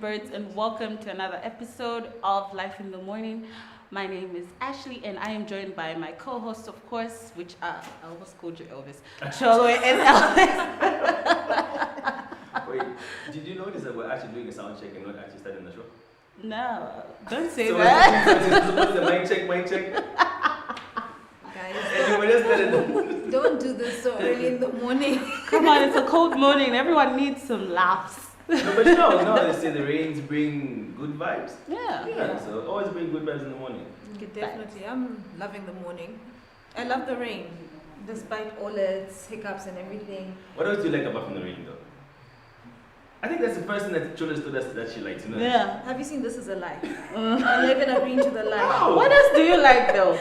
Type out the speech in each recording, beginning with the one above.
birds, and welcome to another episode of Life in the Morning. My name is Ashley, and I am joined by my co-hosts, of course, which are I almost called you Elvis, Choolwe and Elvis. Wait, did you notice that we're actually doing a sound check and not actually starting the show? No, don't say So that. it's supposed to mic check. Guys, And you were just started. don't do this so early in the morning. Come on, it's a cold morning. Everyone needs some laughs. No, but you know, they say the rains bring good vibes. Yeah. So always bring good vibes in the morning. Okay, definitely. I'm loving the morning. I love the rain, despite all its hiccups and everything. What else do you like about from the rain, though? I think that's the first thing that Choolwe told us that she likes, you know? Yeah. Have you seen This Is a Lie? I'm even agreeing to the lie. Wow. What else do you like, though?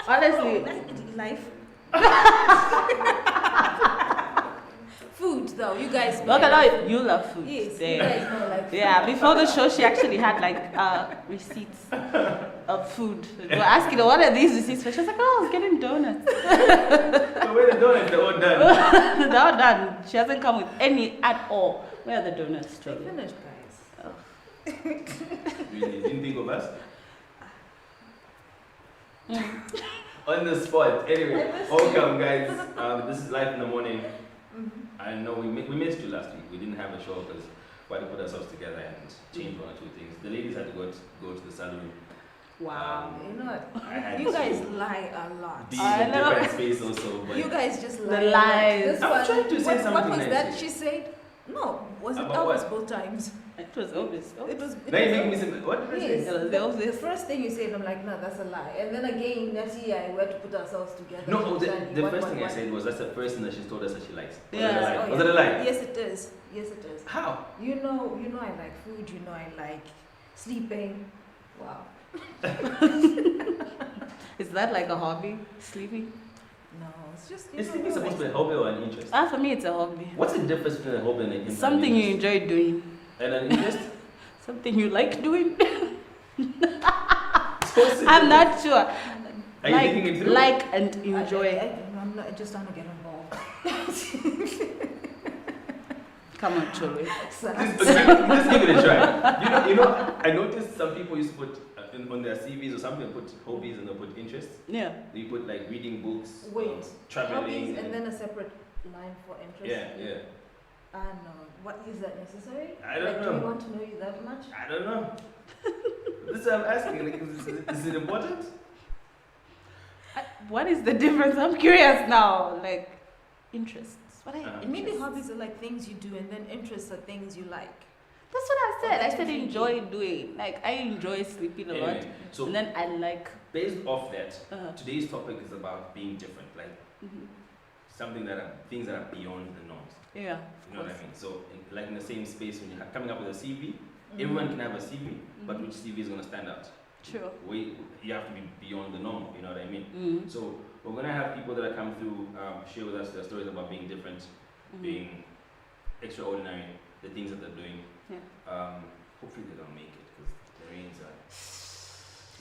Honestly. Life. Food, though. You guys. Okay, no, you love food. Yes, Yeah. you guys know like food. Yeah, before the show, she actually had like receipts of food. We were asking her, what are these receipts for? She was like, oh, I was getting donuts. So where the donuts? They're all done. They're all done. She hasn't come with any at all. Where are the donuts, They Charlie? finished, guys. Really? Didn't think of us? On the spot. Anyway, welcome, guys. This is Life in the Morning. I know we missed you last week. We didn't have a show because we had to put ourselves together and change one or two things. The ladies had to go to the salon. Wow. You know what? I had You to guys lie a lot. be I in a know. different space also. But You guys just lie. The a lot. lies. This I'm one, trying to say what something was nice that here. she said? No, was it About Elvis what? both times? It was Elvis. It was. now you're making me say, what did I Yes. say? It was The Elvis. first thing you said, I'm like, no, that's a lie. And then again, Nettie, I were to put ourselves together. No, to try the what, first what, thing I what. said was that's the first thing that she's told us that she likes. Was Yeah. it a lie? Oh, Was yeah. it a lie? Yes, it is. Yes, it is. How? You know I like food. You know I like sleeping. Wow. Is that like a hobby? Sleeping? No, it's just. Is know, sleeping I supposed to be like- a hobby or an interest? For me, it's a hobby. What's the difference between a hobby and an interest? Something you enjoy doing. And an interest? Something you like doing. What's the I'm difference? not sure. Are you thinking it through? Like and enjoy. I'm not just trying to get involved. Come on, Choolwe. Just give it a try. You know, I noticed some people used to put on their CVs or something, put hobbies and they put interests. Yeah. They put like reading books, Wait, traveling. hobbies and then a separate line for interest. yeah. No. What is that necessary? I don't like, know. Do you want to know you that much? I don't know. This is what I'm asking. Like, is it important? What is the difference? I'm curious now. Like, interests. What are your Uh-huh. Maybe interests? hobbies are like things you do, and then interests are things you like. That's what I said. I that's said what you enjoy doing. Like, I enjoy sleeping a lot. Anyway, so And then I like. based off that, Uh, today's topic is about being different, like mhm. something that are things that are beyond the norms. Yeah. You know what I mean? So, like in the same space, when you're coming up with a CV, Mm-hmm. everyone can have a CV, but Mhm. which CV is going to stand out? True. You have to be beyond the norm. You know what I mean? Mm. So we're gonna have people that are come through, share with us their stories about being different, Mhm. being extraordinary, the things that they're doing. Yeah. Hopefully they don't make it because the rains are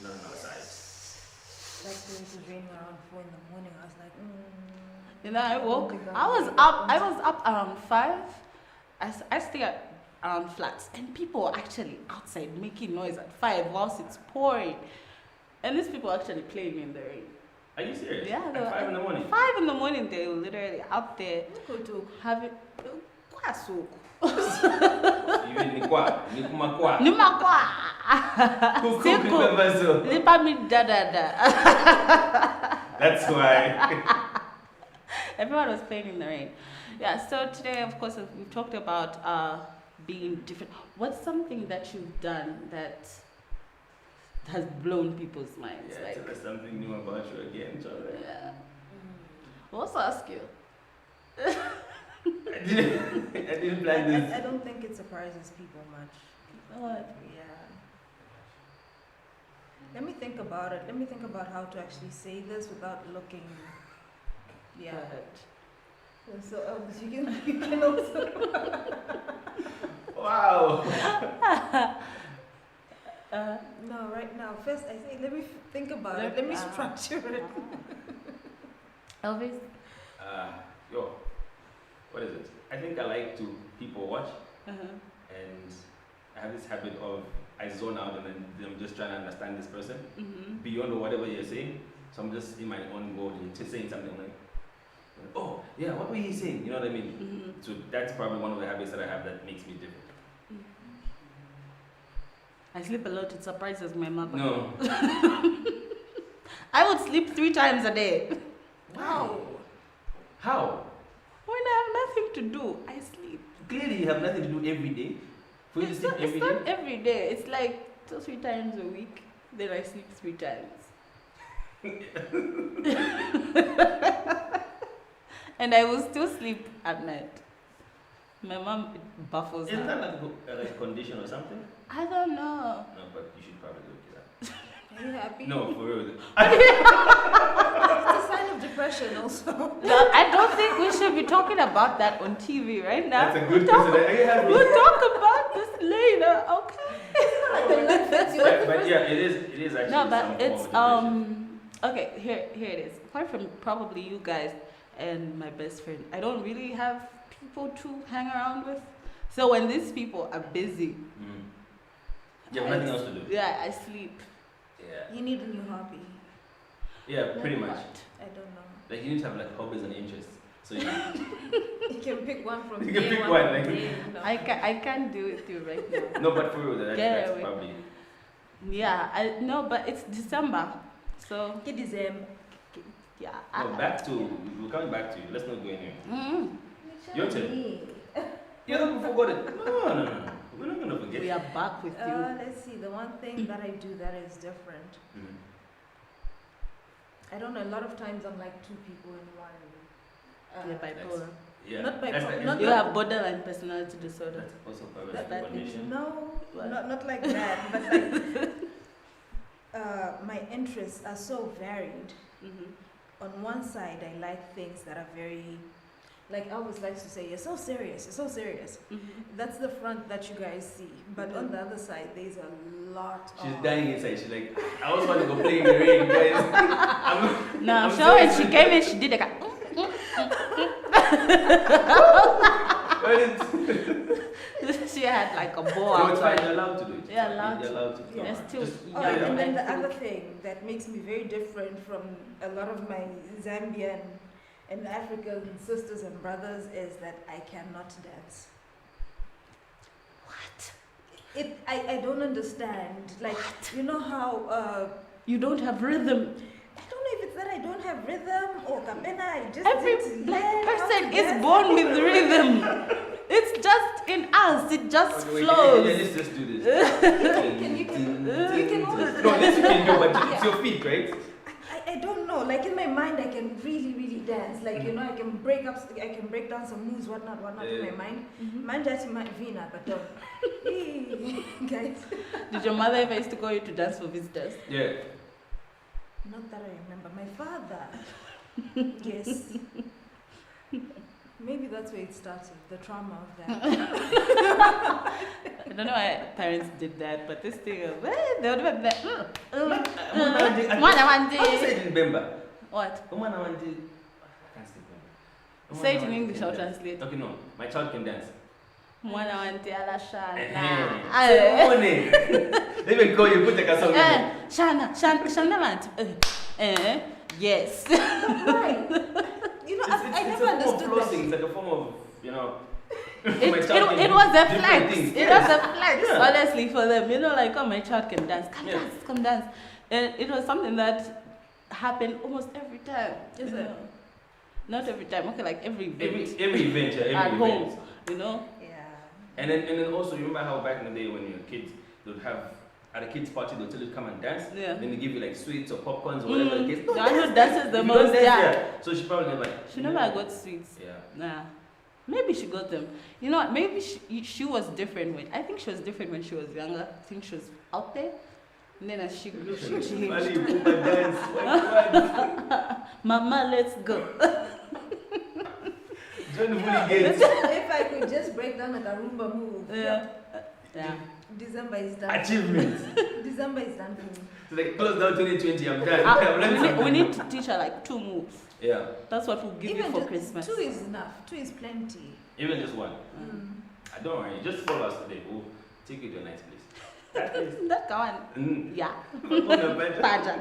not on our side. Like when it was raining around 4 in the morning, I was like, You know, I don't woke. think I was up. I was up around 5. I stay at around flats, and people are actually outside making noise at 5 whilst it's pouring, and these people are actually playing in the rain. Are you serious? Yeah, they were At 5 in the morning. 5 in the morning, they were literally out there Go to having. Kwasu. Even Nikwa, Nikumakwa. Nimakwa. Who Siku. remember so? Lipa mi da da da. That's why. Everyone was playing in the rain. Yeah, so today, of course, we've talked about being different. What's something that you've done that has blown people's minds? Yeah, tell us something new about you again, Charlie. Yeah. I'll also ask you. I didn't plan this. I don't think it surprises people much. What? Yeah. Let me think about it. Let me think about how to actually say this without looking. Yeah. So Elvis, you can also. Wow. No, right now. First, I think let me think about it. Let me structure it. Elvis? Yo, what is it? I think I like to people watch, Uh-huh. and I have this habit of I zone out and then I'm just trying to understand this person beyond whatever you're saying. So I'm just in my own world and just saying something like, oh yeah, what were you saying? You know what I mean? So that's probably one of the habits that I have that makes me different. I sleep a lot. It surprises my mother. No. I would sleep 3 times a day. Wow. How? When I have nothing to do, I sleep. Clearly you have nothing to do every day. For you to sleep every day? It's not every day. It's like 2 or 3 times a week. Then I sleep 3 times. And I will still sleep at night. My mom baffles Isn't her. that like a condition or something? I don't know. No, but you should probably look it up. Are you happy? No, for real. It's a sign of depression also. No, I don't think we should be talking about that on TV right now. That's a good question. Are you happy? We'll talk about this later, okay? But yeah, it is actually. No, but some it's form of depression. okay, here it is. Apart from probably you guys and my best friend, I don't really have people to hang around with. So when these people are busy, you have nothing else to do. yeah, I sleep. Yeah. You need a new hobby. Yeah, pretty Like much. what? I don't know. Like you need to have like hobbies and interests. So you You can pick one from You can day pick one. one, from like- day, no. I can't do it to you right now. no, but for real, that's away. probably. Yeah, I no, but it's December, so It is yeah. No, back to we're coming back to you. Let's not go anywhere. Your turn. me. You haven't forgot it. No. We're not gonna forget. We are back with you. Let's see. The one thing that I do that is different. Mhm. I don't know. A lot of times I'm like 2 people in one. You're bipolar. Yeah. Not That's bipolar, like- not- You have borderline personality disorder. That's also part of That, the condition. no, What? not like that. But like, my interests are so varied. On one side, I like things that are very, like Elvis likes to say, you're so serious, you're so serious. That's the front that you guys see. But on the other side, there's a lot She's of... dying inside. She's like, I also want to go play in the rain, guys. No, I'm sure when serious. she came in, she did like a. She had like a bow No, it's fine. outside. You're allowed to do it. Yeah, allowed You're allowed to. Yeah. They're still Just- young. Oh, and then the I other think. thing that makes me very different from a lot of my Zambian and African sisters and brothers is that I cannot dance. What? I don't understand. Like, you know how, You don't have rhythm. I don't know if it's that I don't have rhythm or kapena, I just Every didn't black learn how person to is dance. born with rhythm. It's just in us. It just Okay, wait, flows. let's just do this. You can always No, this you can do, but it's Yeah. your feet, right? I don't know. Like in my mind, I can really dance. Like you know, I can break down some moves, whatnot in my mind. Man, just my vina, but don't. Guys, Did your mother ever used to call you to dance for visitors? Yeah. not that I remember. My father. Yes. Maybe that's where it started. The trauma of that. I don't know why parents did that, but this thing of they would have that. How say it in Bemba? What? I can't speak Bemba. Say it in English, I'll translate. Okay, no. My child can dance. Mwana wanti ala shana. They will call you, put like a song. Shana wanti. Yes. Why? You know, I never understood It's that. like a form of, you know. It my child can was do a different flex. things. It was a flex, Yeah. honestly, for them. You know, like, oh, my child can dance. Come dance. And it was something that happened almost every time. Is you it? know. Not every time, okay, like every event. Every event, yeah, At every home, event. you know? Yeah. And then also, you remember how back in the day when you were kids, they would have, at a kids' party, they'll tell you to come and dance. Yeah. Then they give you like sweets or popcorns or whatever the case. The one who dances the If you don't most, dance, yeah. So she probably never. She never got sweets. Yeah. Nah. Maybe she got them. You know what? Maybe she was different I think she was different when she was younger. I think she was out there. And then as she grew, she changed. Mali, Puma dance. Why? Mama, let's go. Join the gates. If I could just break down like a Roomba move. Yeah. Yeah. December is done. Achievements. December is done for me. So like close down 2020, I'm done. I've learned we something. need to teach her like 2 moves. Yeah. That's what we'll give you for just Christmas. 2 is enough. 2 is plenty. Even just one. Mm. Don't worry. Just follow us today. We'll Take you to a nice place. That place. That one. Yeah. Pakona better. Paja.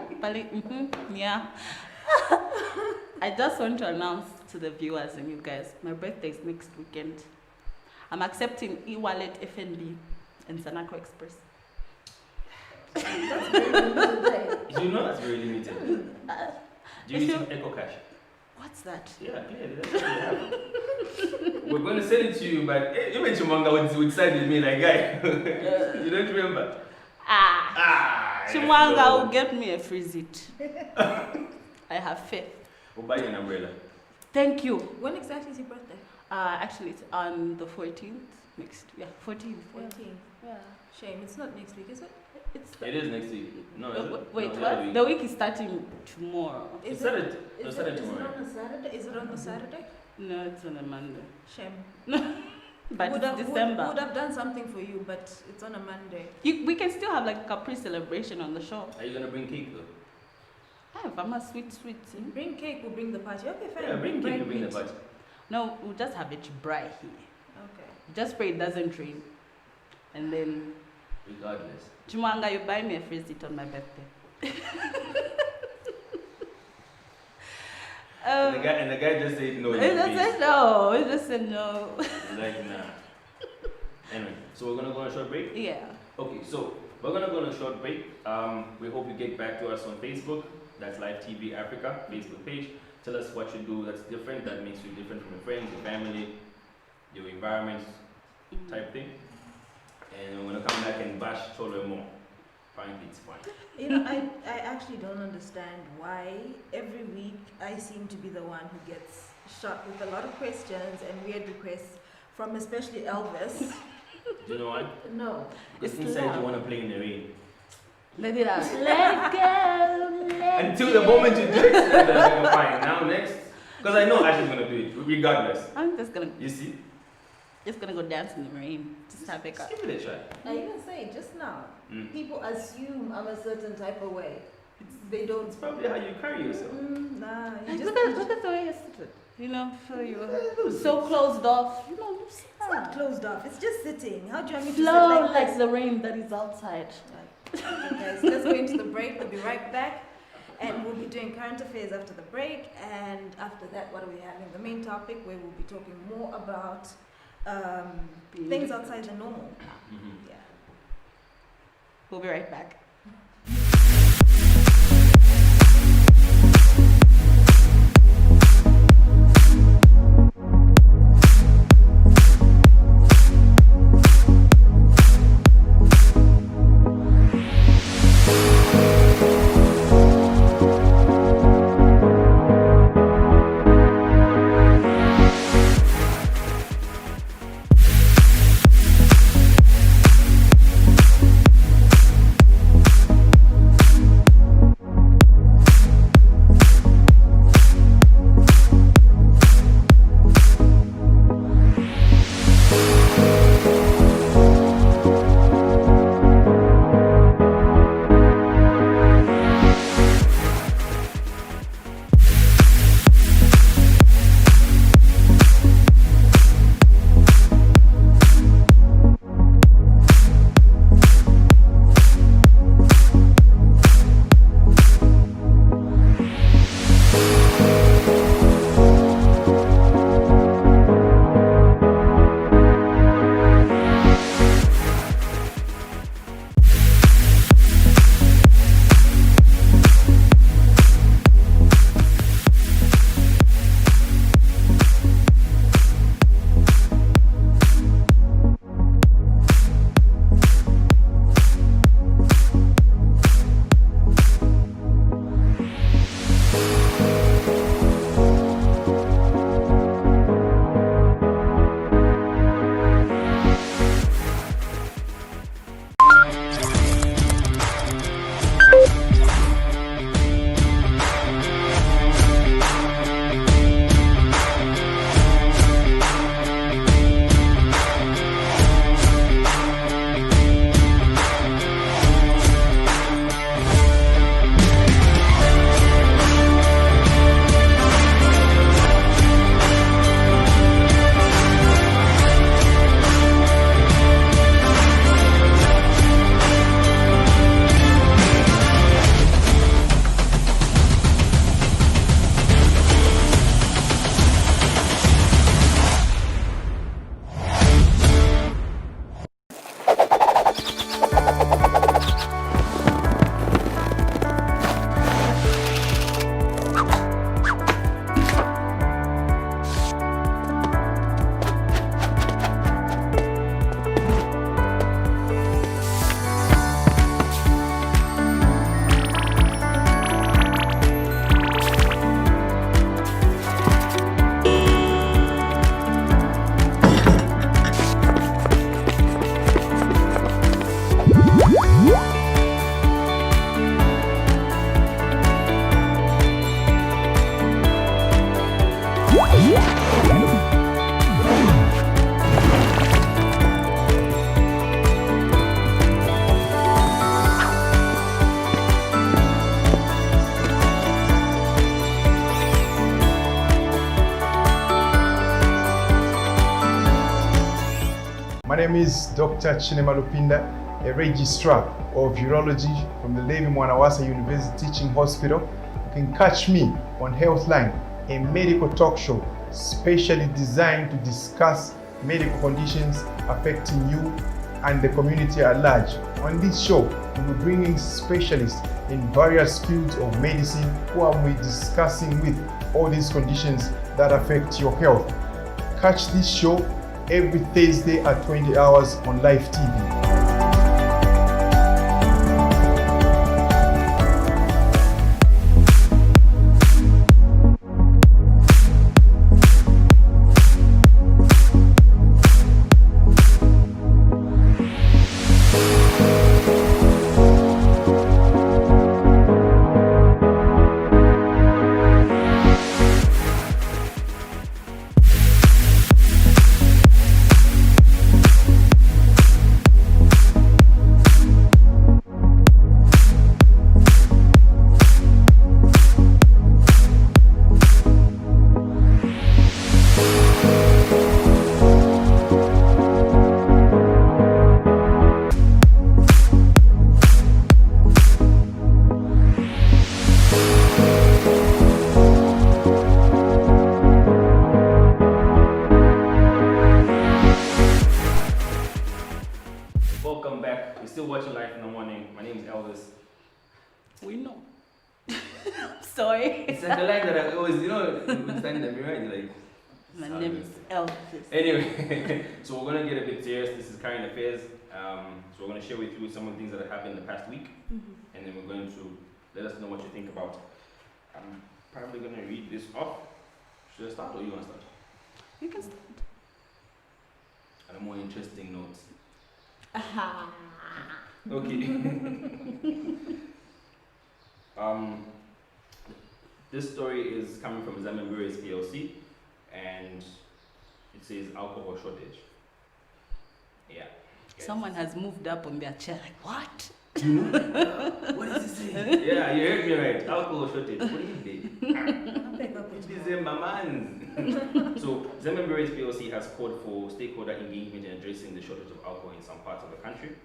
Yeah. I just want to announce to the viewers and you guys, my birthday is next weekend. I'm accepting e-wallet, FNB, and Sanako Express. That's very limited. You know that's very limited. Do you if use you- Echo Cash? What's that? Yeah, clearly. That's what we have. We're going to send it to you, but even Chimwanga would side with me like, guy. You don't remember? Chimwanga yes, will get me a free zit. I have faith. We'll buy you an umbrella. Thank you. When exactly is your birthday? Actually, it's on the 14th. Next, 14th. 14. Yeah. Shame, it's not next week, is it? It's It is next week. No, wait, no, what? week. The week is starting tomorrow. It's Is Saturday. it, No, is Saturday it tomorrow. on a Saturday? Is it on a Saturday? No, it's on a Monday. Shame. But would it's have, December. Would have done something for you, but it's on a Monday. We can still have like a pre-celebration on the show. Are you going to bring cake though? I'm a sweet. Bring cake, we'll bring the party. Okay, fine. Yeah, bring cake to bring the meat. party. No, we'll just have it dry here. Okay. Just pray it doesn't rain. And then, Regardless. Chumanga, you buy me a free seat on my birthday. And the guy just said no. He just said no. He just said no. Like, nah. Anyway, so we're going to go on a short break? Yeah. Okay, so we're going to go on a short break. We hope you get back to us on Facebook. That's Live TV Africa, Facebook page. Tell us what you do that's different, that makes you different from your friends, your family, your environment type thing. And we're going to come back and bash Choolwe more. Frankly, it's fun. You know, I actually don't understand why every week I seem to be the one who gets shot with a lot of questions and weird requests from especially Elvis. Do you know what? No. Because It's inside loud. you want to play in the rain. Let it out. Let it go. Let Until it the moment go. you do it, then I'm like, fine. Now next. Because I know Ashley's going to do it, regardless. I'm just gonna You see? go dance in the rain. Just have it Just give it a try. I even say just now, Mm. people assume I'm a certain type of way. They don't. It's probably how you carry yourself. Nah, you Like, just. look at the way you're sitting. You know, so you're so closed off. You know, It's not closed off. It's just sitting. How do you want me to sit flow like like this? the rain that is outside. Okay, guys, let's go into the break. We'll be right back. And we'll be doing current affairs after the break. And after that, what are we having? The main topic where we'll be talking more about things outside the normal. Mhm. Yeah. We'll be right back. My name is Dr. Chinema Lupinda, a registrar of urology from the Levi Mwanawasa University Teaching Hospital. You can catch me on Healthline, a medical talk show specially designed to discuss medical conditions affecting you and the community at large. On this show, we will be bringing specialists in various fields of medicine who will be discussing with all these conditions that affect your health. Catch this show every Thursday at 20 hours on Live TV. Welcome back. You're still watching Life in the Morning. My name is Elvis. We know. Sorry. It's like the line that I always, you know, when standing in the mirror, you're like, My name is Elvis. Anyway, so we're going to get a bit serious. This is current affairs. So we're going to share with you some of the things that have happened in the past week. And then we're going to let us know what you think about. I'm probably going to read this off. Should I start or you want to start? You can start. On a more interesting note. Okay. This story is coming from Zambian Breweries PLC, and it says alcohol shortage. Yeah. Someone has moved up on their chair. Like, what? What is he saying? Yeah, you heard me right. Alcohol shortage. What do you think? December, man. So, Zambian Breweries PLC has called for stakeholder engagement in addressing the shortage of alcohol in some parts of the country.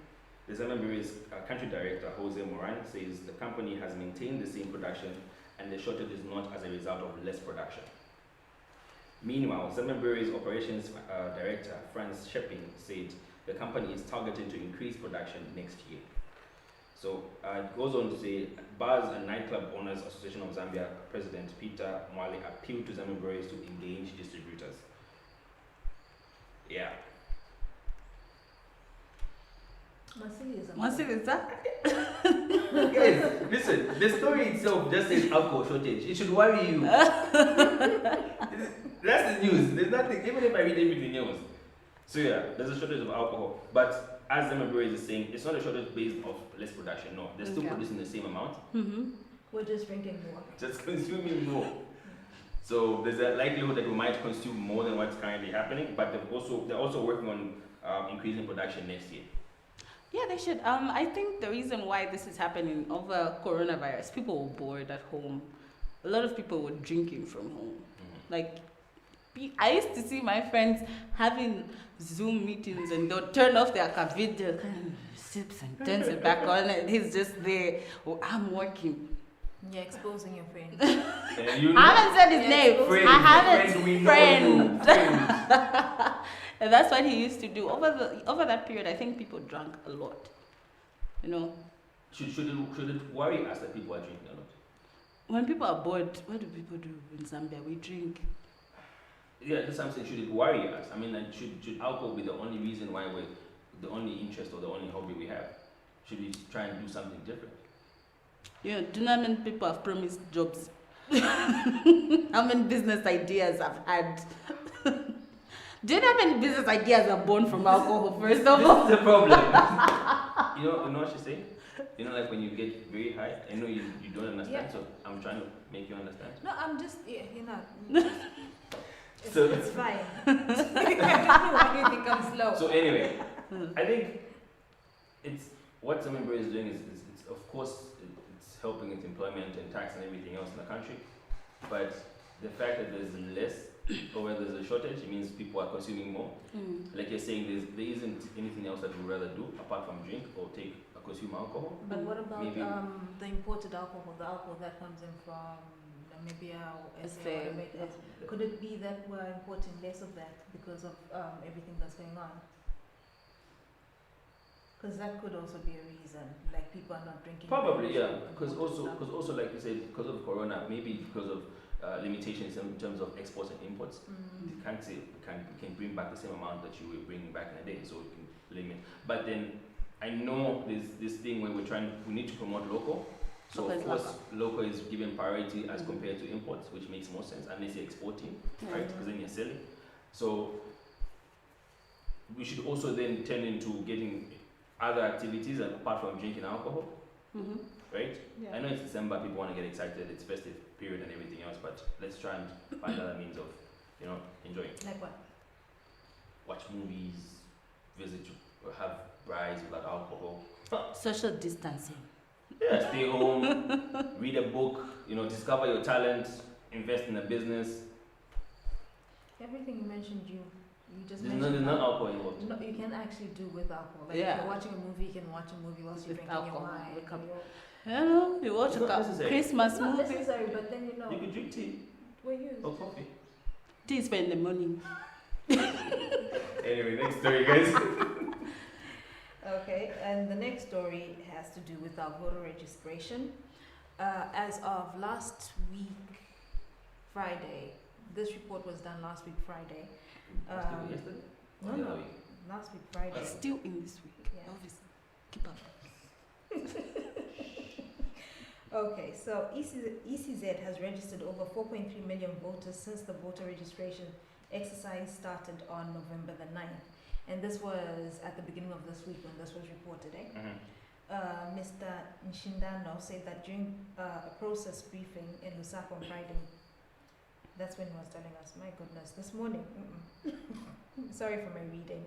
The Zambian Breweries country director, Jose Moran, says the company has maintained the same production and the shortage is not as a result of less production. Meanwhile, Zambian Breweries operations director, Franz Shepping, said the company is targeting to increase production next year. So it goes on to say, Bars and Nightclub Owners Association of Zambia President Peter Mwale appealed to Zambian Breweries to engage distributors. Yeah. Guys, listen, the story itself just says alcohol shortage. It should worry you. That's the news. There's nothing, even if I read everything else. So yeah, there's a shortage of alcohol. But as Zambian Breweries is saying, it's not a shortage based off less production. No, they're still producing the same amount. We're just drinking more. Just consuming more. So there's a likelihood that we might consume more than what's currently happening, but they're also working on increasing production next year. Yeah, they should. I think the reason why this is happening over coronavirus, people were bored at home. A lot of people were drinking from home. Like, I used to see my friends having Zoom meetings and they'll turn off their video, kind of sips and turns it back on, and he's just there. Oh, I'm working. You're exposing your friend. You know, I haven't said his name. friend, I haven't. friend, we know Friend. you, friend. And that's what he used to do. Over that period, I think people drank a lot. You know. Should it worry us that people are drinking a lot? When people are bored, what do people do in Zambia? We drink. Yeah, that's what I'm saying. Should it worry us? I mean, like, should alcohol be the only reason why we're the only interest or the only hobby we have? Should we try and do something different? You know, do you know how many people have promised jobs? How many business ideas I've had? Do you know how many business ideas are born from alcohol, first of all? This is the problem. you know what she's saying? You know, like when you get very high, I know you don't understand, so I'm trying to make you understand. No, I'm just, you know. It's fine. I don't know why you think I'm slow. So anyway, I think it's what Zimbabwe is doing is it's of course it's helping with employment and tax and everything else in the country, but the fact that there's less or where there's a shortage, it means people are consuming more. Like you're saying, there isn't anything else that we'd rather do apart from drink or take or consume alcohol. But what about Maybe. the imported alcohol, the alcohol that comes in from Namibia or SA, whatever it is? Could it be that we're importing less of that because of everything that's going on? Because that could also be a reason, like people are not drinking. Probably, yeah. Because also, like you said, because of Corona, maybe because of limitations in terms of exports and imports, you can't say you can bring back the same amount that you were bringing back in a day, so we can limit. But then I know there's this thing where we need to promote local. So of course, local is given priority as compared to imports, which makes more sense unless you're exporting, right? Because then you're selling. So we should also then turn into getting other activities apart from drinking alcohol, right? Yeah. I know it's December, people want to get excited, it's festive period and everything else, but let's try and find other means of, enjoying. Like what? Watch movies, have brides without alcohol. Social distancing. Yeah, stay home, read a book, discover your talent, invest in a business. Everything you mentioned, you just There's mentioned. no alcohol involved. No, you can actually do with alcohol. Like if you're watching a movie, you can watch a movie whilst you're With drinking your alcohol, wine. with cup. You're- You watch It's a not necessary. Christmas It's not movie. necessary, but then You could drink tea we're used. or coffee. Tea is for in the morning. Anyway, next story, guys. Okay, and the next story has to do with our voter registration. As of last week, Friday, this report was done last week, Friday. Yesterday? No, Or the other no, week? last week, Friday. It's still in this week. Yeah. Elvis, keep up. Okay, so ECZ has registered over 4.3 million voters since the voter registration exercise started on November the 9th. And this was at the beginning of this week when this was reported, eh? Mr. Nshindano said that during a process briefing in Lusaka on Friday, that's when he was telling us, my goodness, this morning, sorry for my reading.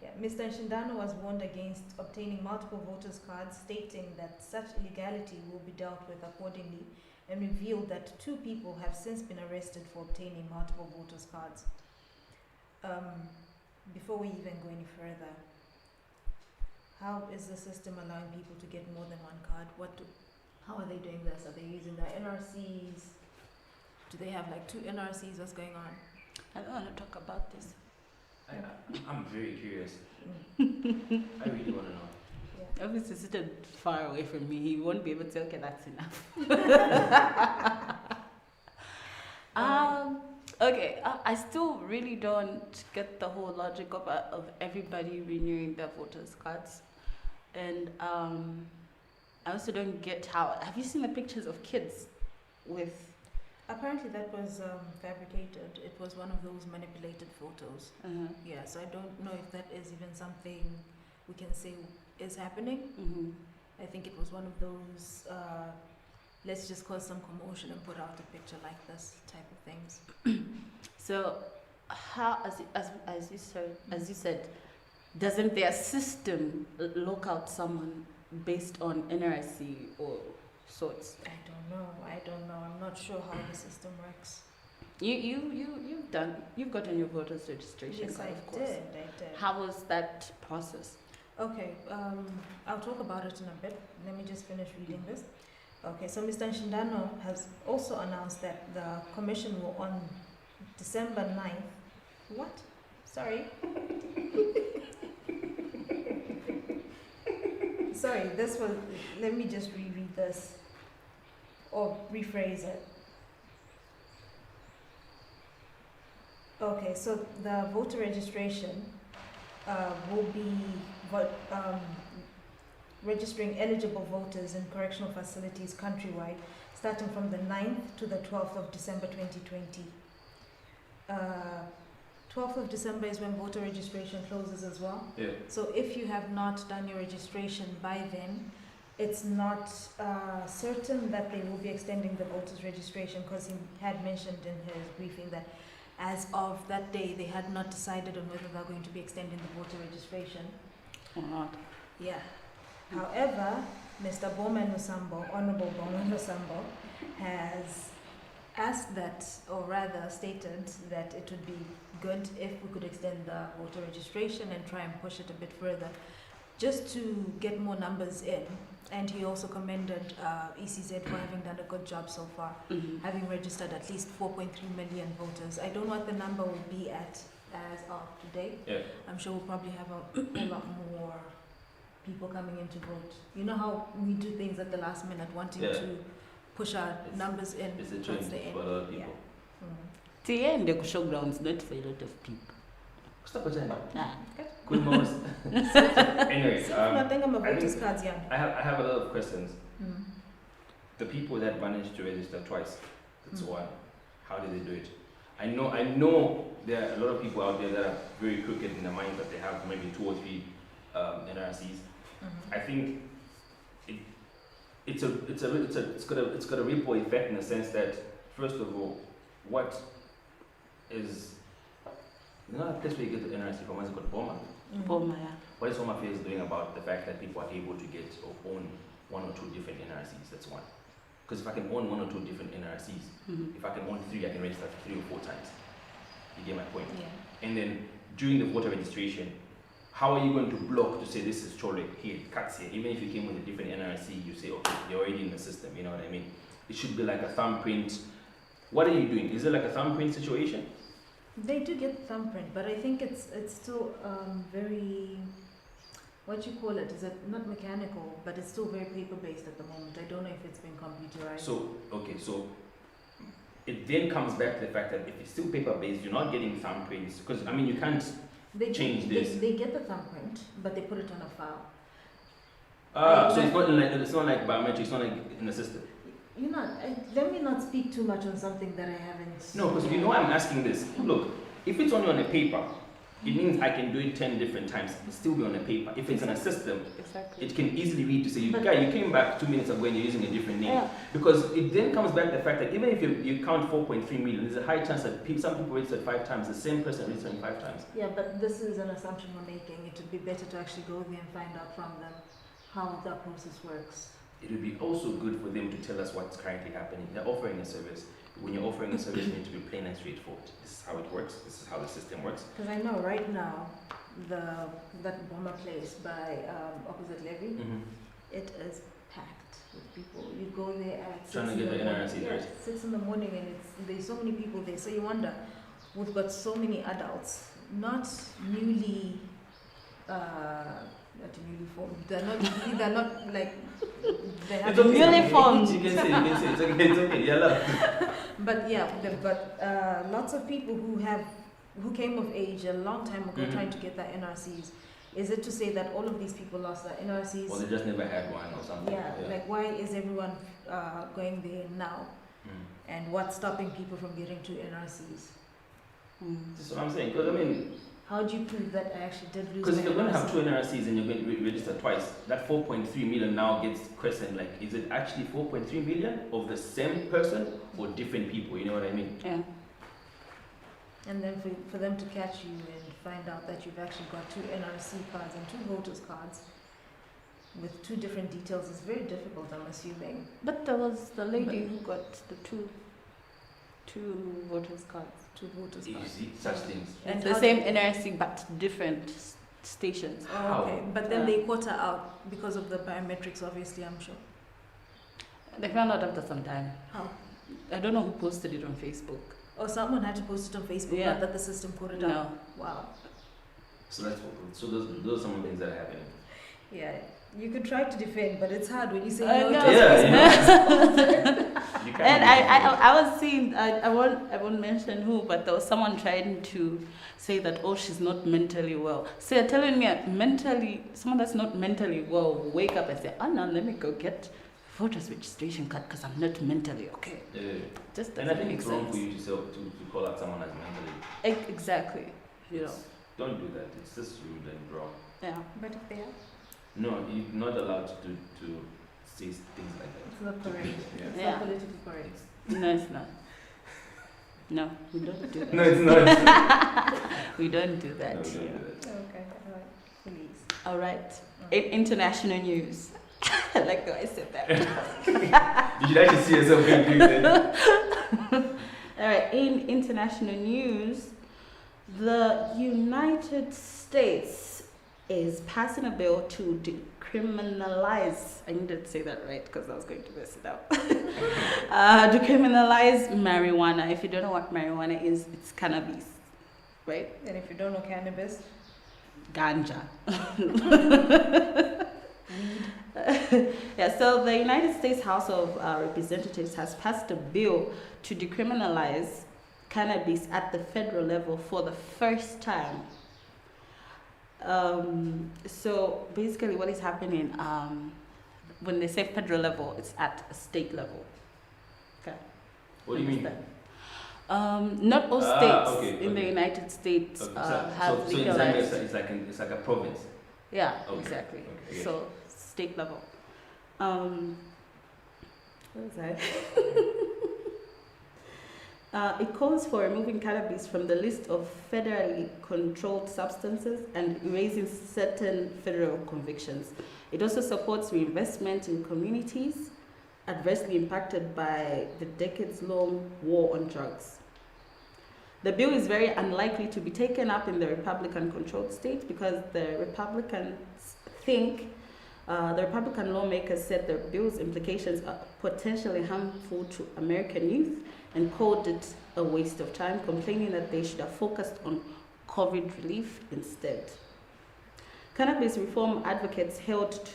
Yeah, Mr. Nshindano was warned against obtaining multiple voters' cards, stating that such illegality will be dealt with accordingly, and revealed that 2 people have since been arrested for obtaining multiple voters' cards. Before we even go any further, how is the system allowing people to get more than one card? How are they doing this? Are they using their NRCs? Do they have like 2 NRCs? What's going on? I don't want to talk about this. I'm very curious. I really want to know. Yeah. Elvis is sitting far away from me. He won't be able to say, okay, that's enough. Okay, I still really don't get the whole logic of everybody renewing their voters' cards. And I also don't get how. Have you seen the pictures of kids with. Apparently that was fabricated. It was one of those manipulated photos. Yeah, so I don't know if that is even something we can say is happening. I think it was one of those, let's just cause some commotion and put out a picture like this type of things. So, how, as you said, doesn't their system lock out someone based on NRC or sorts? I don't know. I'm not sure how the system works. You've gotten your voters registration Yes, card, I of course. did. How was that process? Okay, I'll talk about it in a bit. Let me just finish reading this. Okay, so Mr. Nshindano has also announced that the commission will on December 9th. What? Sorry. Sorry, this was. Let me just reread this or rephrase it. Okay, so the voter registration will be registering eligible voters in correctional facilities countrywide starting from the 9th to the 12th of December 2020. 12th of December is when voter registration closes as well. Yeah. So if you have not done your registration by then, it's not certain that they will be extending the voters registration, because he had mentioned in his briefing that as of that day, they had not decided on whether they're going to be extending the voter registration. Or not. Yeah. However, Mr. Bowman Musambo, Honorable Bowman Musambo, has asked that, or rather stated that it would be good if we could extend the voter registration and try and push it a bit further, just to get more numbers in. And he also commended ECZ for having done a good job so far, having registered at least 4.3 million voters. I don't know what the number will be at as of today. Yeah. I'm sure we'll probably have a lot more people coming in to vote. You know how we do things at the last minute, wanting to push our numbers in It's a towards trend the end. for a lot of people. Yeah. The end, the showgrounds not for a lot of people. Stop it, Ah. Good morning. Anyway, Nothing about I voters think- cards, yeah. I have a lot of questions. The people that managed to register twice, that's one. How did they do it? I know there are a lot of people out there that are very crooked in their mind, that they have maybe 2 or 3 NRCs. I think it's got a ripple effect in the sense that, first of all, what is a place where you get the NRC from? What's it called? Boma. Boma, yeah. What is Home Affairs doing about the fact that people are able to get or own 1 or 2 different NRCs? That's one. Because if I can own 1 or 2 different NRCs, if I can own 3, I can register 3 or 4 times. You get my point? Yeah. And then during the voter registration, how are you going to block to say this is Choolwe here, it cuts here? Even if you came with a different NRC, you say, okay, you're already in the system, you know what I mean? It should be like a thumbprint. What are you doing? Is it like a thumbprint situation? They do get thumbprint, but I think it's still very, what you call it, is it not mechanical, but it's still very paper based at the moment. I don't know if it's been computerized. So, okay, so it then comes back to the fact that if it's still paper based, you're not getting thumbprints, because I mean you can't change this. They get the thumbprint, but they put it on a file. So it's not like biometrics, it's not like in the system. You know, let me not speak too much on something that I haven't. No, because you know I'm asking this. Look, if it's only on a paper, it means I can do it 10 different times. It'll still be on a paper. If it's in a system, Exactly. it can easily read to say, you came back 2 minutes ago and you're using a different name. Yeah. Because it then comes back to the fact that even if you count 4.3 million, there's a high chance that some people registered 5 times, the same person registering 5 times. Yeah, but this is an assumption we're making. It would be better to actually go there and find out from them how that process works. It would be also good for them to tell us what's currently happening. They're offering a service. When you're offering a service, you need to be plain and straightforward. This is how it works. This is how the system works. Because I know right now, that bomber place by opposite Levy, it is packed with people. You go there at 6 Trying to in get the the morning. NRC, Yeah, right? 6 in the morning, and there's so many people there. So you wonder, we've got so many adults, not newly. Not newly formed. They're not like. They have It's okay. Newly formed. You can say. It's okay. Yeah, love. But yeah, they've got lots of people who came of age a long time ago trying to get their NRCs. Is it to say that all of these people lost their NRCs? Or they just never had one or something. Yeah, like why is everyone going there now? And what's stopping people from getting 2 NRCs? That's what I'm saying. Because I mean, How do you prove that I actually did lose? because if my you're going to have NRC? 2 NRCs and you're going to register twice, that 4.3 million now gets questioned. Like, is it actually 4.3 million of the same person or different people? You know what I mean? Yeah. And then for them to catch you and find out that you've actually got 2 NRC cards and 2 voters cards with 2 different details is very difficult, I'm assuming. But there was the lady who got the two voters cards. 2 voters You cards. see such things. And The how same did- NRC but different stations. Oh, How? okay. But then Yeah. they quota out because of the biometrics, obviously, I'm sure. They found out after some time. How? I don't know who posted it on Facebook. Or someone had to post it on Facebook, Yeah. not that the system quoted No. out. Wow. So those are some of the things that are happening. Yeah. You could try to defend, but it's hard when you say I no. know. to You can't And do I was seeing, I won't mention who, but there was someone trying to say that, oh, she's not mentally well. So you're telling me someone that's not mentally well will wake up and say, oh no, let me go get voters registration card because I'm not mentally okay. Just and I doesn't think make it's wrong sense. for you to call out someone as mentally. Exactly. You know. Don't do that. It's just rude and wrong. Yeah. But if they are, No, you're not allowed to say things like that. it's not correct. Yeah. It's Yeah. not politically correct. No, it's not. No, we don't do that. No, it's not. We don't do that No, we here. don't do that. Okay, alright, please. All right. In international news. I like the way I said that. You should actually see yourself doing that. All right. In international news, the United States is passing a bill to decriminalize. I needed to say that right because I was going to mess it up. Decriminalize marijuana. If you don't know what marijuana is, it's cannabis, right? And if you don't know cannabis, Ganja. Yeah, so the United States House of Representatives has passed a bill to decriminalize cannabis at the federal level for the first time. So basically what is happening, when they say federal level, it's at a state level. Okay. What do you mean? Not all states okay, in the okay. United States Okay, have so in Zambia, legalized. it's like a province. Yeah, Okay, exactly. okay. So state level. What was that? It calls for removing cannabis from the list of federally controlled substances and erasing certain federal convictions. It also supports reinvestment in communities adversely impacted by the decades-long war on drugs. The bill is very unlikely to be taken up in the Republican-controlled states because the Republicans think the Republican lawmakers said the bill's implications are potentially harmful to American youth and called it a waste of time, complaining that they should have focused on COVID relief instead. Cannabis reform advocates hailed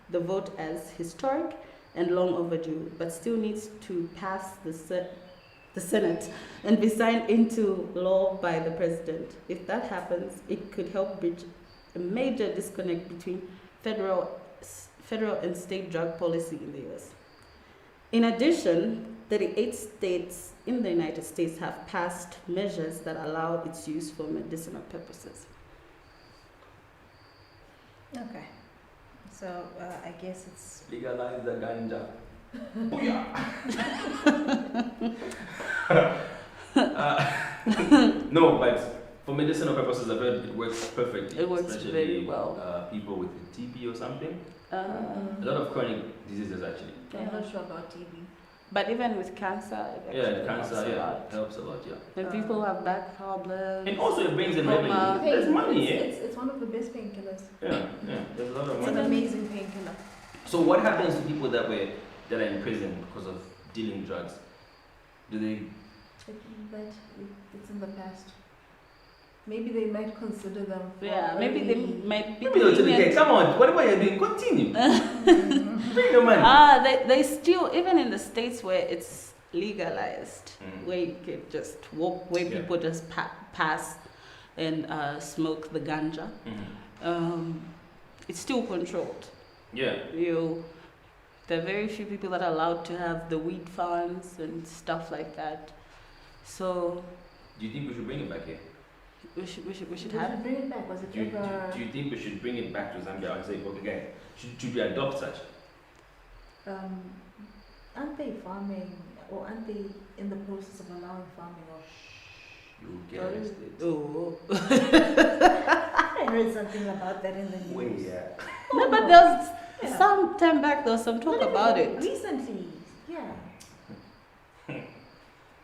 the vote as historic and long overdue, but still needs to pass the Senate and be signed into law by the president. If that happens, it could help bridge a major disconnect between federal and state drug policy in the US. In addition, 38 states in the United States have passed measures that allow its use for medicinal purposes. okay. So I guess it's Legalize the ganja. No, but for medicinal purposes, I've heard it works perfectly. It works especially, very well. People with TB or something. A Uh, lot of chronic diseases actually. I'm not sure about TB. but even with cancer, it Yeah, actually cancer, helps a yeah, lot. helps a lot, yeah. When people have back problems, And also it brings in Coma. revenue. There's money, eh? It's one of the best painkillers. Yeah, there's a lot of It's an money. amazing painkiller. So what happens to people that are in prison because of dealing drugs? Do they? It's in the past. Maybe they might consider them. For yeah, maybe they early- might be Maybe they'll tell you, lenient. "Okay, come on, whatever you're doing, continue. Bring the money." They still, even in the states where it's legalized, Mm. where you can just walk, where Yeah. people just pass and smoke the ganja, Mhm. it's still controlled. Yeah. There are very few people that are allowed to have the weed farms and stuff like that. So Do you think we should bring it back here? we should We have. should bring it back. Was it Do you ever? think we should bring it back to Zambia and say, okay, should we adopt such? Aren't they farming, or aren't they in the process of allowing farming? Or You get arrested. Oh. I heard something about that in the news. Way, yeah. No, but there's Yeah. some time back there was some talk Not about even it. recently. Yeah.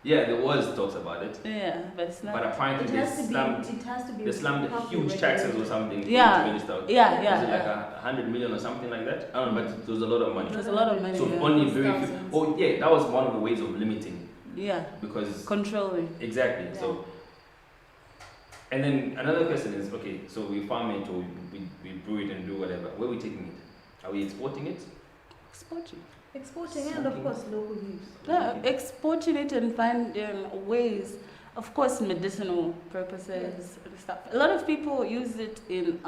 Yeah, there was talks about it, Yeah, but it's not. but apparently It they has to be. slammed, It has to be. they slammed properly huge taxes or regulated. something. for Yeah. it to register. Yeah, Was yeah, it like yeah. 100 million or something like that? I don't know, but it was a lot of money. It was a lot of money. So yeah. only very few. Thousands. Oh yeah, that was one of the ways of limiting Yeah, because controlling. exactly. Yeah. So, and then another question is, okay, so we farm it or we brew it and do whatever. Where are we taking it? Are we exporting it? Exporting. Exporting and of course local use. Yeah, exporting it and finding ways, of course, medicinal purposes and stuff. A lot of people use it in.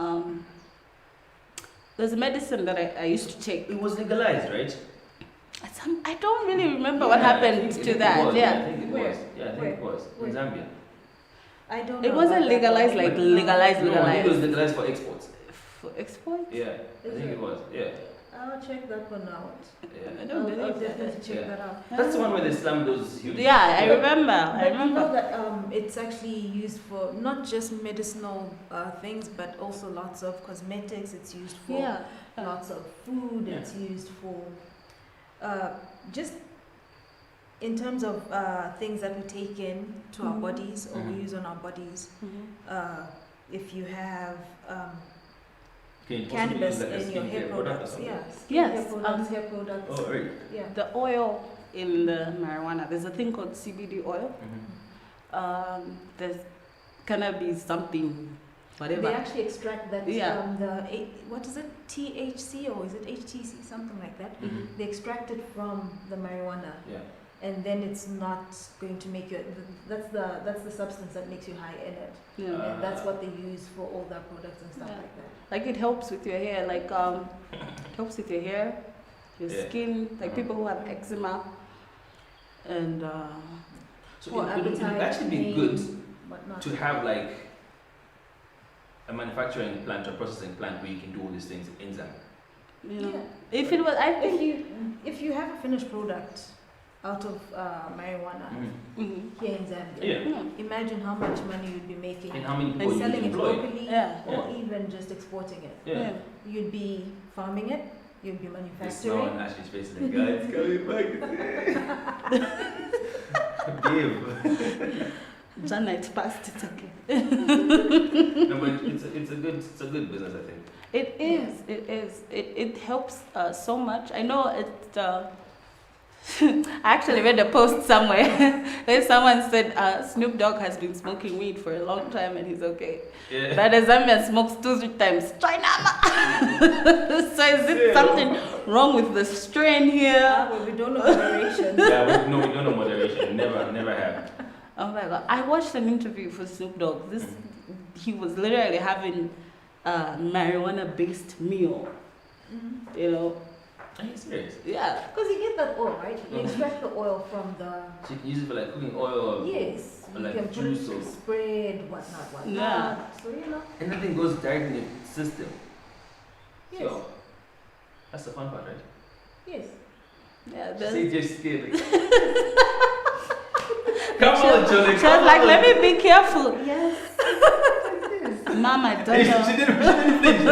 There's a medicine that I used to take. It was legalized, right? I don't really remember what Yeah, I happened think- I to think it that. was, Yeah. I think it Where? was. Yeah, I think Where? it was Where? in Zambia. I don't know. It wasn't about that legalized one. like No, legalized. I think it was legalized for exports. For export? Yeah, I Is think it? it was. Yeah. I'll check that one out. Yeah. I don't I'll believe definitely that. check Yeah. that out. That's the one where they slam those huge. Yeah, I But- remember. I But you know remember. that it's actually used for not just medicinal things, but also lots of cosmetics. It's used for Yeah. lots of food. Yeah. It's used for just in terms of things that we take in to our Mhm. bodies or we Mhm. use on our bodies. Mhm. If you have Can you possibly cannabis use like a in your hair skincare product or products, something? yeah, Yes, skincare products, hair products, Oh, right. yeah. The oil in the marijuana, there's a thing called CBD oil. Mm-hmm. There's gonna be something, whatever. They actually extract that Yeah. what is it, THC or is it HTC, something like that. Mm-hmm. They extract it from the marijuana, Yeah. and then it's not going to make you. That's the substance that makes you high in it, Yeah. and that's what they use for all their products and stuff Yeah. like that. Like it helps with your hair, like it helps with your hair, your Yeah. skin, like people who have eczema, and So For it would appetite, actually be pain, good whatnot. to have like a manufacturing plant or processing plant where you can do all these things in Zambia. you know, Yeah. if it was, I think. If you have a finished product out of marijuana Mhm. here in Zambia, Yeah. Yeah. imagine how much money you'd be making And how many people and you selling it employ? locally, Yeah. or even just exporting it. Yeah. You'd be farming it, you'd be It's now manufacturing. on Ashley's face like, guys, coming back. Babe. Jana, it passed it again. No, but it's a good business, I think. It is. It is. It helps so much. I know it. I actually read a post somewhere where someone said Snoop Dogg has been smoking weed for a long time and he's okay. Yeah. But a Zambian smokes 2-3 times. China. So is it something wrong with the strain here? Well, we don't know moderation. Yeah, we don't know moderation. Never have. Oh my god! I watched an interview for Snoop Dogg. He was literally having a marijuana-based meal. Mhm. You know. Are you serious? Yeah. Because you get that oil, right? You extract the oil from the. So you can use it for like cooking oil or Yes, or you like can put juice it or spread, whatnot. Yeah. So you know. and nothing goes directly in your system. Yes. So that's the fun part, right? Yes. Yeah. Say There's- just scared. Come on, Johnny. She was like, "Let me be careful." Yes. Mom, I She don't know. didn't finish.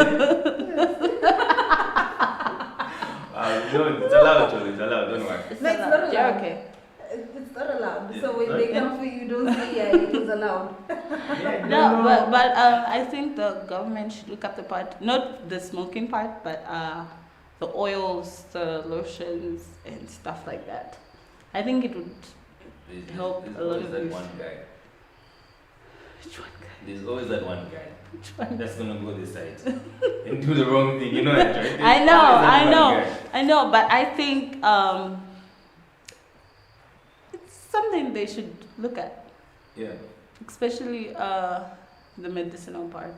No, it's allowed, Johnny. It's allowed. Don't worry. No, it's not allowed. You're okay. It's not allowed. Yeah, So when sorry. they come for you, don't say yeah, it was allowed. Yeah, No, but I think the government should look at the part, not the smoking part, but the oils, the lotions, and stuff like that. I think it would help There's a lot always of that youth. one guy. Which one? There's always that one guy Which one? that's gonna go this side and do the wrong thing. You know that, right? There's I know, always that I one know. guy. I know, but I think it's something they should look at, Yeah. especially the medicinal part.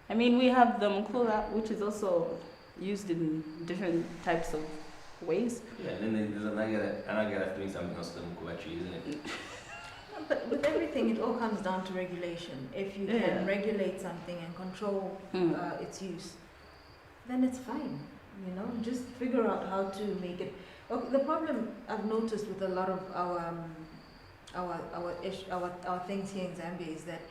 I mean, we have the mukula, which is also used in different types of ways. Yeah, and then there's another guy that's doing something else to the Mukula tree, isn't it? But with everything, it all comes down to regulation. If you Yeah. can regulate something and control its use, then it's fine. You know, just figure out how to make it. Okay, the problem I've noticed with a lot of our things here in Zambia is that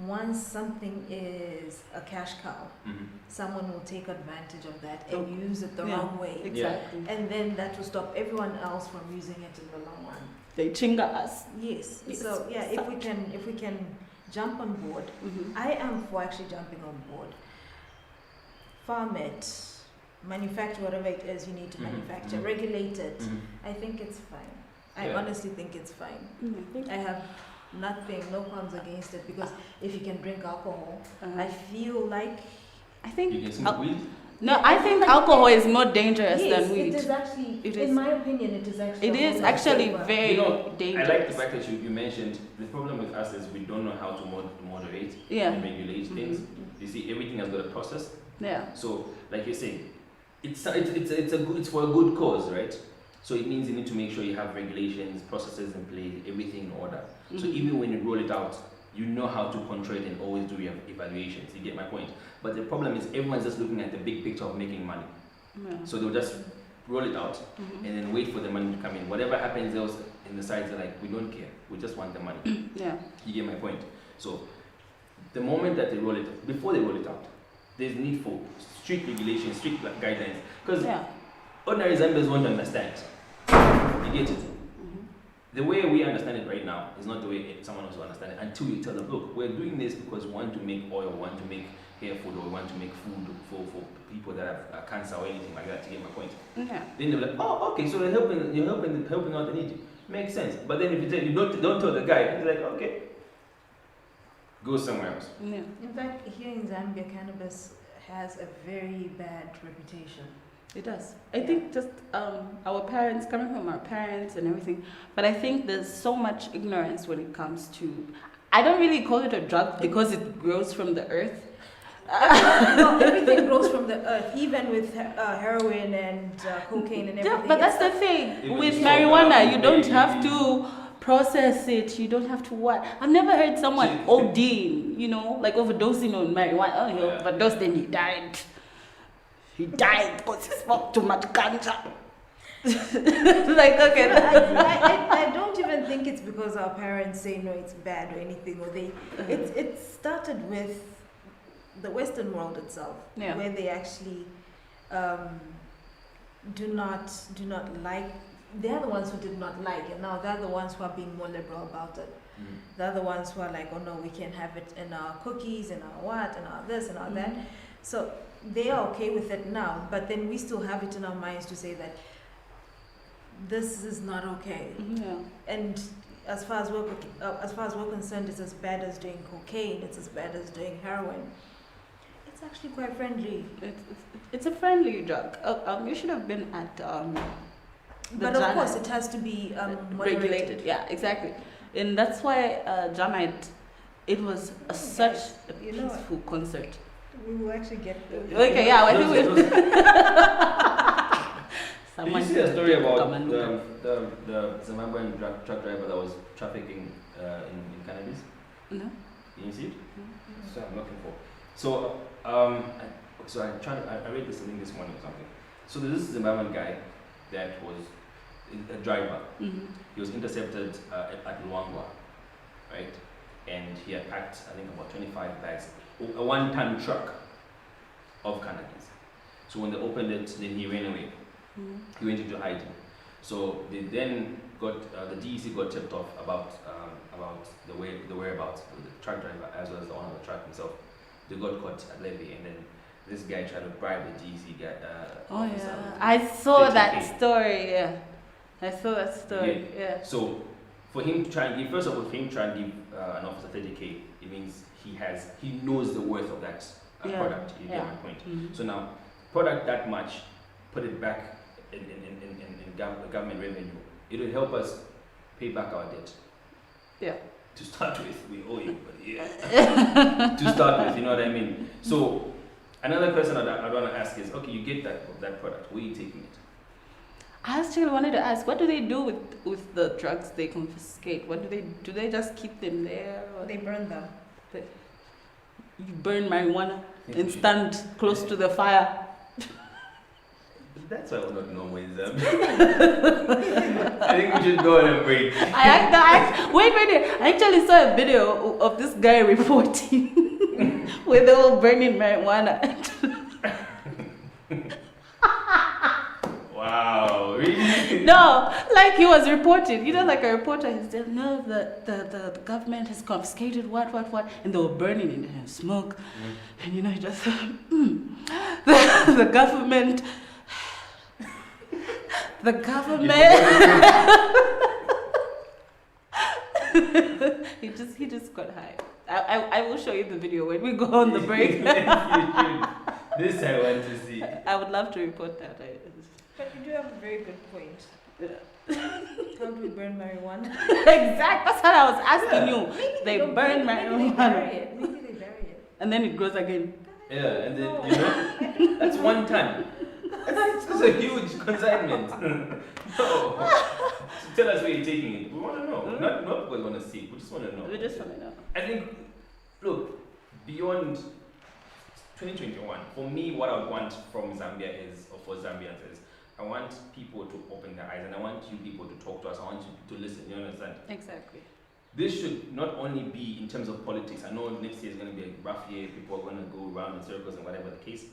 once something is a cash cow, Mm-hmm. someone will take advantage of that Oh, and use it the yeah. wrong way. Exactly. And then that will stop everyone else from using it in the long run. They chinga us. Yes. Yes, So yeah, if we can jump on board, I am for actually jumping on board. Farm it, manufacture whatever it is you need to Mhm, manufacture, mhm. regulate it. Mm-hmm. I think it's fine. I Yeah. honestly think it's fine. Mhm. I have no qualms against it because if you can drink alcohol, Uh-huh. I feel like I think You can smoke al- weed? no, Yeah, I I feel think like alcohol is more dangerous yes, than weed. it is actually, It in is. my opinion, it is actually. It a is whole lot actually safer. very You know, dangerous. I like the fact that you mentioned the problem with us is we don't know how to moderate Yeah. and regulate things. Mhm. You see, everything has got a process. Yeah. So, like you're saying, it's for a good cause, right? So it means you need to make sure you have regulations, processes in place, everything in order. So Mhm. even when you roll it out, you know how to control it and always do your evaluations. You get my point. But the problem is everyone's just looking at the big picture of making money. Yeah. So they'll just roll it out and then wait for the money to come in. Whatever happens else in the sides, they're like, we don't care. We just want the money. Yeah. You get my point. So the moment that they roll it, before they roll it out, there's need for strict regulations, strict guidelines. Because ordinary Zambians won't understand. You get it? The way we understand it right now is not the way someone else will understand it until you tell them, look, we're doing this because we want to make oil, we want to make hair food, or we want to make food for people that have cancer or anything like that, to get my point. Yeah. Then they're like, oh, okay, so you're helping out the needy. Makes sense. But then if you tell you don't tell the guy, he's like, okay, go somewhere else. Yeah. In fact, here in Zambia, cannabis has a very bad reputation. It does. I think just our parents, coming from our parents and everything, but I think there's so much ignorance when it comes to, I don't really call it a drug because it grows from the earth. No, everything grows from the earth, even with heroin and cocaine and everything. Yeah, but that's the thing. Even With so, marijuana, you don't maybe. have to process it. You don't have to what? I've never heard someone ODing, like overdosing on marijuana. Oh, he overdosed and he died. He died because he smoked too much ganja. Like, okay. I don't even think it's because our parents say no, it's bad or anything, or it started with the Western world itself, where they actually do not like. They're the ones who did not like it. Now they're the ones who are being more liberal about it. They're the ones who are like, oh no, we can have it in our cookies, in our what, in our this, and our that. So they are okay with it now, but then we still have it in our minds to say that this is not okay. And as far as we're concerned, it's as bad as doing cocaine. It's as bad as doing heroin. It's actually quite friendly. It's a friendly drug. You should have been at but of course, it has to be regulated. Yeah, exactly. And that's why Jamite, it was such a peaceful concert. We will actually get there. Okay, yeah, I think we. Did you see the story about the Zimbabwean truck driver that was trafficking in cannabis? No. Did you see it? So I'm looking for. So I read this thing this morning or something. So there's this Zimbabwean guy that was a driver. He was intercepted at Luangwa, right? And he had packed, I think, about 25 bags, a 1-ton truck of cannabis. So when they opened it, then he ran away. He went into hiding. So they then got the DEC got tipped off about the whereabouts of the truck driver as well as the owner of the truck himself. They got caught at Levy, and then this guy tried to bribe the DEC guy. I saw that story. Yeah, I saw that story. Yeah. So for him to try and give, first of all, for him to try and give an officer 30K, it means he knows the worth of that product. You get my point. So now, product that much, put it back in government revenue. It will help us pay back our debt. Yeah. To start with, we owe you, but to start with, you know what I mean? So another question I want to ask is, okay, you get that product, where are you taking it? I actually wanted to ask, what do they do with the drugs they confiscate? What do they just keep them there? Or they burn them. You burn marijuana and stand close to the fire. That's why we're not normal in Zambia. I think we should go on a break. Wait. I actually saw a video of this guy reporting where they were burning marijuana. Wow, really? No, like he was reporting. Like a reporter, he said, no, the government has confiscated what, and they were burning it in smoke. And he just the government. The government. he just got high. I will show you the video when we go on the break. This I want to see. I would love to report that. But you do have a very good point. How do we burn marijuana? Exactly. That's what I was asking you. Maybe they burn marijuana. Maybe they bury it. And then it grows again. Yeah, and then that's 1 ton. That's a huge consignment. No. So tell us where you're taking it. We want to know. Not because we want to see. We just want to know. We just want to know. I think, look, beyond 2021. For me, what I would want from Zambia is, or for Zambians is, I want people to open their eyes, and I want you people to talk to us. I want you to listen. You understand? Exactly. This should not only be in terms of politics. I know next year is going to be a rough year. People are going to go around in circles and whatever the case.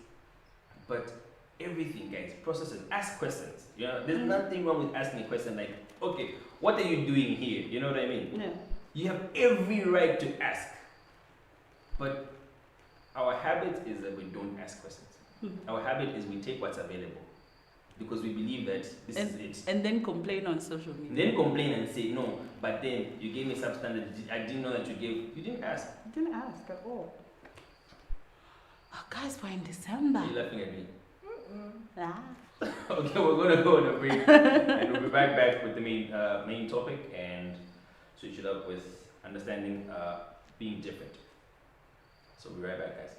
But everything, guys, processes. Ask questions. You know, there's nothing wrong with asking a question like, okay, what are you doing here? You know what I mean? Yeah. You have every right to ask. But our habit is that we don't ask questions. Our habit is we take what's available because we believe that this is it. And then complain on social media. Then complain and say, no, but then you gave me substandard. I didn't know that you gave. You didn't ask. I didn't ask at all. Oh, guys, we're in December. You're laughing at me. Ah. Okay, we're going to go on a break. And we'll be back with the main topic and switch it up with understanding being different. So we'll be right back, guys.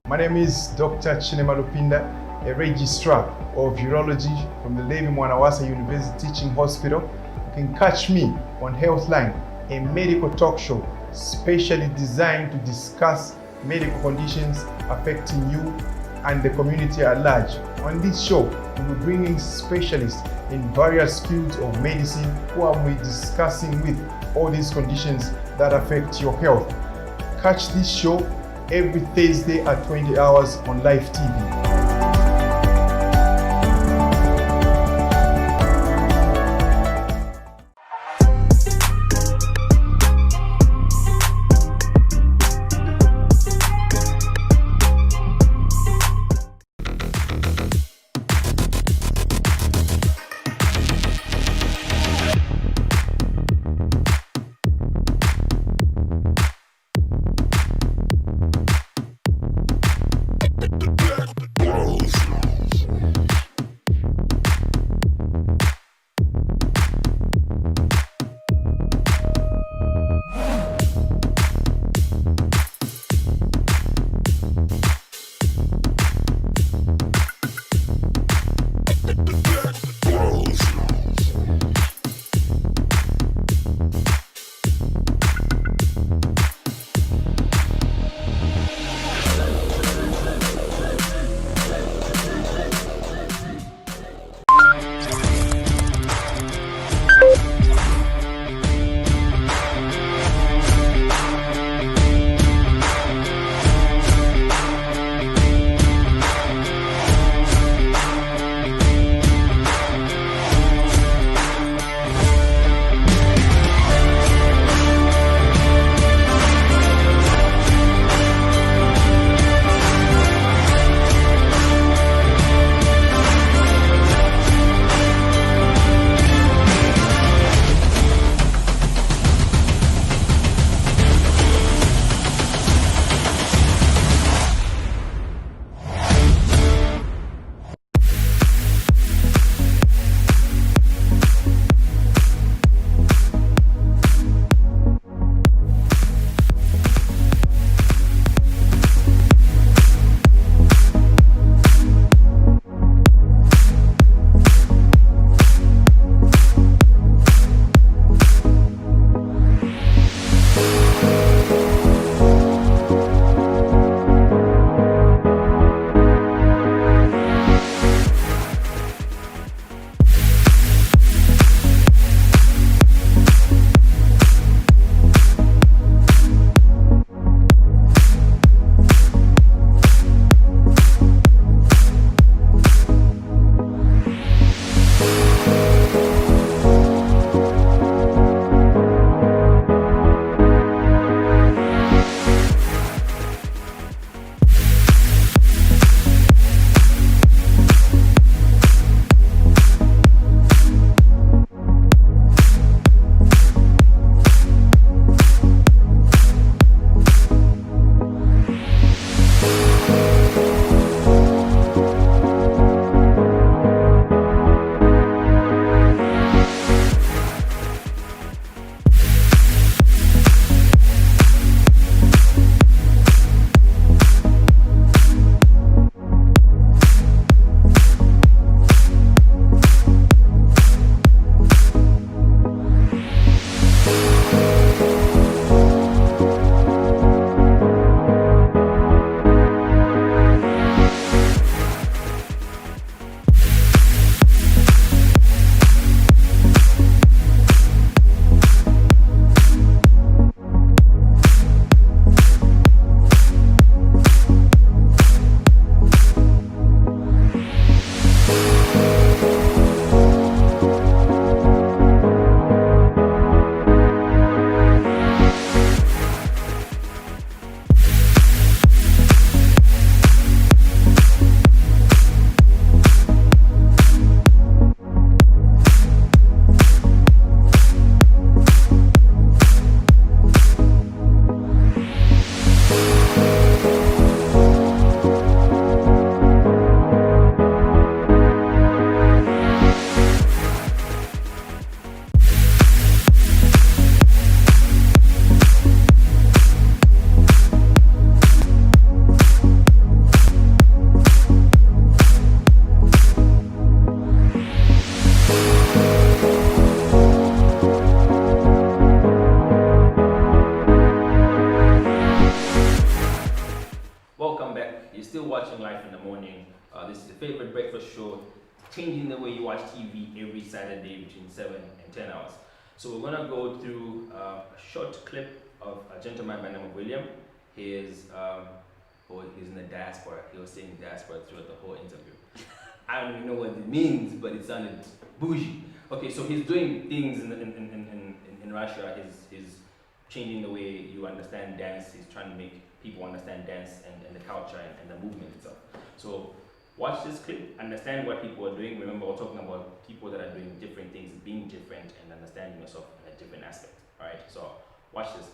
My name is Dr. Chinema Lupinda, a registrar of urology from the Levi Mwanawasa University Teaching Hospital. You can catch me on Healthline, a medical talk show specially designed to discuss medical conditions affecting you and the community at large. On this show, we will bring in specialists in various fields of medicine who will be discussing with all these conditions that affect your health. Catch this show every Thursday at 20 hours on live TV. still watching Life in the Morning. This is your favorite breakfast show, changing the way you watch TV every Saturday between 7 and 10 hours. So we're gonna go through a short clip of a gentleman by the name of William. He's in the diaspora. He was saying diaspora throughout the whole interview. I don't even know what it means, but it sounded bougie. Okay, so he's doing things in Russia. He's changing the way you understand dance. He's trying to make people understand dance and the culture and the movement itself. So watch this clip, understand what people are doing. Remember, we're talking about people that are doing different things, being different, and understanding yourself in a different aspect. All right, so watch this.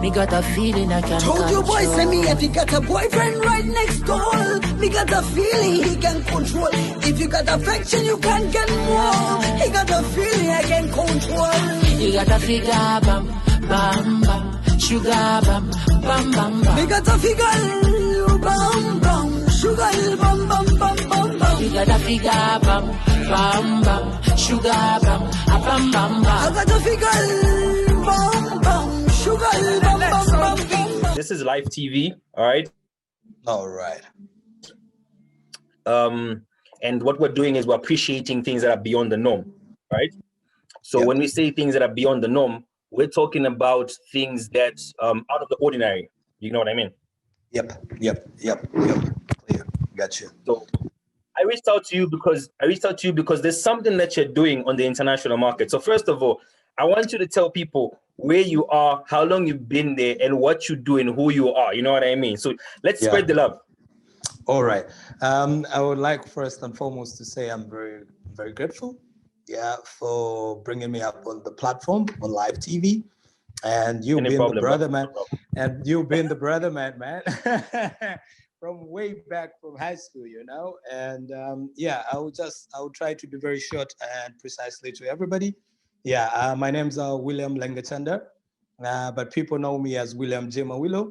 Me got a feeling I can Told you boys, send me if you got a boyfriend right next door. Me got a feeling he can control. If you got affection, you can get more. He got a feeling I can control. You got a figure, bam, bam, bam, sugar, bam, bam, bam, bam. Me got a figure, bam, bam, sugar, bam, bam, bam, bam, bam. You got a figure, bam, bam, bam, sugar, bam, a bam, bam, bam. I got a figure, bam, bam, sugar, bam, bam, bam, bam. This is live TV, all right? All right. And what we're doing is we're appreciating things that are beyond the norm, right? So when we say things that are beyond the norm, we're talking about things that out of the ordinary. You know what I mean? Yep. Clear. Got you. So I reached out to you because there's something that you're doing on the international market. So first of all, I want you to tell people where you are, how long you've been there, and what you do and who you are. You know what I mean? So let's spread the love. All right. I would like first and foremost to say I'm very, very grateful, for bringing me up on the platform on live TV, and you've been the brother man, and you've been the brother man, from way back from high school, you know. And I will try to be very short and precisely to everybody. My name's William Lengachanda, but people know me as William J. Mawilo.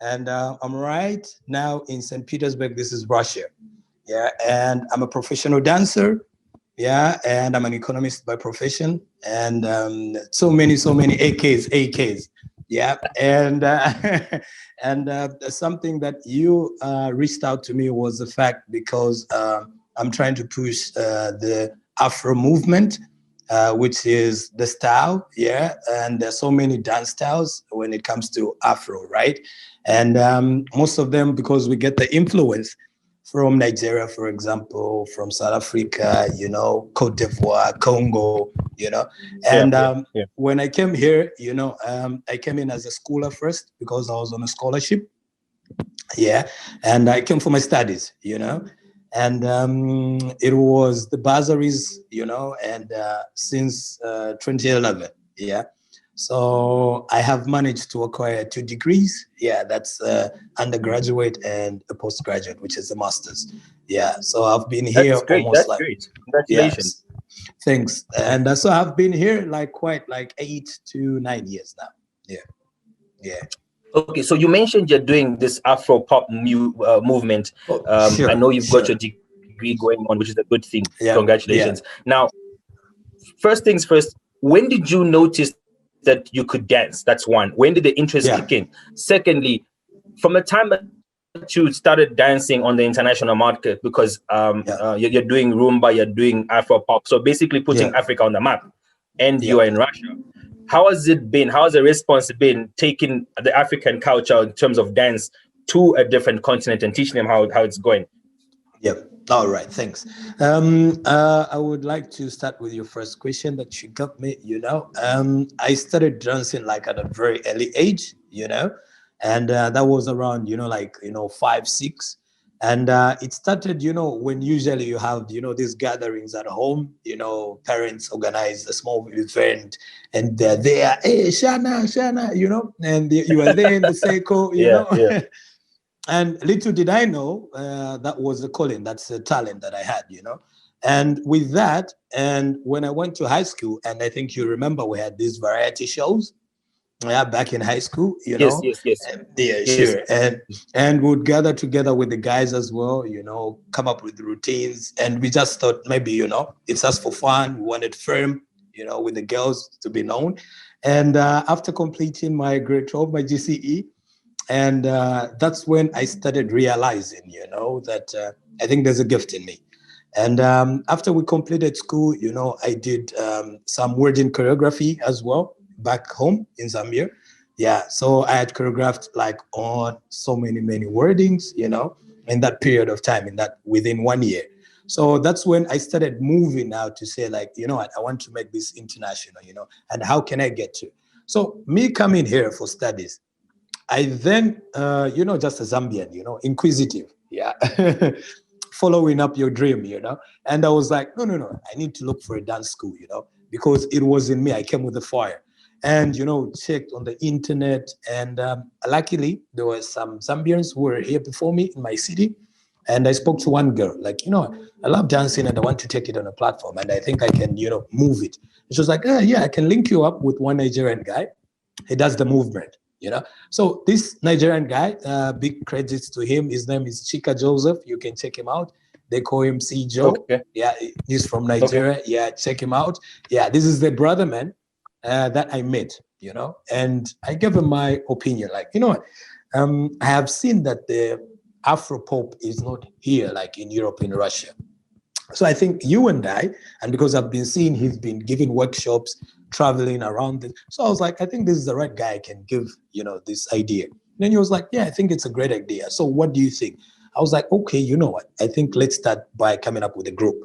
And I'm right now in St. Petersburg. This is Russia. And I'm a professional dancer. And I'm an economist by profession. And so many AKs. And and something that you reached out to me was the fact because I'm trying to push the Afro movement, which is the style, and there's so many dance styles when it comes to Afro, right? And most of them, because we get the influence from Nigeria, for example, from South Africa, you know, Cote d'Ivoire, Congo, you know. And when I came here, you know, I came in as a schooler first because I was on a scholarship, and I came for my studies, you know. And it was the bursaries, you know, and since 2011, So I have managed to acquire 2 degrees. That's undergraduate and a postgraduate, which is a master's. So I've been here almost great. Congratulations. Thanks. And so I've been here quite 8 to 9 years now. Okay, so you mentioned you're doing this Afro pop movement. I know you've got your degree going on, which is a good thing. Congratulations. Now, first things first, when did you notice that you could dance? That's one. When did the interest kick in? Secondly, from the time that you started dancing on the international market, because you're doing Roomba, you're doing Afro pop, so basically putting Africa on the map, and you are in Russia. How has it been? How has the response been taking the African culture in terms of dance to a different continent and teaching them how it's going? All right, thanks. I would like to start with your first question that you got me, you know. I started dancing at a very early age, you know, and that was around, 5, 6. And it started, when usually you have, these gatherings at home, parents organize a small event and they're there, hey, Shana, and you are there in the circle, you know. And little did I know that was a calling, that's a talent that I had, And with that, and when I went to high school, and I think you remember we had these variety shows, yeah, back in high school, you Yes, know. yes, yes. Yeah, Yes. sure. And we'd gather together with the guys as well, you know, come up with routines. And we just thought maybe, you know, it's just for fun. We wanted firm, you know, with the girls to be known. And after completing my grade 12, my GCE, and that's when I started realizing, you know, that I think there's a gift in me. And after we completed school, you know, I did some wedding choreography as well back home in Zambia. Yeah, so I had choreographed like on so many weddings, you know, in that period of time, in that within 1 year. So that's when I started moving now to say like, you know what, I want to make this international, you know, and how can I get to? So me coming here for studies, I then, you know, just a Zambian, you know, inquisitive, yeah, following up your dream, you know. And I was like, no, I need to look for a dance school, you know, because it was in me. I came with the fire, and you know, checked on the internet, and luckily there were some Zambians who were here before me in my city, and I spoke to one girl, like, you know, I love dancing and I want to take it on a platform, and I think I can, you know, move it. She was like, yeah, I can link you up with one Nigerian guy. He does the movement, you know. So this Nigerian guy, big credits to him. His name is Chika Joseph. You can check him out. They call him C Joe. Okay. Yeah, he's from Nigeria. Okay. Yeah, check him out. Yeah, this is the brother man that I met, you know, and I gave him my opinion. Like, you know what? I have seen that the Afro pop is not here like in Europe, in Russia. So I think you and I, and because I've been seeing he's been giving workshops, traveling around this. So I was like, I think this is the right guy I can give, you know, this idea. And then he was like, yeah, I think it's a great idea. So what do you think? I was like, okay, you know what? I think let's start by coming up with a group.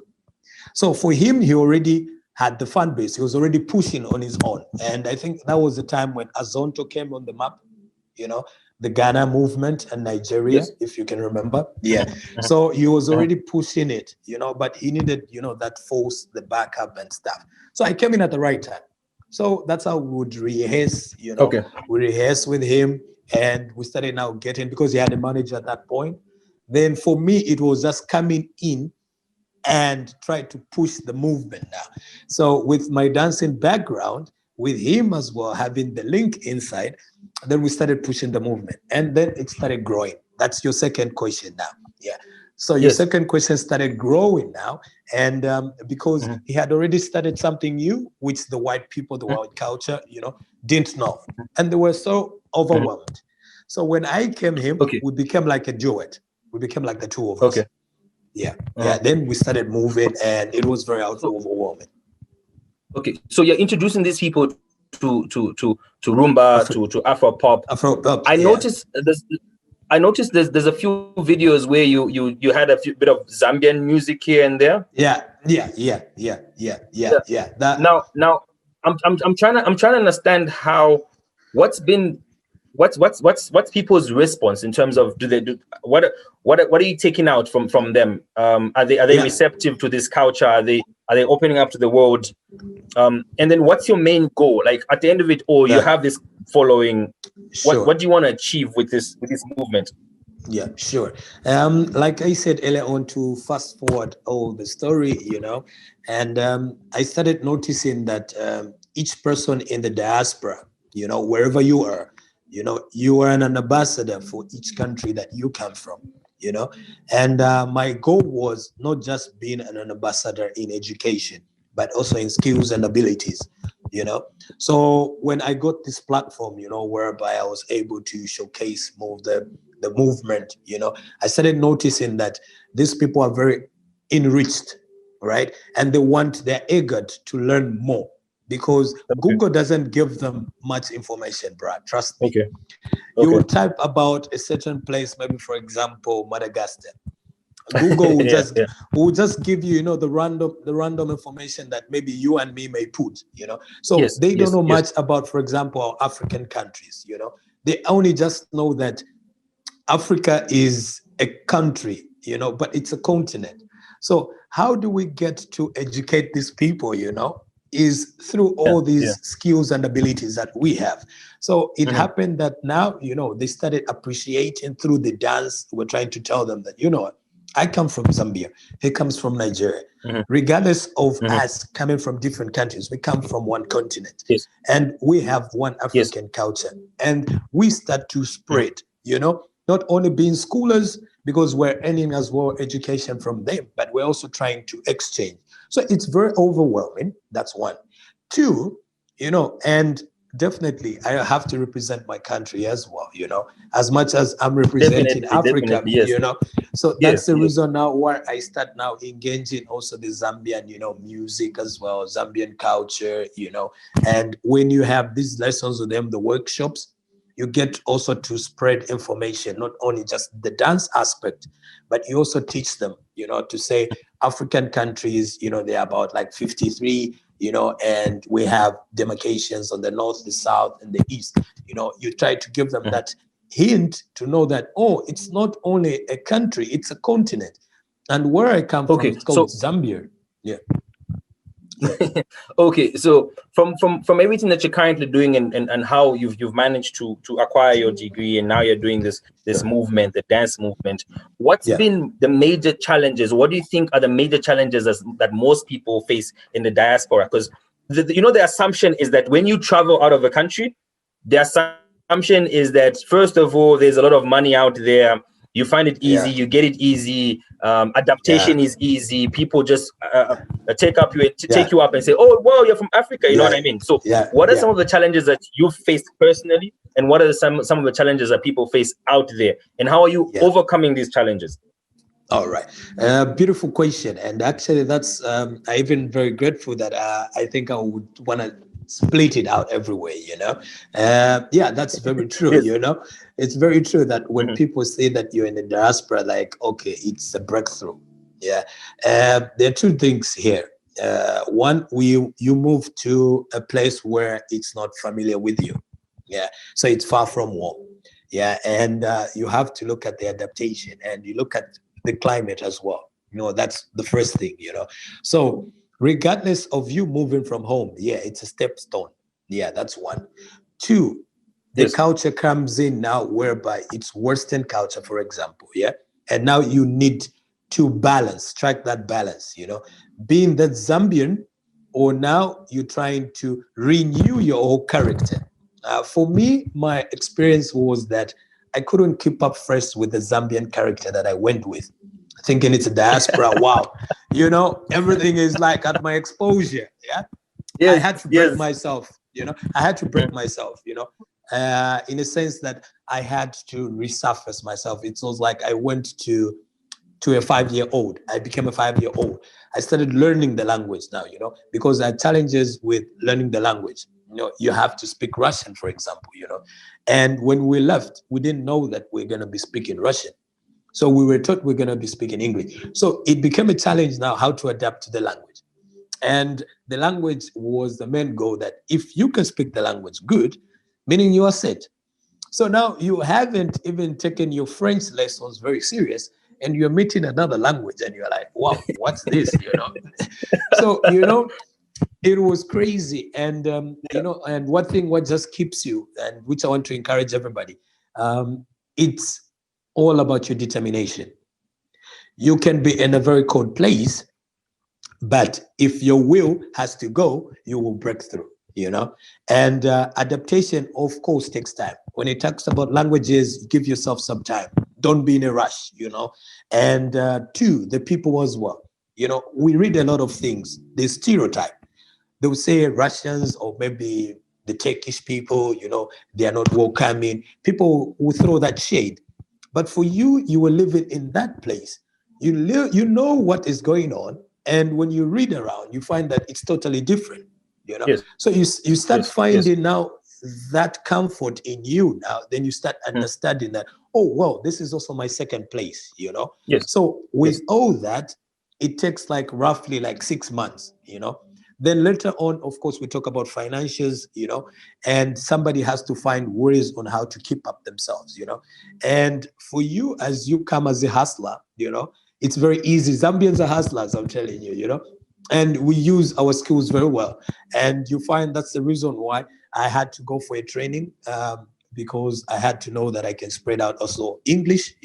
So for him, he already had the fan base. He was already pushing on his own. And I think that was the time when Azonto came on the map, you know, the Ghana movement and Nigeria, yes, if you can remember. Yeah. So he was already pushing it, you know, but he needed, you know, that force, the backup and stuff. So I came in at the right time. So that's how we would rehearse, you know, we rehearse with him, and we started now getting, because he had a manager at that point. Then for me, it was just coming in and try to push the movement now. So with my dancing background, with him as well, having the link inside, then we started pushing the movement, and then it started growing. That's your second question now. Yeah. So your second question started growing now, and because he had already started something new, which the white people, the white culture, you know, didn't know, and they were so overwhelmed. So when I came in, we became like a duet. We became like the two of us. Yeah. Yeah. Then we started moving, and it was very overwhelming. Okay. So you're introducing these people to rumba, to Afro pop. I noticed there's a few videos where you had a few bit of Zambian music here and there. Yeah. Now I'm trying to understand what's people's response in terms of what are you taking out from them? Are they receptive to this culture? Are they opening up to the world? And then what's your main goal? Like at the end of it all, you have this following. Sure. What do you want to achieve with this movement? Yeah, sure. Like I said earlier on, to fast forward all the story, you know, and I started noticing that each person in the diaspora, you know, wherever you are, you know, you are an ambassador for each country that you come from, you know. And my goal was not just being an ambassador in education, but also in skills and abilities, you know. So when I got this platform, you know, whereby I was able to showcase more of the movement, you know, I started noticing that these people are very enriched, right? And they're eager to learn more, because Google doesn't give them much information, Brad. Trust me. You will type about a certain place, maybe for example, Madagascar. Google will just give you, you know, the random information that maybe you and me may put, you know. So they don't know much about, for example, our African countries, you know. They only just know that Africa is a country, you know, but it's a continent. So how do we get to educate these people, you know, is through all these skills and abilities that we have. So it happened that now, you know, they started appreciating through the dance. We're trying to tell them that, you know, I come from Zambia. He comes from Nigeria. Regardless of us coming from different countries, we come from one continent. Yes. And we have one African culture. And we start to spread, not only being scholars, because we're earning as well education from them, but we're also trying to exchange. So it's very overwhelming. That's one. Two, and definitely I have to represent my country as well, as much as I'm representing Africa, yes. So that's the reason now why I start now engaging also the Zambian, music as well, Zambian culture, and when you have these lessons with them, the workshops, you get also to spread information, not only just the dance aspect, but you also teach them, to say African countries, they're about like 53, and we have demarcations on the north, the south, and the east. You try to give them that hint to know that, oh, it's not only a country, it's a continent. And where I come from, it's called Zambia. Yeah. Okay, so from everything that you're currently doing and how you've managed to acquire your degree, and now you're doing this movement, the dance movement, what's been the major challenges? What do you think are the major challenges that most people face in the diaspora? Because the assumption is that when you travel out of a country, the assumption is that first of all, there's a lot of money out there. You find it easy, you get it easy. Adaptation is easy. People just take you up and say, "Oh, well, you're from Africa." You know what I mean? So, what are some of the challenges that you've faced personally, and what are some of the challenges that people face out there, and how are you overcoming these challenges? All right, beautiful question, and actually, that's I'm even very grateful that I think I would want to split it out everywhere. That's very true. It's very true that when people say that you're in the diaspora, like, okay, it's a breakthrough. There are two things here. One, you move to a place where it's not familiar with you. So it's far from home. And you have to look at the adaptation, and you look at the climate as well. That's the first thing. So regardless of you moving from home, it's a stepstone. That's one. Two, the culture comes in now whereby it's Western culture, for example. And now you need to strike that balance, being that Zambian, or now you're trying to renew your whole character. For me, my experience was that I couldn't keep up first with the Zambian character that I went with, thinking it's a diaspora. Wow. Everything is like at my exposure. I had to break myself, I had to break myself, in a sense that I had to resurface myself. It was like I went to a 5-year-old. I became a 5-year-old. I started learning the language now, because there are challenges with learning the language. You have to speak Russian, for example, and when we left, we didn't know that we're going to be speaking Russian. So we were taught we're going to be speaking English. So it became a challenge now how to adapt to the language. And the language was the main goal, that if you can speak the language good, meaning you are set. So now you haven't even taken your French lessons very serious, and you're meeting another language, and you're like, wow, what's this? So, it was crazy. And, and one thing, what just keeps you, and which I want to encourage everybody, it's all about your determination. You can be in a very cold place, but if your will has to go, you will break through, and adaptation, of course, takes time. When it talks about languages, give yourself some time. Don't be in a rush, and two, the people as well. We read a lot of things. They stereotype. They will say Russians, or maybe the Turkish people, they are not welcoming. People will throw that shade. But for you, you were living in that place. You know what is going on. And when you read around, you find that it's totally different, So you start finding now that comfort in you now. Then you start understanding that, oh, well, this is also my second place, So with all that, it takes like roughly like 6 months, Then later on, of course, we talk about financials, and somebody has to find ways on how to keep up themselves, And for you, as you come as a hustler, it's very easy. Zambians are hustlers, I'm telling you, and we use our skills very well. And you find that's the reason why I had to go for a training, because I had to know that I can spread out also English,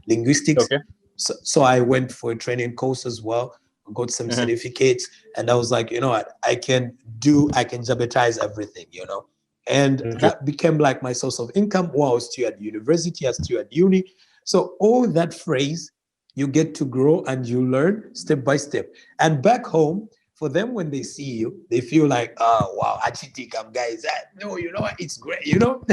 linguistics. Okay. So I went for a training course as well, got some certificates, and I was like, you know what, I can jeopardize everything, you know. And that became like my source of income while I was still at university, I was still at uni. So all that phrase, you get to grow and you learn step by step. And back home, for them, when they see you, they feel like, oh, wow, Achitikam guys, no, you know what, it's great, you know?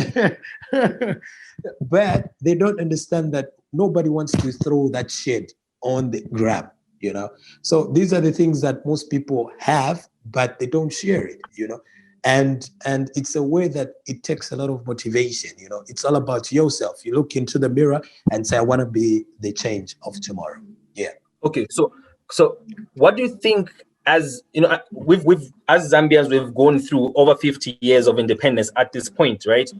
But they don't understand that nobody wants to throw that shade on the grab, you know? So these are the things that most people have, but they don't share it, you know? And it's a way that it takes a lot of motivation, you know? It's all about yourself. You look into the mirror and say, I want to be the change of tomorrow. Yeah. Okay, so what do you think, as you know, we've as Zambians, we've gone through over 50 years of independence at this point, right?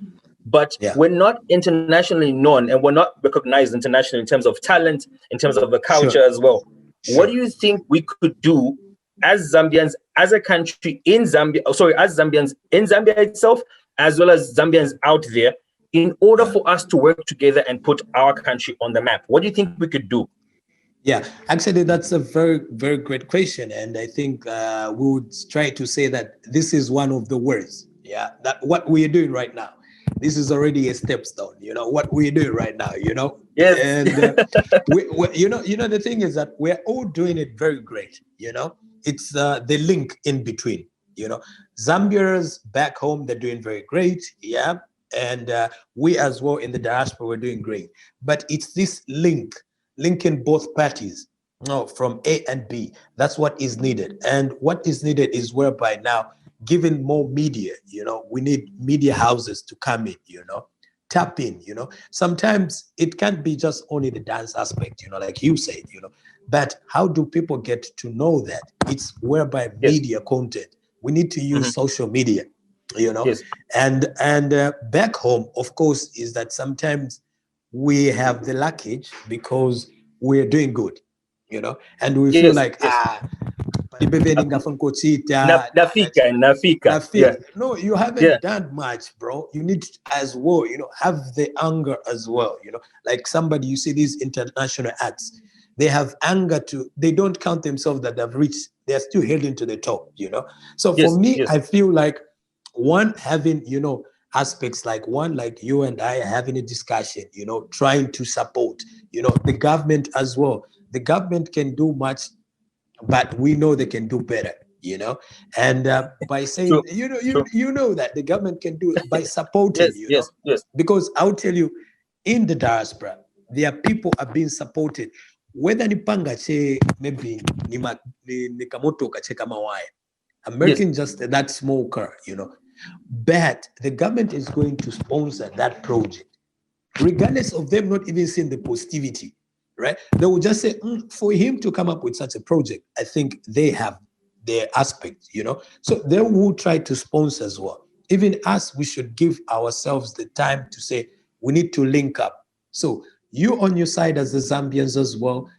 But we're not internationally known and we're not recognized internationally in terms of talent, in terms of the culture as well. What do you think we could do as Zambians, as a country in Zambia, as Zambians in Zambia itself, as well as Zambians out there, in order for us to work together and put our country on the map? What do you think we could do? Yeah, actually, that's a very, very great question. And I think we would try to say that this is one of the words. Yeah, that what we're doing right now. This is already a stepstone, you know, what we're doing right now, you know. Yes. And, you know, the thing is that we're all doing it very great, you know. It's the link in between, you know. Zambians back home, they're doing very great, yeah. And we as well in the diaspora, we're doing great. But it's this linking both parties, from A and B. That's what is needed. And what is needed is whereby now, given more media, you know, we need media houses to come in, you know, tap in, you know. Sometimes it can't be just only the dance aspect, you know, like you said, you know, but how do people get to know that? It's whereby media content. We need to use social media, you know. And back home, of course, is that sometimes we have the luggage because we're doing good, you know, and we feel like, Nafika. No, you haven't done much, bro. You need to, as well, you know, have the anger as well, you know, like somebody, you see these international acts, they have anger they don't count themselves that they've reached, they're still heading to the top, you know. So for me, I feel like one, having, you know, aspects like you and I having a discussion, you know, trying to support, you know, the government as well. The government can do much, but we know they can do better, you know. And by saying, you know that the government can do it by supporting, you know. Because I'll tell you, in the diaspora, there are people are being supported. Whether nipanga che maybe ni kamoto kache kama wire, American just that small car, you know. But the government is going to sponsor that project, regardless of them not even seeing the positivity, right? They will just say, for him to come up with such a project, I think they have their aspect, you know. So they will try to sponsor as well. Even us, we should give ourselves the time to say, we need to link up. So you on your side as the Zambians as well,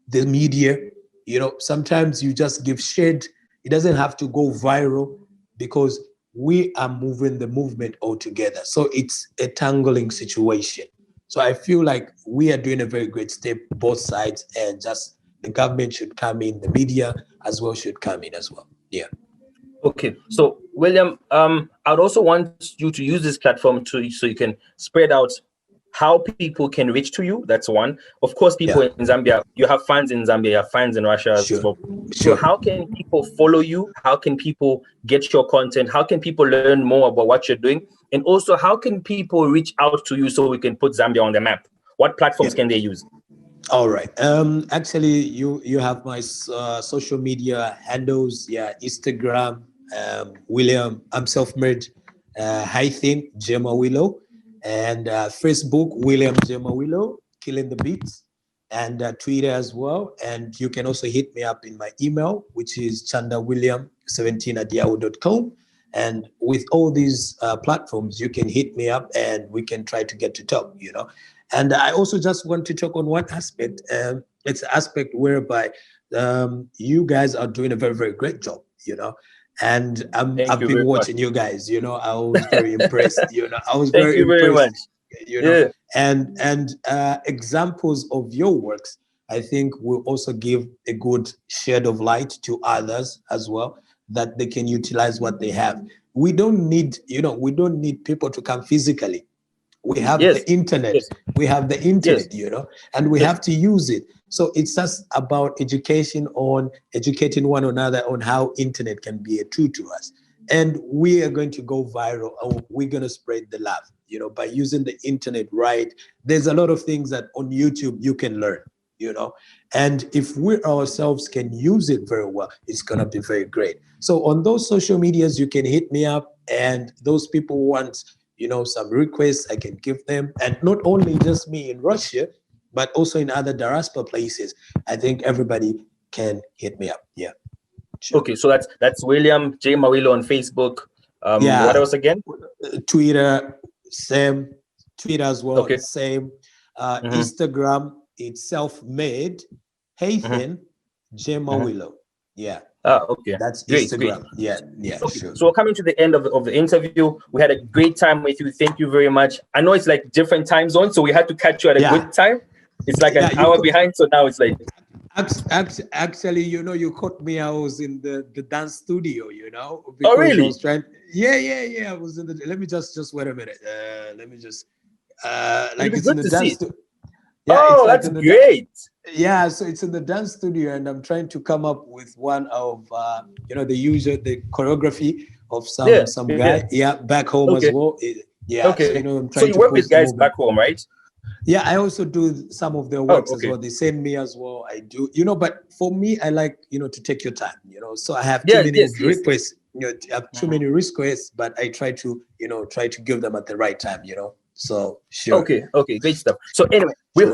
the media, you know, sometimes you just give shade. It doesn't have to go viral because we are moving the movement all together. So it's a tangling situation. So I feel like we are doing a very great step, both sides, and just the government should come in, the media as well should come in as well. Yeah. Okay. So William, I'd also want you to use this platform so you can spread out how people can reach to you. That's one. Of course, people in Zambia, you have fans in Zambia, you have fans in Russia as well. So how can people follow you? How can people get your content? How can people learn more about what you're doing? And also, how can people reach out to you so we can put Zambia on the map? What platforms can they use? All right. Actually, you have my social media handles. Yeah, Instagram, William, I'm self-made, Hythin, Gemma Willow, and Facebook, William Gemma Willow, Killing the Beats, and Twitter as well. And you can also hit me up in my email, which is chandawilliam17@yahoo.com. And with all these platforms, you can hit me up and we can try to get to talk, you know. And I also just want to talk on one aspect. It's an aspect whereby you guys are doing a very, very great job, you know. And I've been watching you guys, you know. I was very impressed, you know. I was very impressed, you know. And examples of your works I think will also give a good shade of light to others as well, that they can utilize what they have. We don't need, we don't need people to come physically. We have the internet. We have the internet, and we have to use it. So it's just about educating one another on how internet can be a tool to us. And we are going to go viral, or we're going to spread the love, by using the internet right. There's a lot of things that on YouTube you can learn, and if we ourselves can use it very well, it's going to be very great. So on those social medias, you can hit me up, and those people want, some requests, I can give them. And not only just me in Russia, but also in other diaspora places. I think everybody can hit me up. Yeah. Sure. Okay, so that's William J. Mawilo on Facebook. What else again? Twitter, same. Twitter as well, okay. Same. Instagram, it's self-made. Hathan J. Mawilo. Yeah. Okay. That's great, Instagram. Great. Yeah, okay. Sure. So we're coming to the end of the interview. We had a great time with you. Thank you very much. I know it's like different time zones, so we had to catch you at a good time. It's like an hour behind, so now it's like... Actually, you caught me. I was in the dance studio, Oh, really? I was trying, I was in the... Let me just wait a minute. Let me just... like it's in the dance studio. Yeah, that's great. Yeah, so it's in the dance studio, and I'm trying to come up with one of the choreography of some guy. Yeah, back home as well. Okay. So, I'm so trying you to work with guys back home, right? Yeah, I also do some of their works as well. They send me as well. I do, but for me, I like, to take your time, so I have too many requests, I have too many requests, but I try to give them at the right time, So sure. Okay, great stuff. So anyway, we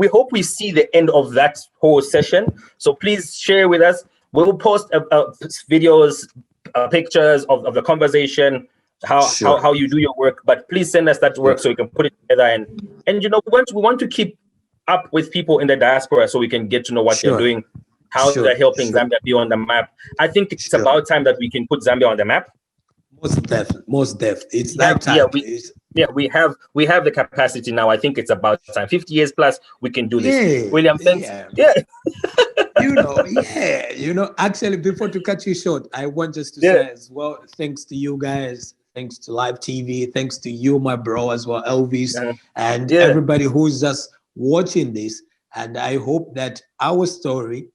hope we see the end of that whole session. So please share with us. We'll post videos, pictures of the conversation, how you do your work. But please send us that work so we can put it together. And we want to keep up with people in the diaspora so we can get to know what they're doing, how they're helping Zambia be on the map. I think it's about time that we can put Zambia on the map. Most def. It's that time. We have the capacity now. I think it's about time. 50 years plus, we can do this. William, thanks. Actually, before to cut you short, I want just to say as well, thanks to you guys, thanks to Live TV, thanks to you, my bro, as well, Elvis, and everybody who's just watching this. And I hope that our story,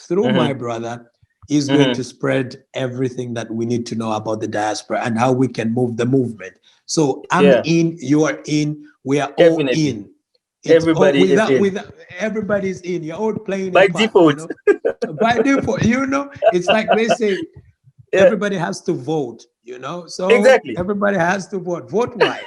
through my brother, is going to spread everything that we need to know about the diaspora and how we can move the movement. So I'm in, you are in, we are all in. Everybody is in. Everybody's in. You're all playing by default. By default, it's like they say, everybody has to vote, So exactly. Everybody has to vote. Vote wise,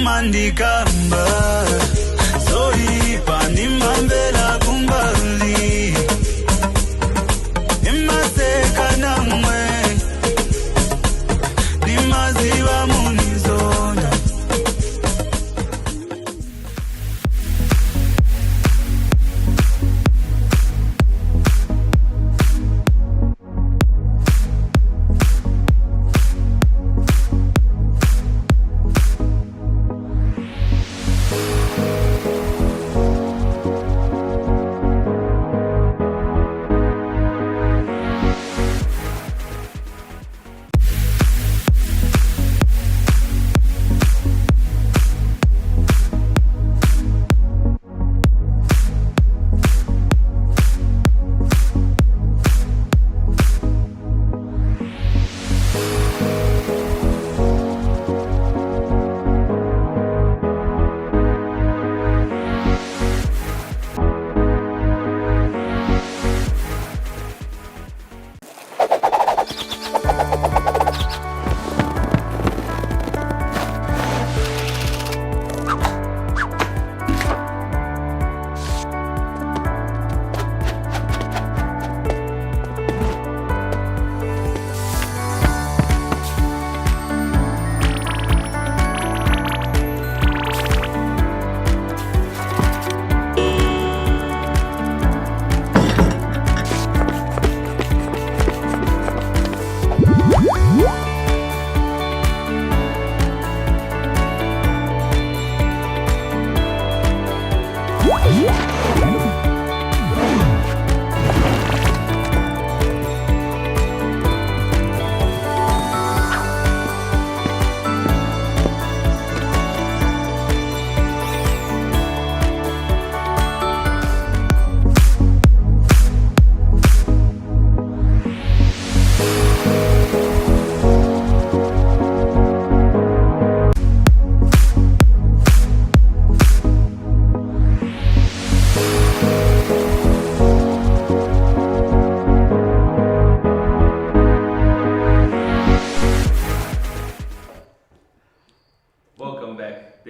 Mandikamba zoipa nimambela kumbali imaseka namwe nimaziwa munizona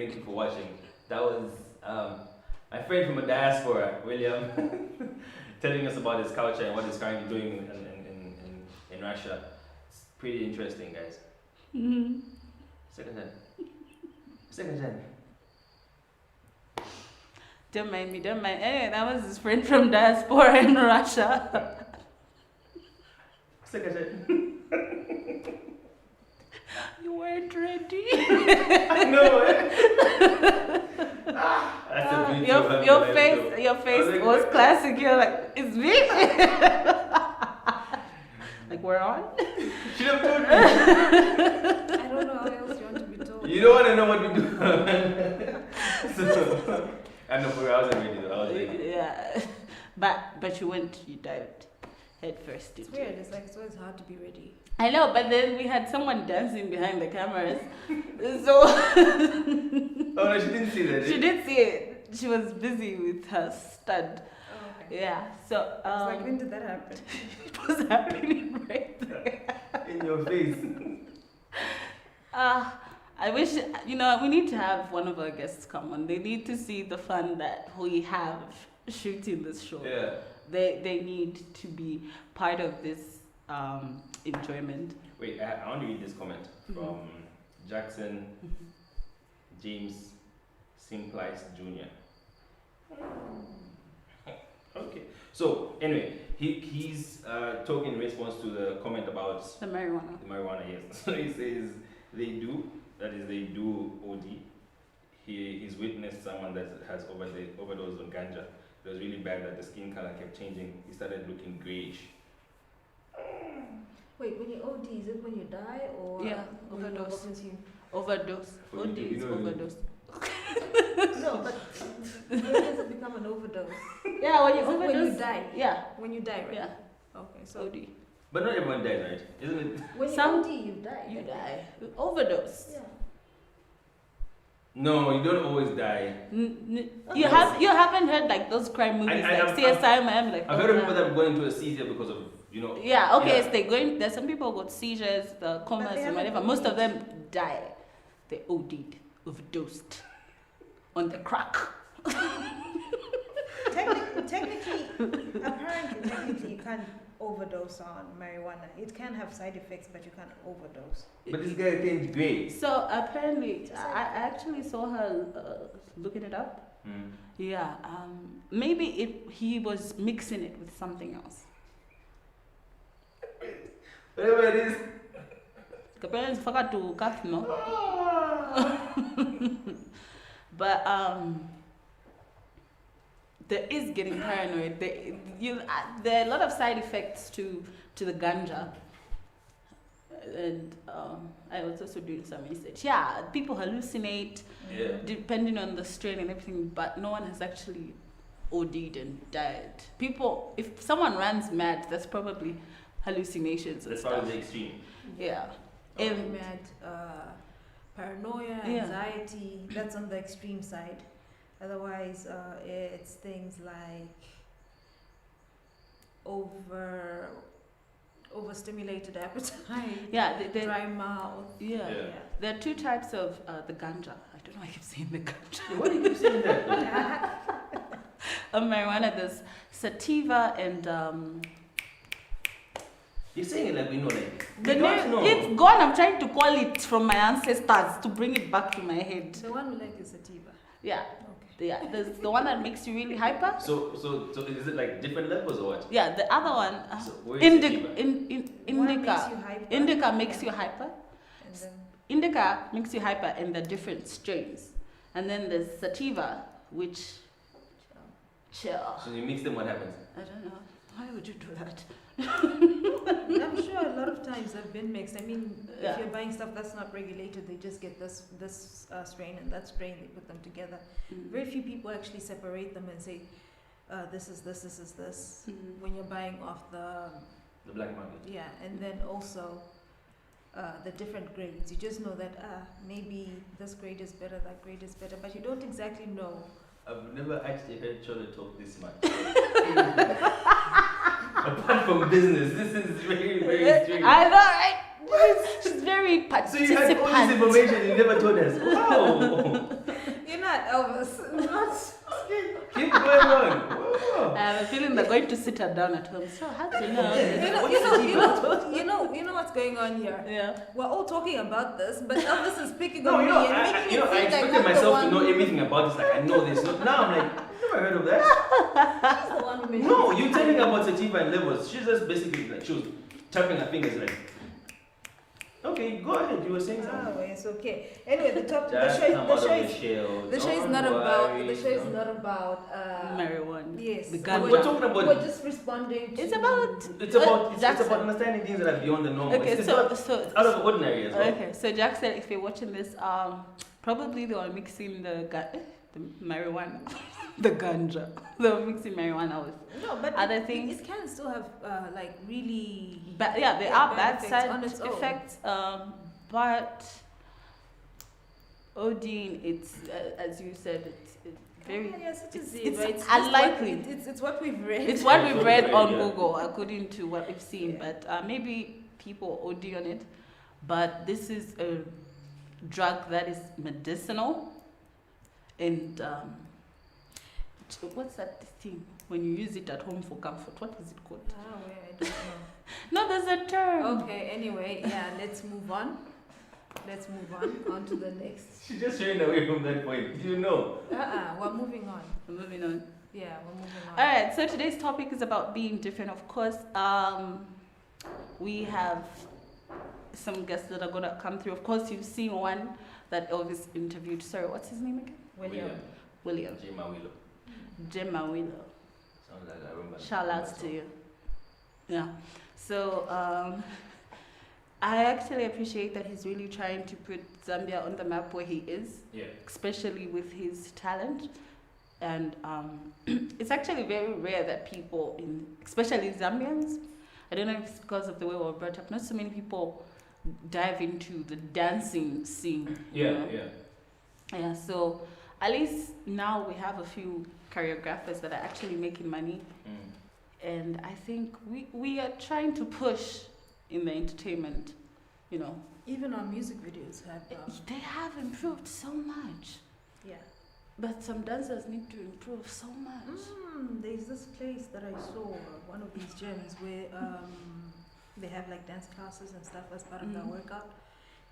Thank you for watching. That was my friend from the diaspora, William, telling us about his culture and what he's currently doing in Russia. It's pretty interesting, guys. Mm-hmm. Second gen. Don't mind me, don't mind. Anyway, that was his friend from diaspora in Russia. Second gen. You weren't ready. I know, eh? That's a beauty of having a live show. Your face like, was classic. You're like, it's me. Like, we're on. Should have told me. I don't know how else you want to be told. You don't want to know what we do. So, I know for real, I wasn't ready though. I was ready. Yeah, but you dived head first. It's weird. It's like it's always hard to be ready. I know, but then we had someone dancing behind the cameras, so. Oh no, she didn't see that. She did see it. She was busy with her stud. Oh, okay. Yeah, so. It's like, when did that happen? It was happening right there. In your face. I wish, we need to have one of our guests come on. They need to see the fun that we have shooting this show. Yeah. They need to be part of this enjoyment. Wait, I want to read this comment from Jackson James Simplice Jr. Okay. So anyway, he's talking in response to the comment about The marijuana. the marijuana, yes. So he says they do OD. He's witnessed someone that has overdosed on ganja. It was really bad that the skin color kept changing. He started looking grayish. Wait, when you OD, is it when you die or Yeah, when you overdose. overconsume? Overdose. What OD do you is do? overdose. No, but when does it become an overdose? Yeah, when you Is it overdose. when you die? Yeah, When you die, right? yeah. Okay, so OD. But not everyone dies, right? Isn't it? when you Some- OD, you die. You die. Overdose. Yeah. No, you don't always die. You haven't heard like those crime movies I- like CSI Miami, like. I've heard of people that are going into a seizure because of, Yeah, okay, Yeah. so there's some people got seizures, the comas they and haven't whatever. Most of OD'd. them die. They OD'd, overdosed on the crack. Technically, apparently, you can't overdose on marijuana. It can have side effects, but you can't overdose. But this guy thinks great. So apparently, I actually saw her looking it up. Mm. Yeah, maybe he was mixing it with something else. Whatever it is. The parents forgot to cut, no? But there is getting paranoid. There are a lot of side effects to the ganja. And I was also doing some research. Yeah, people hallucinate Yeah. depending on the strain and everything, but no one has actually OD'd and died. People, if someone runs mad, that's probably hallucinations and That's stuff. probably the extreme. Yeah. Or And- mad, paranoia, Yeah. anxiety, that's on the extreme side. Otherwise, it's things like overstimulated appetite, Yeah, dry mouth. yeah. Yeah. There are two types of the ganja. I don't know why I keep saying the ganja. Why do you keep saying that? Of marijuana, there's sativa and You're saying it like we know, like. the we don't know. it's gone. I'm trying to call it from my ancestors to bring it back to my head. The one we like is sativa. Yeah, Okay. yeah. There's the one that makes you really hyper. So is it like different levels or what? Yeah, the other one, So where is sativa? One makes indica. you hyper. Indica makes Yeah. you hyper. And then Indica makes you hyper in the different strains, and then there's sativa, which chill. So you mix them, what happens? I don't know. Why would you do that? I'm sure a lot of times they've been mixed. I mean, Yeah. if you're buying stuff that's not regulated, they just get this strain and that strain. They put them together. Very few people actually separate them and say, this is this is this. When you're buying off the The black market. yeah, and then also the different grades. You just know that maybe this grade is better, that grade is better, but you don't exactly know. I've never actually heard Choolwe talk this much. Apart from business, this is very, very strange. I know, right? He's very So you had all this information you never told us. Wow. You're not Elvis. Not. Keep going on. Wow. I have a feeling they're going to sit her down at home. So how do you know? You know what's going on here. Yeah. We're all talking about this, but Elvis is picking No, on you me know, and making it I seem like expected I'm the myself one to know who- everything about this. Like, I know this. Now I'm like, I've never heard of that. He's the one who made No, it. you're telling her about sativa and levels. She's just basically like, she was tapping her fingers like, okay, go ahead. You were saying something. Oh, it's okay. Anyway, the Just show come out of the is shell. the show is Don't not about worry, the show is don't- not about Marijuana. yes. The We're ganja. talking about. We're just responding to It's about. It's about Jackson. understanding things that are beyond the norm. Okay, it's so not, it's out of the ordinary as well. Okay, so Jack said if you're watching this, probably they were mixing the marijuana, the ganja. They were mixing marijuana with no, but other things. It can still have like really But yeah, there are bad effects side on its own. effects. But ODing, it's as you said, it's very. yes, it is. it's but it's unlikely. It's what we've read. It's what we've read on Yeah. Google, according to what we've seen. Yeah. But maybe people OD on it. But this is a drug that is medicinal. And what's that thing when you use it at home for comfort? What is it called? Ah, well, I don't know. No, there's a term. Okay, anyway, yeah, let's move on. Let's move on to the next. She's just straying away from that point. You know. We're moving on. We're moving on. Yeah, we're moving on. All right, so today's topic is about being different. Of course, we have some guests that are going to come through. Of course, you've seen one that Elvis interviewed. Sorry, what's his name again? William. Gemma Willow. Sounds like I remember. Shout out to you. Yeah. So I actually appreciate that he's really trying to put Zambia on the map where he is, Yeah. especially with his talent. And it's actually very rare that people, especially Zambians, I don't know if it's because of the way we were brought up, not so many people dive into the dancing scene. Yeah, you know? yeah. Yeah, so at least now we have a few choreographers that are actually making money. And I think we are trying to push in the entertainment, you know. Even our music videos have. They have improved so much. Yeah. But some dancers need to improve so much. There's this place that I saw, one of these gyms where they have like dance classes and stuff as part of their workout.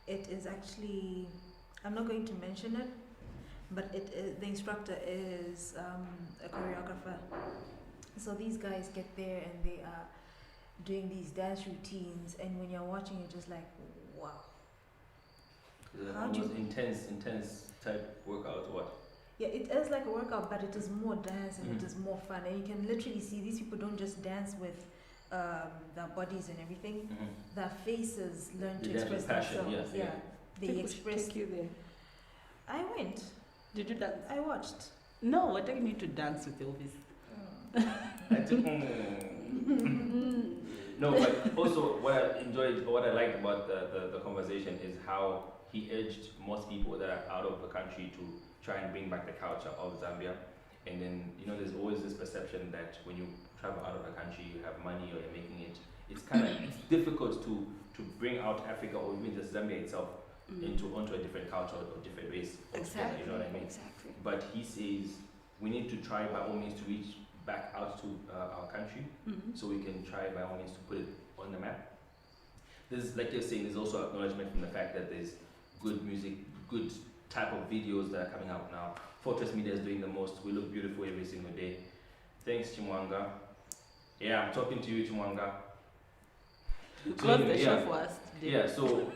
It is actually, I'm not going to mention it, but the instructor is a choreographer. So these guys get there and they are doing these dance routines, and when you're watching, you're just like, wow. Almost intense type workout or what? Yeah, it is like a workout, but it is more dance and it is more fun. And you can literally see these people don't just dance with their bodies and everything. Their faces learn to They dance express with passion, themselves. yes, They People express. should take you there. I went. Did you dance? I watched. No, we're taking you to dance with Elvis. No, but also what I enjoyed, what I liked about the conversation is how he urged most people that are out of the country to try and bring back the culture of Zambia. And then, you know, there's always this perception that when you travel out of the country, you have money or you're making it. It's kind of it's difficult to bring out Africa or even just Zambia itself onto a different culture or different race. Exactly. You know what I mean? Exactly. But he says we need to try by all means to reach back out to our country, so we can try by all means to put it on the map. There's, like you're saying, there's also acknowledgement from the fact that there's good music, good type of videos that are coming out now. Fortress Media is doing the most. We look beautiful every single day. Thanks, Chimwanga. Yeah, I'm talking to you, Chimwanga. Close the show for us today. Yeah, so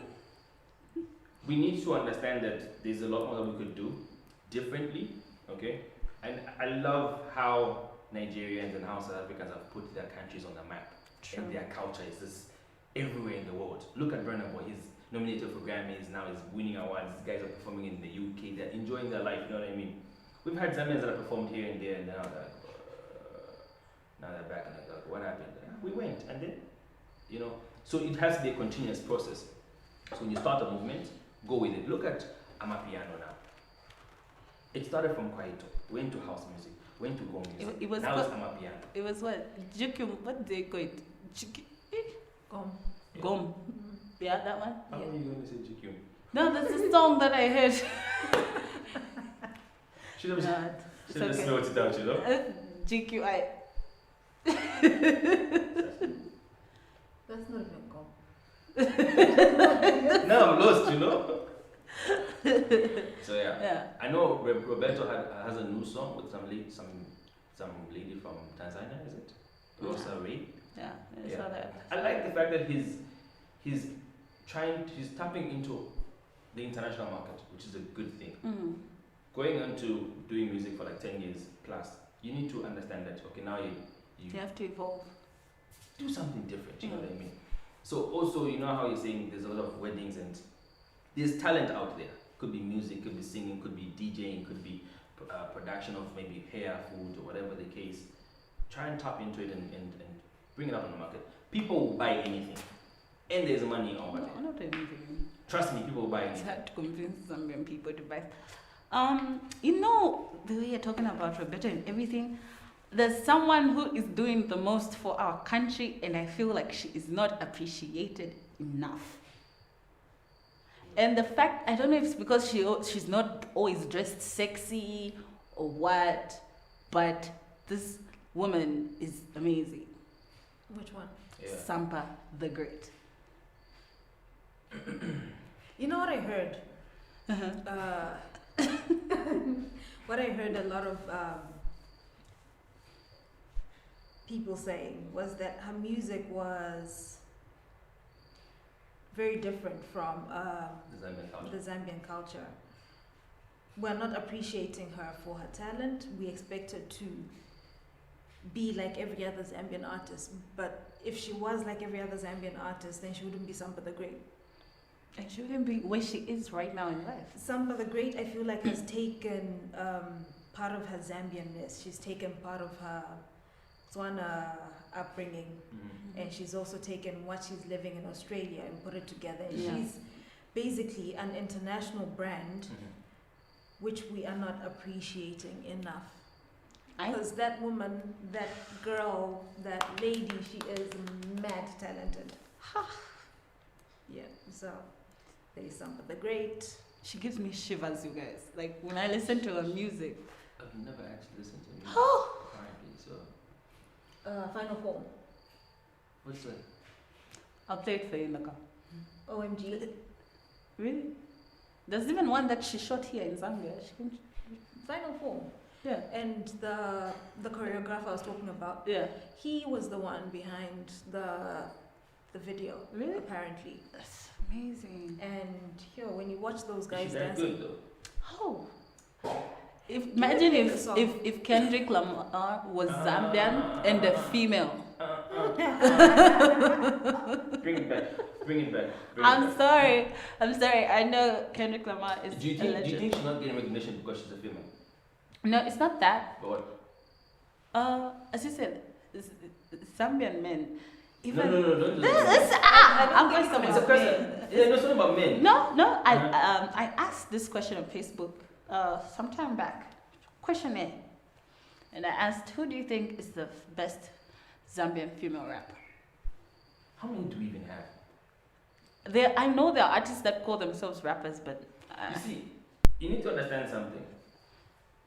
we need to understand that there's a lot more that we could do differently, okay? And I love how Nigerians and how South Africans have put their countries on the map. True. And their culture is just everywhere in the world. Look at Burna Boy, he's nominated for Grammys, now he's winning awards. These guys are performing in the UK, they're enjoying their life, you know what I mean? We've had Zambians that have performed here and there, and now they're back and they're like, what happened? We went, and then, you know, so it has to be a continuous process. So when you start a movement, go with it. Look at Amapiano now. It started from Kwaito, went to house music, went to go music. It was now it's Amapiano. It was what? Jukum, what do they call it? Gom. Gom. Yeah, that one. How are you going to say GQ? No, that's a song that I heard. Should have No, it's okay. wrote it down, you know? GQI. That's not even gone. Now I'm lost, you know? So yeah. Yeah. I know Roberto has a new song with some lady from Tanzania, is it? Rosa Ray. Yeah, I Yeah. saw that. I like the fact that he's tapping into the international market, which is a good thing. Mm. Going into doing music for like 10 years plus, you need to understand that, okay, now you have to evolve. do something different, you know what I mean? So also, you know how you're saying there's a lot of weddings and there's talent out there. Could be music, could be singing, could be DJing, could be production of maybe hair, food, or whatever the case. Try and tap into it and bring it up on the market. People will buy anything. And there's money over there. No, not anything. Trust me, people will buy It's anything. hard to convince Zambian people to buy. You know, the way you're talking about Roberta and everything, there's someone who is doing the most for our country, and I feel like she is not appreciated enough. And the fact, I don't know if it's because she's not always dressed sexy or what, but this woman is amazing. Which one? Yeah. Sampa the Great. You know what I heard? What I heard a lot of people saying was that her music was very different from the Zambian culture. We're not appreciating her for her talent. We expect her to be like every other Zambian artist. But if she was like every other Zambian artist, then she wouldn't be Sampa the Great. And she wouldn't be where she is right now in life. Sampa the Great, I feel like, has taken part of her Zambianness. She's taken part of her Tswana upbringing. Mm-hmm. And she's also taken what she's living in Australia and put it together. And Yeah. she's basically an international brand, Mm-hmm. which we are not appreciating enough. I Because that woman, that girl, that lady, she is mad talented. Yeah, so there's Sampa the Great. She gives me shivers, you guys. Like when I listen to her music. I've never actually listened to music Oh. apparently, so Final Form. what's that? I'll play it for you in the car. OMG. Really? There's even one that she shot here in Zambia. She can, Final Form. yeah. And the choreographer I was talking about, Yeah. he was the one behind the video, Really? apparently. That's amazing. And when you watch those Is guys she that dancing, good though? Oh. Imagine play the if, song. if Kendrick Lamar was Zambian and a female. Bring it back. Bring it back. Bring I'm it back. sorry. I'm sorry. I know Kendrick Lamar is Do you a think legend. she's not getting recognition because she's a female? No, it's not that. But what? As you said, Zambian men. Even No, don't do This, that. I'm going It's a somewhere. question. Yeah, no, it's not about men. No. I asked this question on Facebook some time back, questionnaire, and I asked, who do you think is the best Zambian female rapper? How many do we even have? I know there are artists that call themselves rappers, but You see, you need to understand something.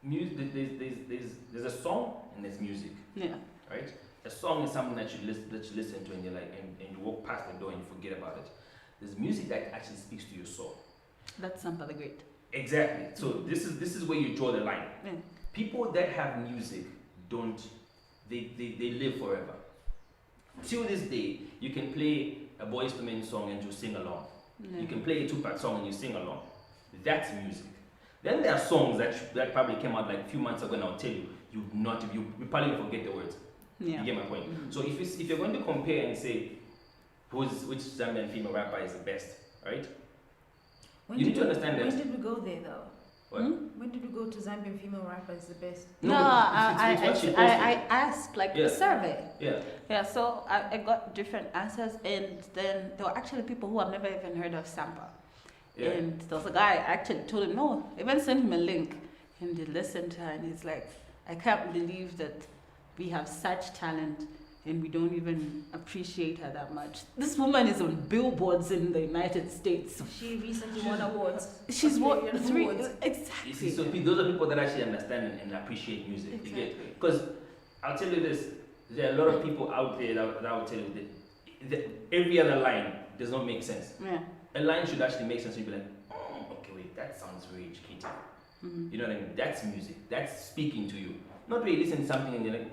There's a song and there's music, yeah, right? A song is something that you listen to and you're like, and you walk past the door and you forget about it. There's music that actually speaks to your soul. that's Sampa the Great. Exactly. So this is where you draw the line. Yeah. People that have music they live forever. Till this day, you can play a Boyz II Men song and you sing along. Yeah. You can play a Tupac song and you sing along. That's music. Then there are songs that probably came out like a few months ago, and I'll tell you, you probably forget the words. Yeah. You get my point? Mhm. So if you're going to compare and say which Zambian female rapper is the best, right? You need to understand that. When did we go there though? What? When did we go to Zambian female rapper is the best? No, but it's what she posted. I asked like Yeah. a survey. Yeah. Yeah, so I got different answers, and then there were actually people who have never even heard of Sampa. Yeah. And there was a guy I actually told him no, even sent him a link, and he listened to her, and he's like, I can't believe that we have such talent and we don't even appreciate her that much. This woman is on billboards in the United States. She recently won awards. She's won Australian 3 awards. exactly. You see, so those are people that actually understand and appreciate music. Exactly. Because I'll tell you this, there are a lot of people out there that will tell you that every other line does not make sense. Yeah. A line should actually make sense. You'll be like, oh, okay, wait, that sounds very educated. Mm-hmm. You know what I mean? That's music. That's speaking to you. Not really listening to something and you're like,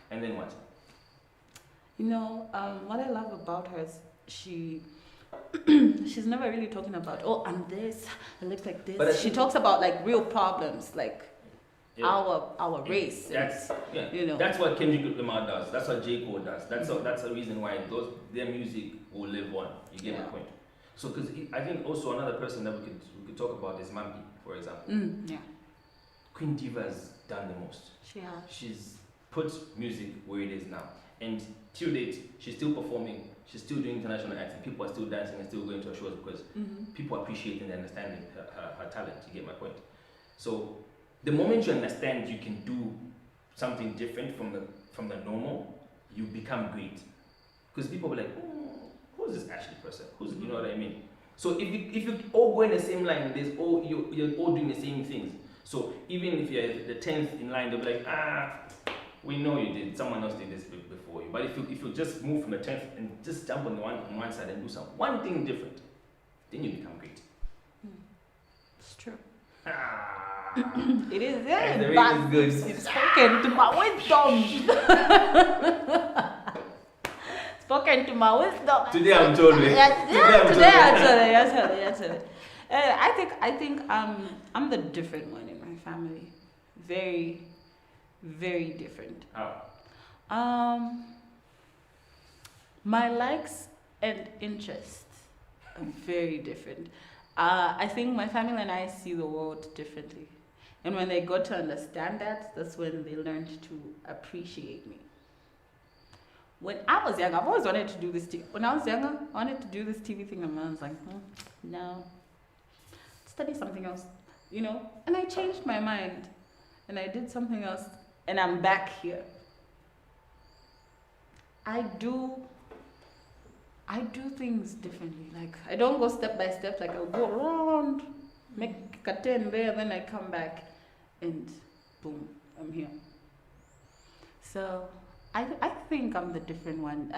and then what? You know, what I love about her is she's never really talking about, oh, I'm this, I look like this. But she talks about like real problems, like Yeah. our race. That's you know. That's what Kendrick Lamar does. That's what J. Cole does. That's the reason why their music will live on. You get my point. So because I think also another person that we could talk about is Mambi, for example. Yeah. Queen Diva's done the most. She has. She's put music where it is now, and till date she's still performing. She's still doing international acting. People are still dancing and still going to her shows because people appreciate and understand her talent. You get my point. So the moment you understand you can do something different from the normal, you become great. Because people will be like, who's this Ashley person? You know what I mean? So if you all go in the same line, you're all doing the same things. So even if you're the 10th in line, they'll be like, we know you did. Someone else did this before you. But if you just move from the 10th and just jump on one side and do one thing different, then you become great. It's true. It is, yeah. And the rate is good. You've spoken to my wisdom. Spoken to my wisdom. Today I'm Choolwe. Today I'm Choolwe. I think I'm the different one in my family. Very, very different. How? My likes and interests are very different. I think my family and I see the world differently. And when they got to understand that, that's when they learned to appreciate me. When I was young, I've always wanted to do this. When I was younger, I wanted to do this TV thing, and I was like, no, study something else, you know. And I changed my mind, and I did something else, and I'm back here. I do things differently. Like I don't go step by step. Like I'll go around, make a 10 there, then I come back, and boom, I'm here. So I think I'm the different one.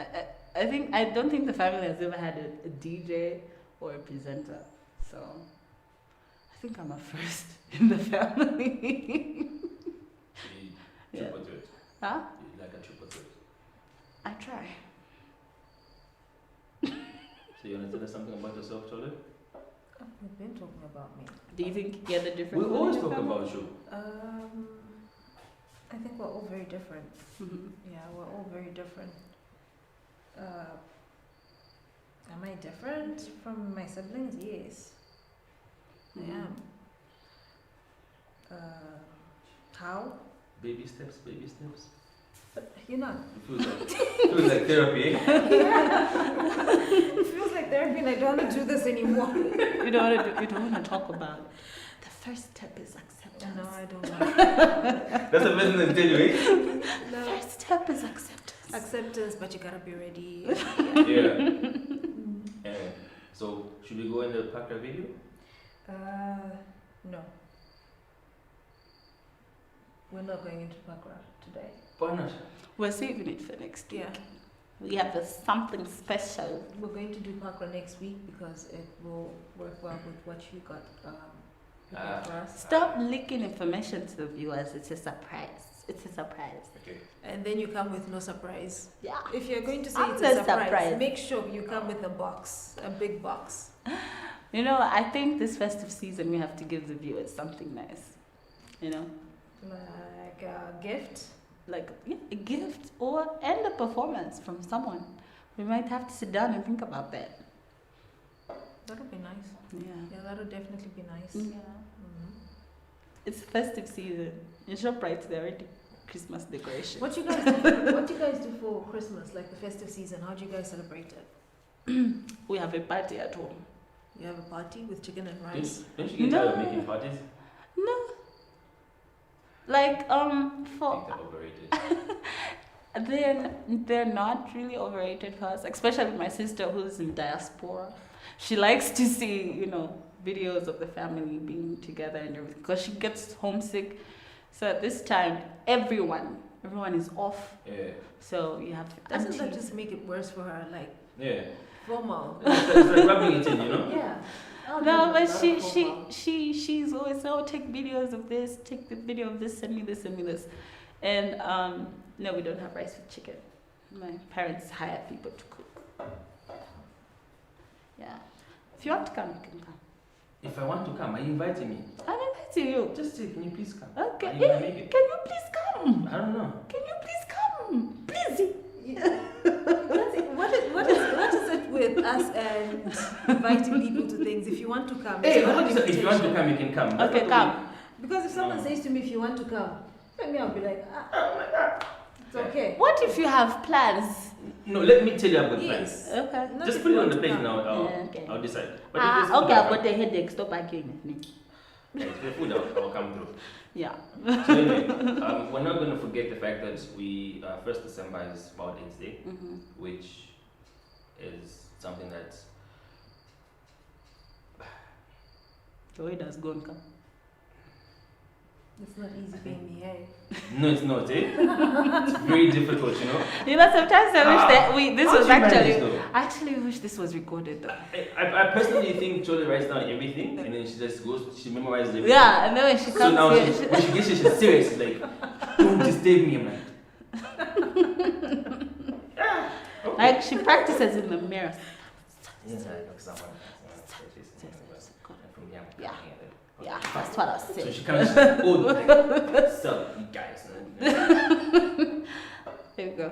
I don't think the family has ever had a DJ or a presenter. So I think I'm a first in the family. You triple threat. Huh? You like a triple threat. I try. So you want to tell us something about yourself, Choolwe? We've been talking about me. Do you think you're the different We one in always your talk family? about you. I think we're all very different. Mhm. Yeah, we're all very different. Am I different from my siblings? Yes, I am. How? Baby steps, baby steps. You know. It feels like therapy. It feels like therapy, and I don't want to do this anymore. You don't want to talk about it. The first step is acceptance. No, I don't want. That's the best thing to tell you, eh? No. First step is acceptance. Acceptance, but you gotta be ready. Yeah. So should we go in the Pakra video? No. We're not going into Pakra today. Why not? We're saving it for next week. Yeah. We have something special. We're going to do Pakra next week because it will work well with what you got prepared for us. Stop leaking information to the viewers. It's a surprise. It's a surprise. Okay. And then you come with no surprise. Yeah. If you're going to say I'm it's the a surprise, surprise. make sure you come with a box, a big box. You know, I think this festive season we have to give the viewers something nice. You know? Like a gift. Like a gift and a performance from someone. We might have to sit down and think about that. That'll be nice. Yeah. Yeah, that'll definitely be nice. Yeah. It's festive season. In ShopRite, they're already Christmas decoration. What do you guys do for Christmas, like the festive season? How do you guys celebrate it? We have a party at home. You have a party with chicken and rice? Don't you get tired of making parties? No. Like I think they're overrated. they're not really overrated for us, especially my sister who's in diaspora. She likes to see, videos of the family being together and everything because she gets homesick. So at this time, everyone is off. Yeah. So you have Doesn't that just make it worse for her? Like, Yeah. formal. It's like rubbing it in, Yeah. No, but she's always take videos of this, take the video of this, send me this. And no, we don't have rice with chicken. My parents hire people to cook. Yeah. If you want to come, you can come. If I want to come, are you inviting me? I'm inviting you. Just say, can you please come? Okay. Are you gonna make it? Can you please come? I don't know. Can you please come? Please. What is it with us and inviting people to things? If you want to come, Hey, it's not an if you want to invitation. come, you can come. Okay, come. Because if someone says to me, if you want to come, then I'll be like, Oh my God. it's okay. What if you have plans? No, let me tell you I've got plans. Yes. Okay. Not Just if put you it on want the to plate come. now. Yeah, okay. I'll decide. But if there's food, Okay, I'll I've got come. a headache. Stop arguing with me. Yeah, if there's food, I'll come through. Yeah. So anyway, we're not going to forget the fact that 1st December is World AIDS Day, which is something that Joy does go and come. It's not easy being me, hey? no, it's not. It's very difficult, you know. Sometimes I wish that this How was do you manage actually. though? I actually wish this was recorded though. I personally think Choolwe writes down everything and then she just she memorizes everything. Yeah, and then when she So comes now here, when she gets here, she's serious. She's like, don't disturb me, man. like she practices in the mirror. Yeah. Yeah, that's what I was So saying. she comes, oh, like, sup, you guys. There we go.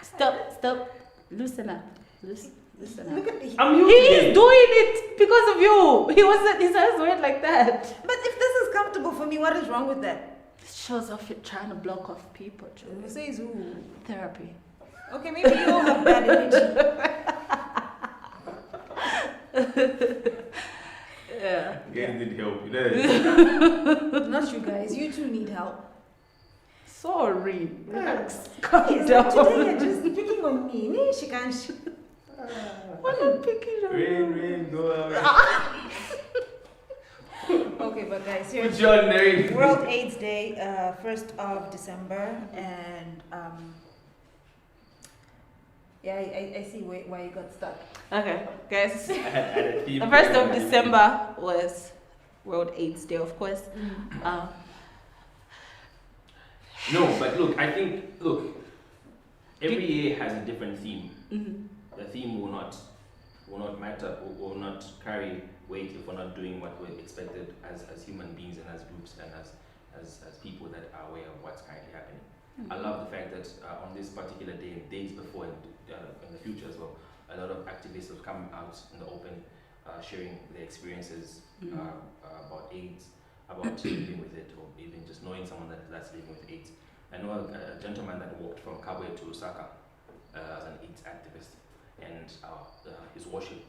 Stop. Loosen up. Loosen up. Look at me. I'm He used to is doing it because of you. His eyes weren't like that. But if this is comfortable for me, what is wrong with that? It shows off you're trying to block off people. Who says who? Therapy. Okay, maybe you all have bad energy. Yeah. Guys need help, you know. Not you guys. You too need help. Sorry. Relax. Yes, Calm today down. you're just picking on me. Nee, she can't. What are you picking on? Rain, go away. Okay, but guys, Put seriously. you on there. World AIDS Day, 1st of December, and yeah, I see why you got stuck. Okay, guys. I had a theme. The 1st of December was World AIDS Day, of course. No, but look, I think, every year has a different theme. The theme will not matter, will not carry weight if we're not doing what we're expected as human beings and as groups and as people that are aware of what's currently happening. I love the fact that on this particular day and days before and in the future as well, a lot of activists have come out in the open sharing their experiences about AIDS, about living with it, or even just knowing someone that's living with AIDS. I know a gentleman that walked from Kabwe to Osaka as an AIDS activist, and his worship,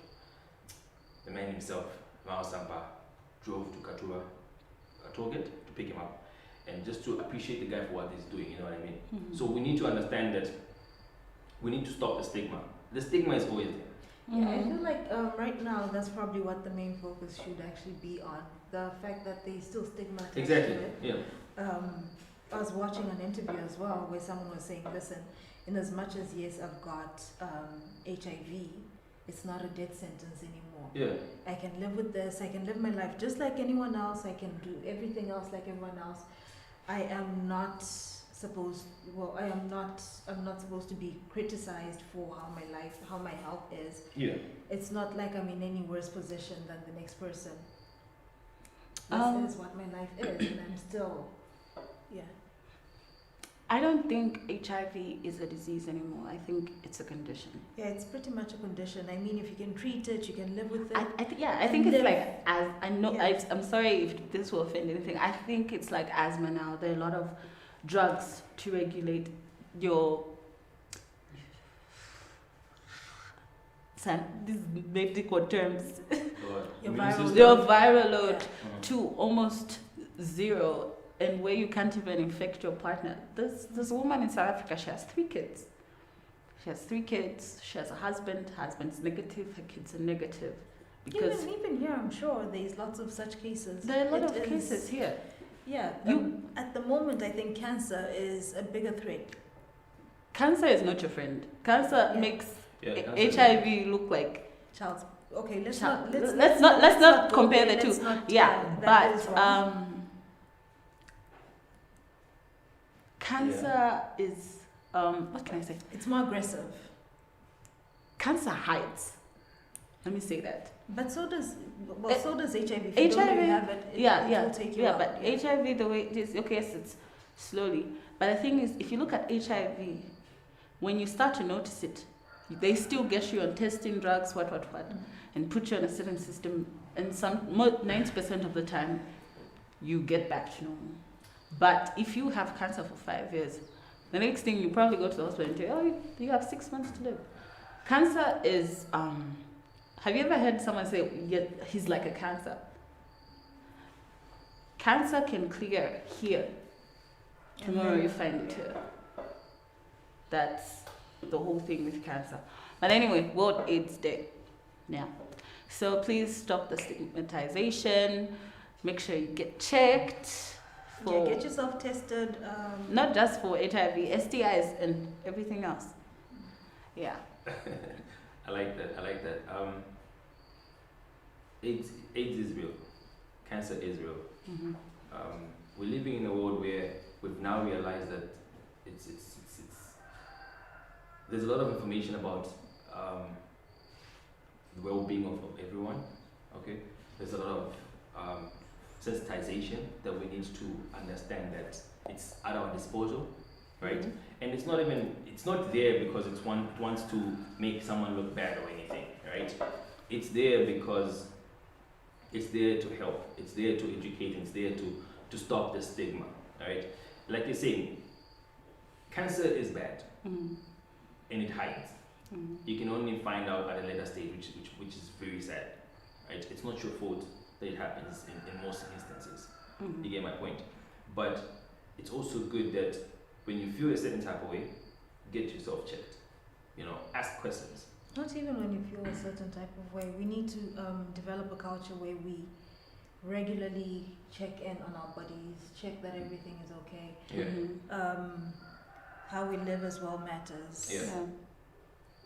the man himself, Mao Sampa, drove to Katuba Toget to pick him up, and just to appreciate the guy for what he's doing, you know what I mean? So we need to understand that we need to stop the stigma. The stigma is always there. Yeah, I feel like right now that's probably what the main focus should actually be on. The fact that they still stigmatize Exactly, it. yeah. I was watching an interview as well where someone was saying, listen, in as much as yes, I've got HIV, it's not a death sentence anymore. Yeah. I can live with this, I can live my life just like anyone else, I can do everything else like everyone else. I am not supposed to be criticized for how my health is. Yeah. It's not like I'm in any worse position than the next person. This is what my life is, and I'm still, yeah. I don't think HIV is a disease anymore. I think it's a condition. Yeah, it's pretty much a condition. I mean, if you can treat it, you can live with it. I think it's like I'm sorry if this will offend anything. I think it's like asthma now. There are a lot of drugs to regulate your these medical terms. Your viral Your viral load to almost zero. and where you can't even infect your partner. This woman in South Africa, she has 3 kids. She has 3 kids. She has a husband. Husband's negative. Her kids are negative. Because even here, I'm sure there's lots of such cases. there are a lot of cases here. Yeah. At the moment, I think cancer is a bigger threat. Cancer is not your friend. Cancer makes cancer HIV look like child's. Okay, let's not compare the two. Cancer is what can I say? It's more aggressive. Cancer hides. Let me say that. But so does HIV. If you don't really have it, it will take you out. But HIV, the way it is, okay, yes, it's slowly. But the thing is, if you look at HIV, when you start to notice it, they still get you on testing drugs, and put you on a certain system, and 90% of the time, you get back to normal. But if you have cancer for 5 years, the next thing you probably go to the hospital and tell you, you have 6 months to live. Cancer is, have you ever heard someone say, yeah, he's like a cancer? Cancer can clear here. Tomorrow you find it here. That's the whole thing with cancer. But anyway, World AIDS Day. Yeah. So please stop the stigmatization. Make sure you get checked. Get yourself tested. Not just for HIV, STIs and everything else. Yeah. I like that. AIDS is real. Cancer is real. Mm-hmm. We're living in a world where we've now realized that it's there's a lot of information about the well-being of everyone. Okay, there's a lot of sensitization that we need to understand that it's at our disposal, right? Mm-hmm. And it's not there because it wants to make someone look bad or anything, right? It's there because it's there to help, it's there to educate, and it's there to stop the stigma, right? Like you're saying, cancer is bad, mm-hmm. and it hides. Mm-hmm. You can only find out at a later stage, which is very sad, right? It's not your fault that it happens in most instances. Mm-hmm. You get my point? But it's also good that when you feel a certain type of way, get yourself checked. Ask questions. Not even when you feel a certain type of way. We need to develop a culture where we regularly check in on our bodies, check that everything is okay. Yeah. Mm-hmm. How we live as well matters. Yeah.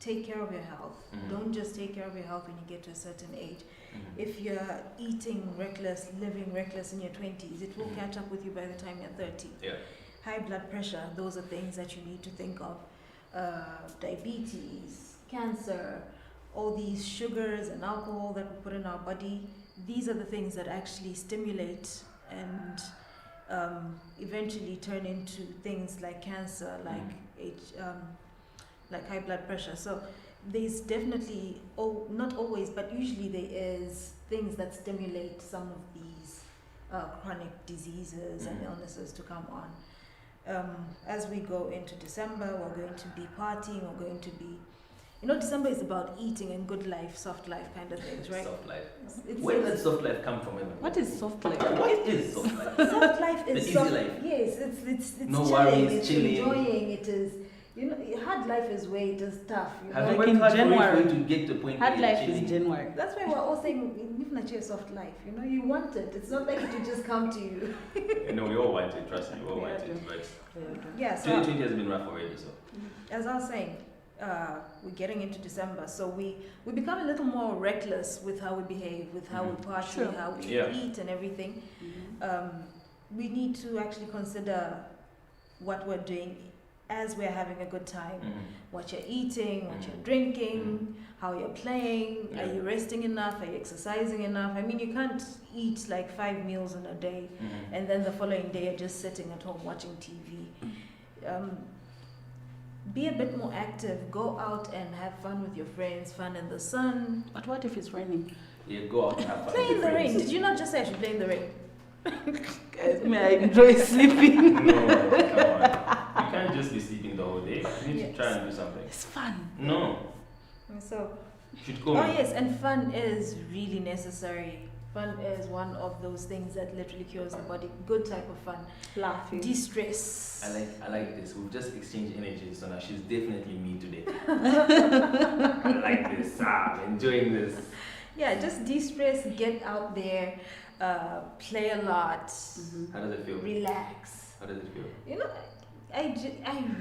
Take care of your health. Mm-hmm. Don't just take care of your health when you get to a certain age. Mm-hmm. If you're eating reckless, living reckless in your 20s, it will mm-hmm. catch up with you by the time you're 30. Yeah. High blood pressure, those are things that you need to think of. Diabetes, cancer, all these sugars and alcohol that we put in our body, these are the things that actually stimulate and eventually turn into things like cancer, like high blood pressure. So there's definitely, not always, but usually there is things that stimulate some of these chronic diseases and illnesses to come on. As we go into December, we're going to be partying, we're going to be, December is about eating and good life, soft life kind of things, right? Soft life. Where does soft life come from? What is soft life? What is soft life? Soft life is the soft. Easy life. Yes, it's no chilling, worries, it's chilling. enjoying, it is. Hard life is where it is tough. Have you worked hard for it to get to the point hard where life you're is January. That's why we're all saying, live a soft life. You want it. It's not like it will just come to you. We all want it. Trust me, we all want it. But yeah, so 2020 has been rough already. So as I was saying, we're getting into December, so we become a little more reckless with how we behave, with how we party, how we eat, and everything. Mm-hmm. We need to actually consider what we're doing as we're having a good time, what you're eating, what you're drinking, how you're playing, are you resting enough, are you exercising enough? I mean, you can't eat like 5 meals in a day and then the following day you're just sitting at home watching TV. Be a bit more active, go out and have fun with your friends, fun in the sun. But what if it's raining? Yeah, go out and have fun. Play in the rain. Did you not just say I should play in the rain? Guys, may I enjoy sleeping? No, come on. You can't just be sleeping the whole day. You need to try and do something. It's fun. No. So, you should go. yes, and fun is really necessary Fun is one of those things that literally cures the body. Good type of fun. Laughing. De-stress. I like this. We've just exchanged energies, so now she's definitely me today. I like this. I'm enjoying this. Yeah, just de-stress, get out there, play a lot. How does it feel? Relax. How does it feel? You know, I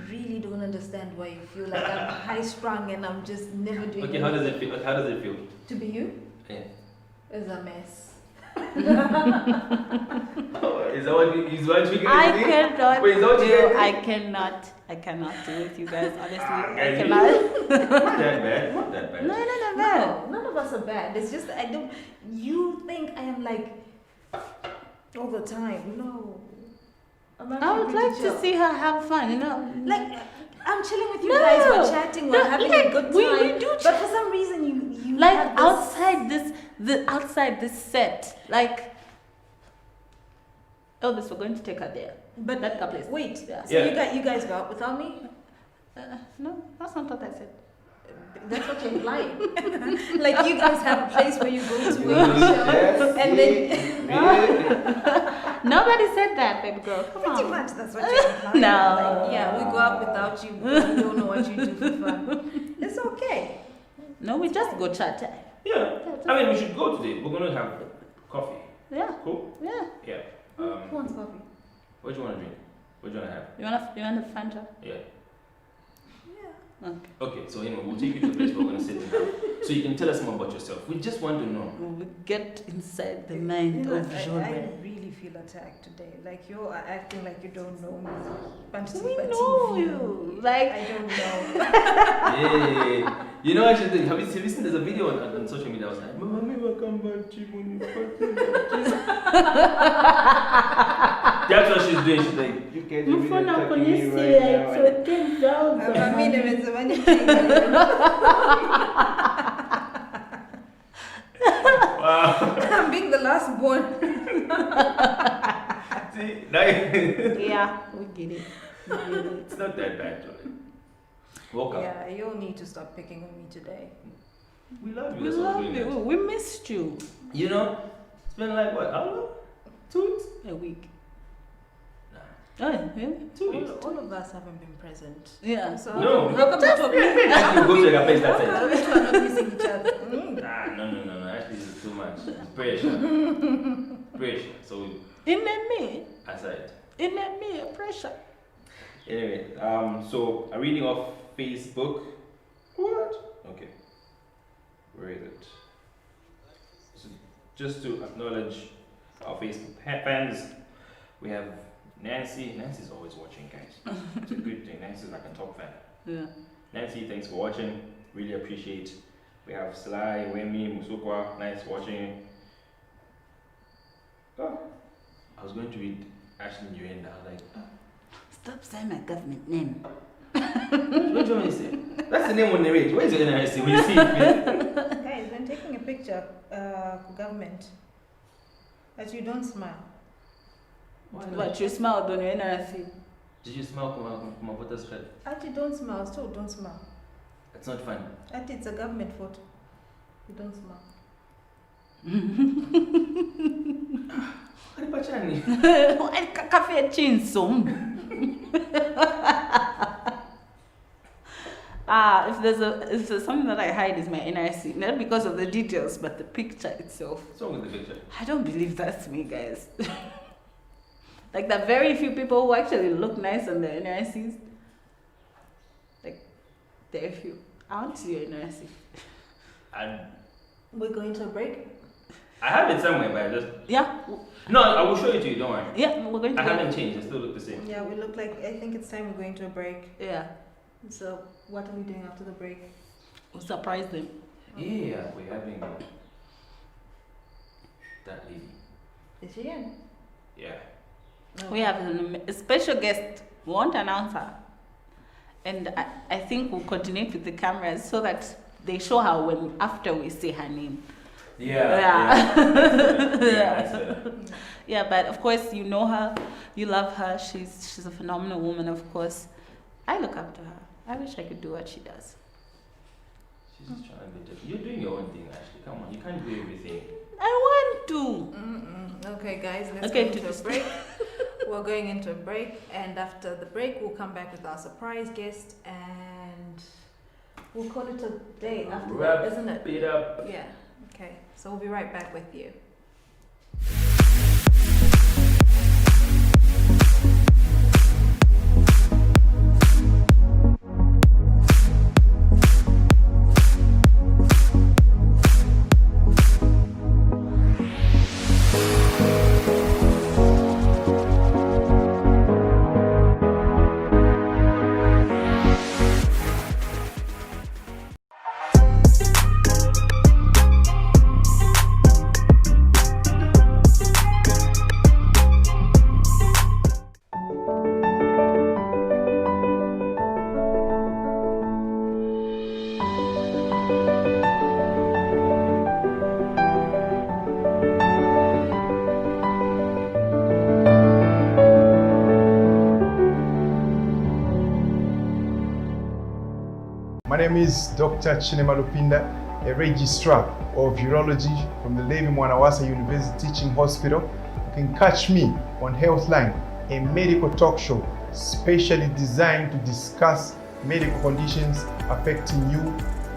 really don't understand why you feel like I'm high-strung and I'm just never doing Okay, how does it feel? How does it feel? To be you? Yeah. Is a mess. Is that what you guys I do? cannot Wait, is that what you do. guys I cannot do with you guys. Honestly, I guys, cannot. Not that bad. Not that bad. No, None of us are bad. It's just I don't. You think I am like all the time? No. I'm I actually would pretty like chill. to see her have fun. You know, Like I'm chilling with you No. guys. We're chatting. We're No, having like, a good time. we do but for some reason you like have this, outside this set, like Elvis, we're going to take her there. But That place. wait. Yeah. So Yeah. you guys go out without me? No, that's not what I said. That's what you're implying. Like you guys have a place where you go to Yes, and then Nobody said that, baby girl. Come pretty on. much that's what you're implying. No. Like, yeah, we go out without you. But we don't know what you do for fun. It's okay. No, we just go chat. Yeah. I mean, we should go today. We're gonna have coffee. Yeah, Cool. yeah. Yeah. Who wants coffee? What do you want to drink? What do you want to have? You want the Fanta? Yeah. Yeah. Okay. Okay. So anyway, we'll take you to a place where we're gonna sit down, so you can tell us more about yourself. We just want to know. We get inside the mind You know, of I Choolwe. really feel attacked today. Like you're acting like you don't know me. We know you. Like I don't know. Yeah. You know, actually, have you seen? There's a video on social media. I was like, "Mama, me come back to you." That's what she's doing. She's like, "You can't even attacking me right now." so 10,000. Wow. I'm being the last born. See, now Yeah, we get it. it's not that bad, Johnny. Welcome. Yeah, you'll need to stop picking on me today. We love you. We That's why love we're doing you. We missed you. this. You know, it's been like what? How long? 2 weeks? A week. Nah. Oh, really? 2 weeks. All of us haven't been present. Yeah. So No. how come you talk You go to the place that's How it. come you two are not missing each other? Nah, no. Actually, it's too much. It's pressure. Pressure. So we In me, aside. pressure. Anyway, so a reading of Facebook. What? Okay. Where is it? So just to acknowledge our Facebook fans, we have Nancy. Nancy's always watching, guys. It's a good thing. Nancy's like a top fan. Yeah. Nancy, thanks for watching. Really appreciate. We have Sly, Wemi, Musukwa. Nice watching. Oh, I was going to read Ashley Newenda. I was like, Stop saying my government name. what do you want me to say? That's the name on the rate. Where's your NRC? When you see it, man? Guys, when taking a picture, government, that you don't smile. What, you smiled on your NRC? Did you smile from a photo spread? Actually, don't smile. Still, don't smile. That's not fun. Actually, it's a government photo. You don't smile. Pachani. Cafe chinsum. If there's something that I hide is my NIC, not because of the details, but the picture itself. What's wrong with the picture? I don't believe that's me, guys. Like the very few people who actually look nice on their NICs. Like, very few. I want to see your NIC. We're going to a break. I have it somewhere, but I just... Yeah. No, I will show it to you, don't worry. Yeah, we're going to I go. haven't changed, I still look the same. Yeah, we look like, I think it's time we're going to a break. Yeah. So, what are we doing after the break? We'll surprise them. Yeah, we're having that lady. Is she in? Yeah. No. We have a special guest. We won't announce her. And I think we'll coordinate with the cameras so that they show her when after we say her name. Yeah. That's better. Yeah, but of course you know her, you love her. She's a phenomenal woman, of course. I look up to her. I wish I could do what she does. She's just trying to be different. You're doing your own thing, Ashley. Come on, you can't do everything. I want to. two. Okay, guys, let's Okay, go into a break. We're going into a break, and after the break, we'll come back with our surprise guest, and we'll call it a day after that, isn't it? Wrap it up. Yeah. Okay. So we'll be right back with you. My name is Dr. Chinema Lupinda, a registrar of urology from the Levi Mwanawasa University Teaching Hospital. You can catch me on Healthline, a medical talk show specially designed to discuss medical conditions affecting you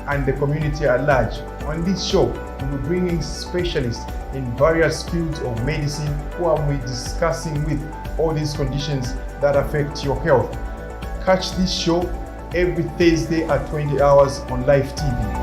and the community at large. On this show, we will be bringing specialists in various fields of medicine who will be discussing with all these conditions that affect your health. Catch this show every Thursday at 20 hours on Live TV.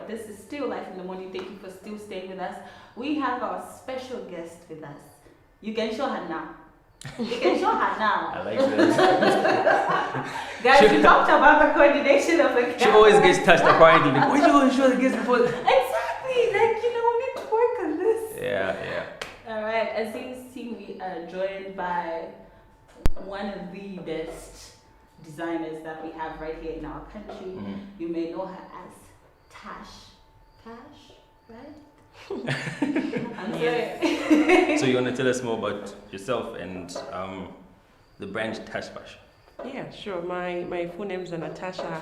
This is still Life in the Morning. Thank you for still staying with us. We have our special guest with us. You can show her now. You can show her now. I like that. Guys, we talked about the coordination of the camera. She always gets touched apparently. Like, why you always show the guest before? Exactly. Like, you know, we need to work on this. Yeah. All right. As you see, we are joined by one of the best designers that we have right here in our country. Mm-hmm. You may know her as Tash, right? I'm sorry. So you want to tell us more about yourself and the brand Tash Fash? Yeah, sure. My full name is Natasha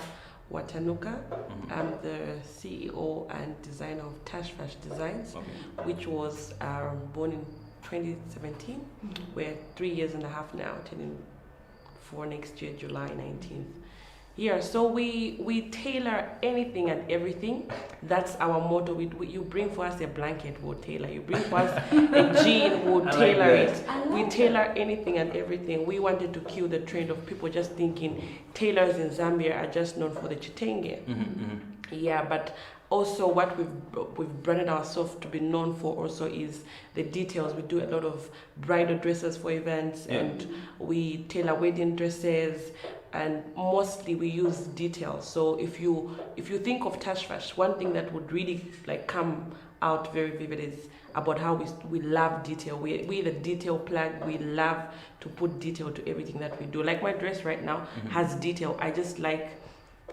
Watanuka. Mm-hmm. I'm the CEO and designer of Tash Fash Designs, which was born in 2017. Mm-hmm. We're 3 years and a half now, turning 4 next year, July 19th. Yeah, so we tailor anything and everything. That's our motto. You bring for us a blanket, we'll tailor. You bring for us a jean, we'll tailor it. We tailor anything and everything. We wanted to kill the trend of people just thinking tailors in Zambia are just known for the chitenge. Mm-hmm. Yeah, but also what we've branded ourselves to be known for also is the details. We do a lot of bridal dresses for events, and we tailor wedding dresses, and mostly we use details. So if you think of Tash Fash, one thing that would really like come out very vivid is about how we love detail. We the detail plug. We love to put detail to everything that we do. Like my dress right now has detail. I just like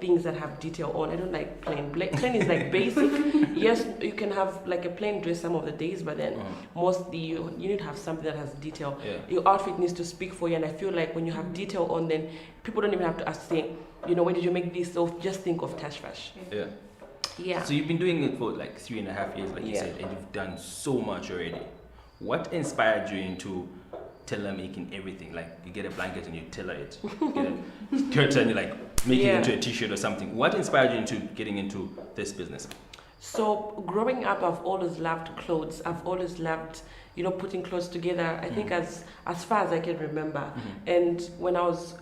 things that have detail on. I don't like plain. Plain is like basic. Yes, you can have like a plain dress some of the days, but then mostly you need to have something that has detail. Yeah. Your outfit needs to speak for you, and I feel like when you have detail on, then people don't even have to ask, say, where did you make this? So just think of Tash Fash. Yeah. Yeah. So you've been doing it for like 3.5 years, like you said, and you've done so much already. What inspired you into tailor making everything? Like you get a blanket and you tailor it. You get a curtain and you like make it into a t-shirt or something. What inspired you into getting into this business? So growing up, I've always loved clothes. I've always loved, putting clothes together. I think as far as I can remember. And when I was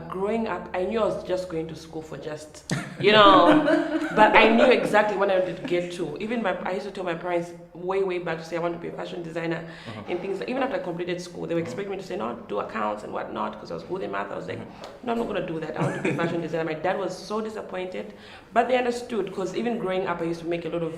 growing up, I knew I was just going to school for just, but I knew exactly what I wanted to get to. Even I used to tell my parents way back to say I want to be a fashion designer and things. Even after I completed school, they were expecting me to say, no, do accounts and whatnot, because I was good in math. I was like, no, I'm not going to do that. I want to be a fashion designer. My dad was so disappointed, but they understood, because even growing up, I used to make a lot of,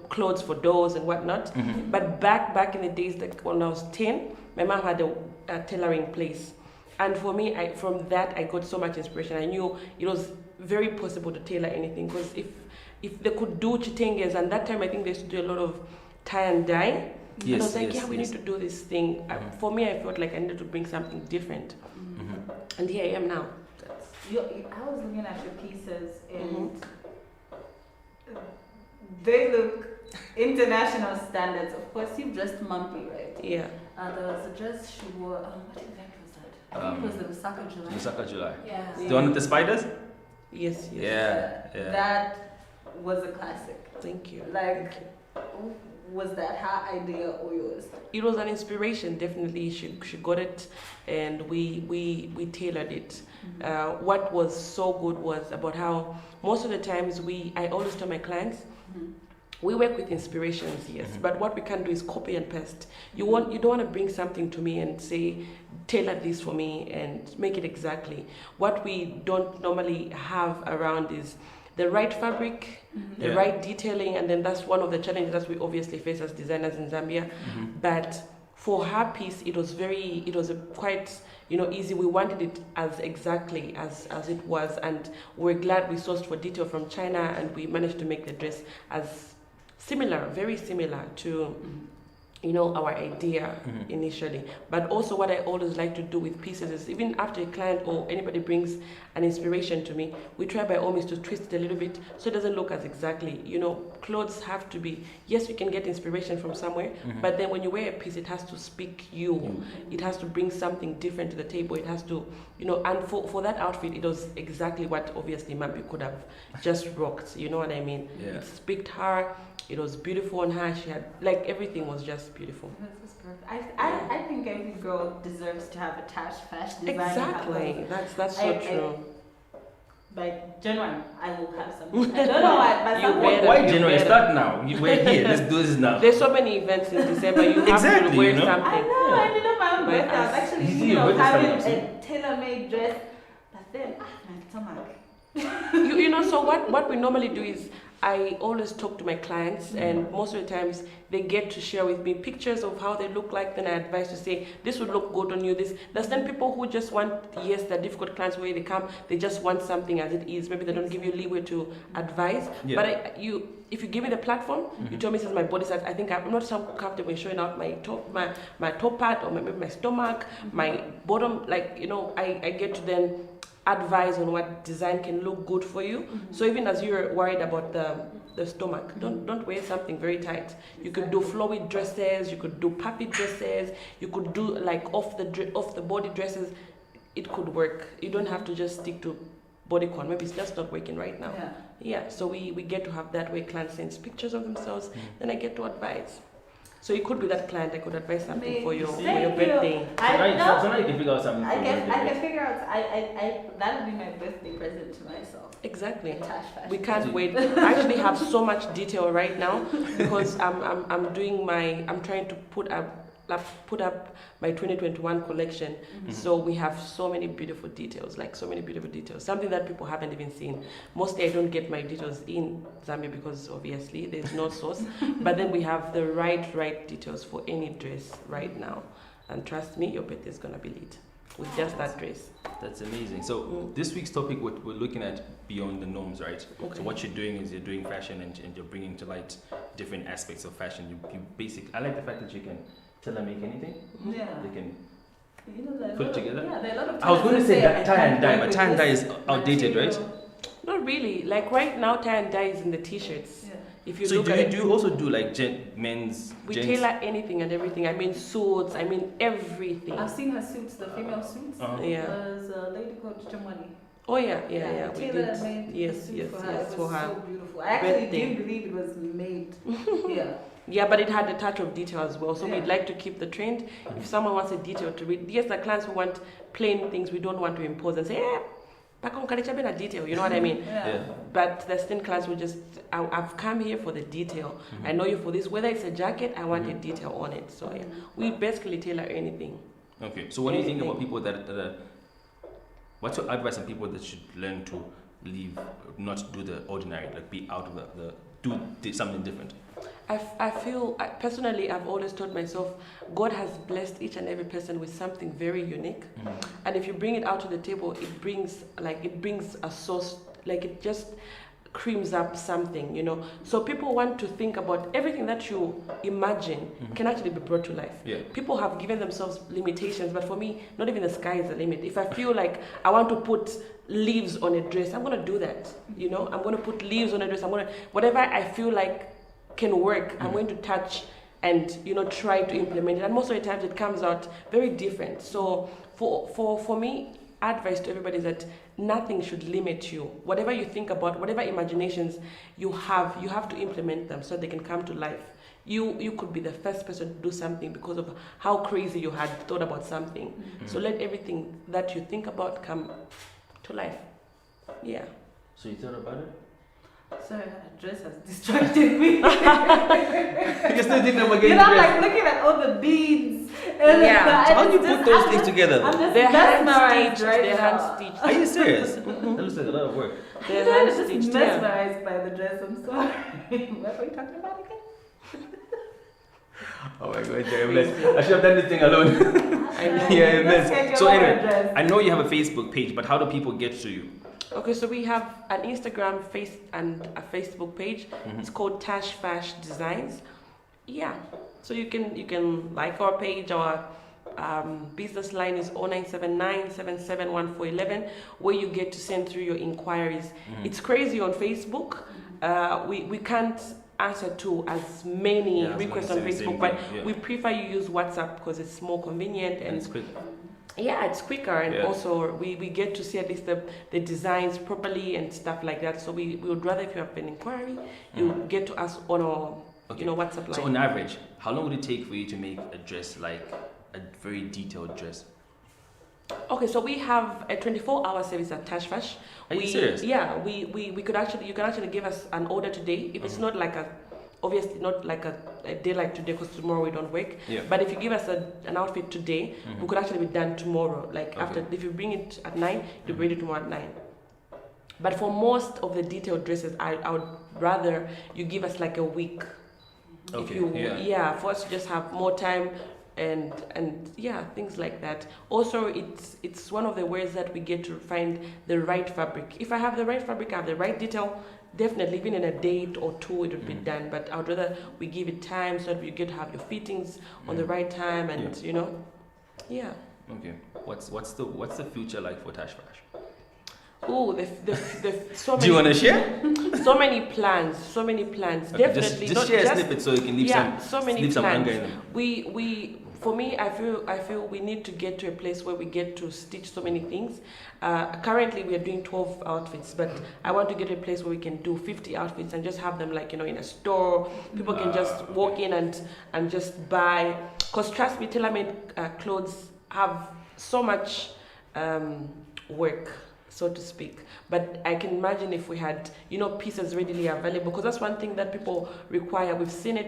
clothes for dolls and whatnot. But back in the days, like when I was 10, my mom had a tailoring place. And for me, from that, I got so much inspiration. I knew it was very possible to tailor anything, because if they could do chitenges, and that time I think they used to do a lot of tie and dye. Yes, and I was like, we need to do this thing. For me, I felt like I needed to bring something different. And here I am now. I was looking at your pieces, and they look international standards. Of course, you've dressed Mumpy, right? Yeah. There was a dress she wore. What event was that? I think it was the Lusaka July. Lusaka July. Yeah. The one with the spiders? Yes. Yeah. That was a classic. Thank you. Was that her idea or yours? It was an inspiration, definitely. She got it, and we tailored it. What was so good was about how most of the times I always tell my clients, we work with inspirations, yes, but what we can do is copy and paste. You don't want to bring something to me and say, tailor this for me and make it exactly. What we don't normally have around is the right fabric, the right detailing, and then that's one of the challenges that we obviously face as designers in Zambia. But for her piece, it was quite easy. We wanted it as exactly as it was, and we're glad we sourced for detail from China, and we managed to make the dress as very similar to our idea initially. But also what I always like to do with pieces is, even after a client or anybody brings an inspiration to me, we try by all means to twist it a little bit so it doesn't look as exactly. Clothes have to be, yes, you can get inspiration from somewhere, but then when you wear a piece, it has to speak you. It has to bring something different to the table. It has to, and for that outfit, it was exactly what obviously Mampi could have just rocked. You know what I mean? Yeah. It speaked her. It was beautiful on her. She had, everything was just beautiful. That's perfect. I think every girl deserves to have a Tash fashion designer. Exactly. That's so true. By January, I will have something. I don't know why, but why January? Start now. We're here. Let's do this now. There's so many events in December. You have to wear something. I know. I did on my own birthday. I was actually having a tailor-made dress, but then my stomach. So what we normally do is, I always talk to my clients, and most of the times they get to share with me pictures of how they look like. Then I advise to say, this would look good on you. There's then people who just want, yes, they're difficult clients where they come, they just want something as it is. Maybe they don't give you leeway to advise. Yeah. But if you give me the platform, you tell me this is my body size, I think I'm not so comfortable in showing out my top part, or maybe my stomach, my bottom, I get to then advise on what design can look good for you. So even as you're worried about the stomach, don't wear something very tight. You could do flowy dresses, you could do puffy dresses, you could do off the body dresses. It could work. You don't have to just stick to bodycon. Maybe it's just not working right now. Yeah. So we get to have that where clients send pictures of themselves, then I get to advise. So it could be that client, I could advise something for your birthday. So now you can figure out something. I can figure out. That would be my birthday present to myself. Exactly. We can't wait. I actually have so much detail right now because I'm trying to put up my 2021 collection. So we have so many beautiful details, something that people haven't even seen. Mostly I don't get my details in Zambia because obviously there's no source, but then we have the right details for any dress right now, and trust me, your birthday is gonna be lit with just that dress. That's amazing. So this week's topic, we're looking at beyond the norms, right? Okay. So what you're doing is you're doing fashion, and you're bringing to light different aspects of fashion. I like the fact that you can tailor make anything. Yeah. They can put together. Yeah, there are a lot of I was going to say that tie and dye, but tie and dye is outdated, right? Not really. Right now, tie and dye is in the t-shirts. Yeah. If you so look do you also do men's? We tailor anything and everything. I mean suits. I mean everything. I've seen her suits, the female suits. Yeah. There's a lady called Chomani. Oh yeah. We did. Made yes, for her. yes, It for was her. So beautiful. I actually didn't believe it was made here. Yeah, but it had a touch of detail as well. So we'd like to keep the trend. If someone wants a detail to read, yes, the clients who want plain things, we don't want to impose and say, a detail, you know what I mean? Yeah. But there's still clients who just, I've come here for the detail. I know you for this. Whether it's a jacket, I want a detail on it. So yeah, we basically tailor anything. Okay. So what do you think about people that what's your advice on people that should learn to leave, not do the ordinary, like be out of do something different? I feel, personally, I've always told myself, God has blessed each and every person with something very unique. And if you bring it out to the table, it brings a source, like it just creams up something, you know. So people want to think about everything that you imagine can actually be brought to life. Yeah. People have given themselves limitations, but for me, not even the sky is the limit. If I feel like I want to put leaves on a dress, I'm going to do that, you know. I'm going to put leaves on a dress. Whatever I feel like can work, I'm going to touch and, you know, try to implement it. And most of the times it comes out very different. So for me, advice to everybody is that nothing should limit you. Whatever you think about, whatever imaginations you have to implement them so they can come to life. You could be the first person to do something because of how crazy you had thought about something. So let everything that you think about come to life. Yeah. So you thought about it? Sorry, that dress has distracted me. You still didn't know again. You know, I'm like looking at all the beads. And How do you put those things together? I'm just They're mesmerized right They're now. hand stitched. Are you serious? That looks like a lot of work. They're I'm hand just stitched. mesmerized by the dress. I'm sorry. What were you talking about again? Oh my god, you're a mess. I should have done this thing alone. I know. Yeah, a Let's get mess. your So anyway, dress. I know you have a Facebook page, but how do people get to you? Okay, so we have an Instagram and a Facebook page. It's called Tash Fash Designs. Yeah, so you can like our page. Our business line is 0979771411, where you get to send through your inquiries. It's crazy on Facebook. We can't answer to as many requests on Facebook, but we prefer you use WhatsApp because it's more convenient and it's quick. Yeah, it's quicker, and also we get to see at least the designs properly and stuff like that. So we would rather, if you have an inquiry, you get to us on our WhatsApp line. So on average, how long would it take for you to make a dress, like a very detailed dress? Okay, so we have a 24-hour service at Tash Fash. Are you serious? Yeah, you can actually give us an order today. If it's not like obviously not like a day like today, because tomorrow we don't work. Yeah. But if you give us an outfit today, we could actually be done tomorrow. Like after, if you bring it at 9, you'll be ready tomorrow at 9. But for most of the detailed dresses, I would rather you give us like a week. Okay. For us to just have more time and things like that. Also, it's one of the ways that we get to find the right fabric. If I have the right fabric, I have the right detail, definitely even in a day or two it would be done. But I would rather we give it time so that you get to have your fittings on the right time, and you know. Yeah. Okay. What's the future like for Tash Fash? Oh, the so many. Do you want to share? So many plans. Okay, Definitely. just share a snippet so you can leave some anger in them. For me, I feel we need to get to a place where we get to stitch so many things. Currently, we are doing 12 outfits, but I want to get to a place where we can do 50 outfits and just have them, like, you know, in a store. People can just walk in and just buy. Because trust me, tailor-made clothes have so much work, so to speak. But I can imagine if we had, you know, pieces readily available, because that's one thing that people require. We've seen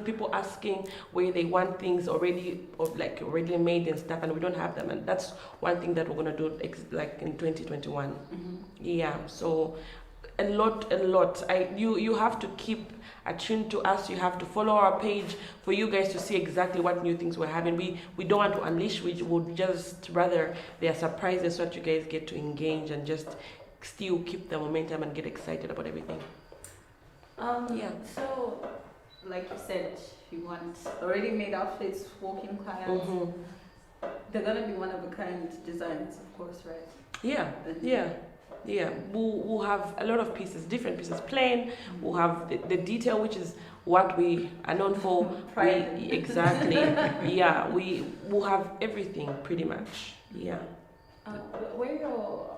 people asking where they want things already made and stuff, and we don't have them. And that's one thing that we're going to do like in 2021. Yeah, so a lot. You have to keep attuned to us. You have to follow our page for you guys to see exactly what new things we're having. We don't want to unleash. We would just rather there are surprises so that you guys get to engage and just still keep the momentum and get excited about everything. So, like you said, you want already made outfits, walk-in clients. They're gonna be one of a kind designs, of course, right? Yeah. We'll have a lot of pieces, different pieces, plain. We'll have the detail, which is what we are known for. Exactly. Yeah, we will have everything pretty much. Yeah. Where are your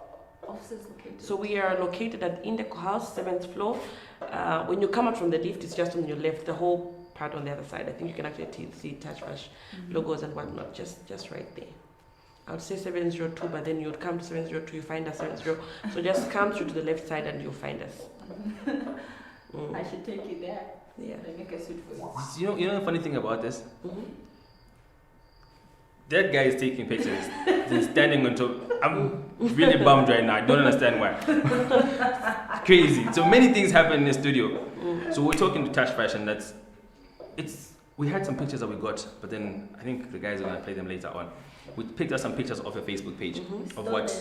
offices located? So we are located at Indeco House, 7th floor. When you come out from the lift, it's just on your left. The whole part on the other side. I think you can actually see Tashfash logos and whatnot, just right there. I would say 702, but then you would come to 702, you find us 70. So just come through to the left side and you'll find us. I should take you there. Yeah. They make a suit for you. You know the funny thing about this? That guy is taking pictures. He's standing on top. I'm really bummed right now. I don't understand why. It's crazy. So many things happen in the studio. So we're talking to Tashfash, and we had some pictures that we got, but then I think the guys are gonna play them later on. We picked up some pictures off your Facebook page of what.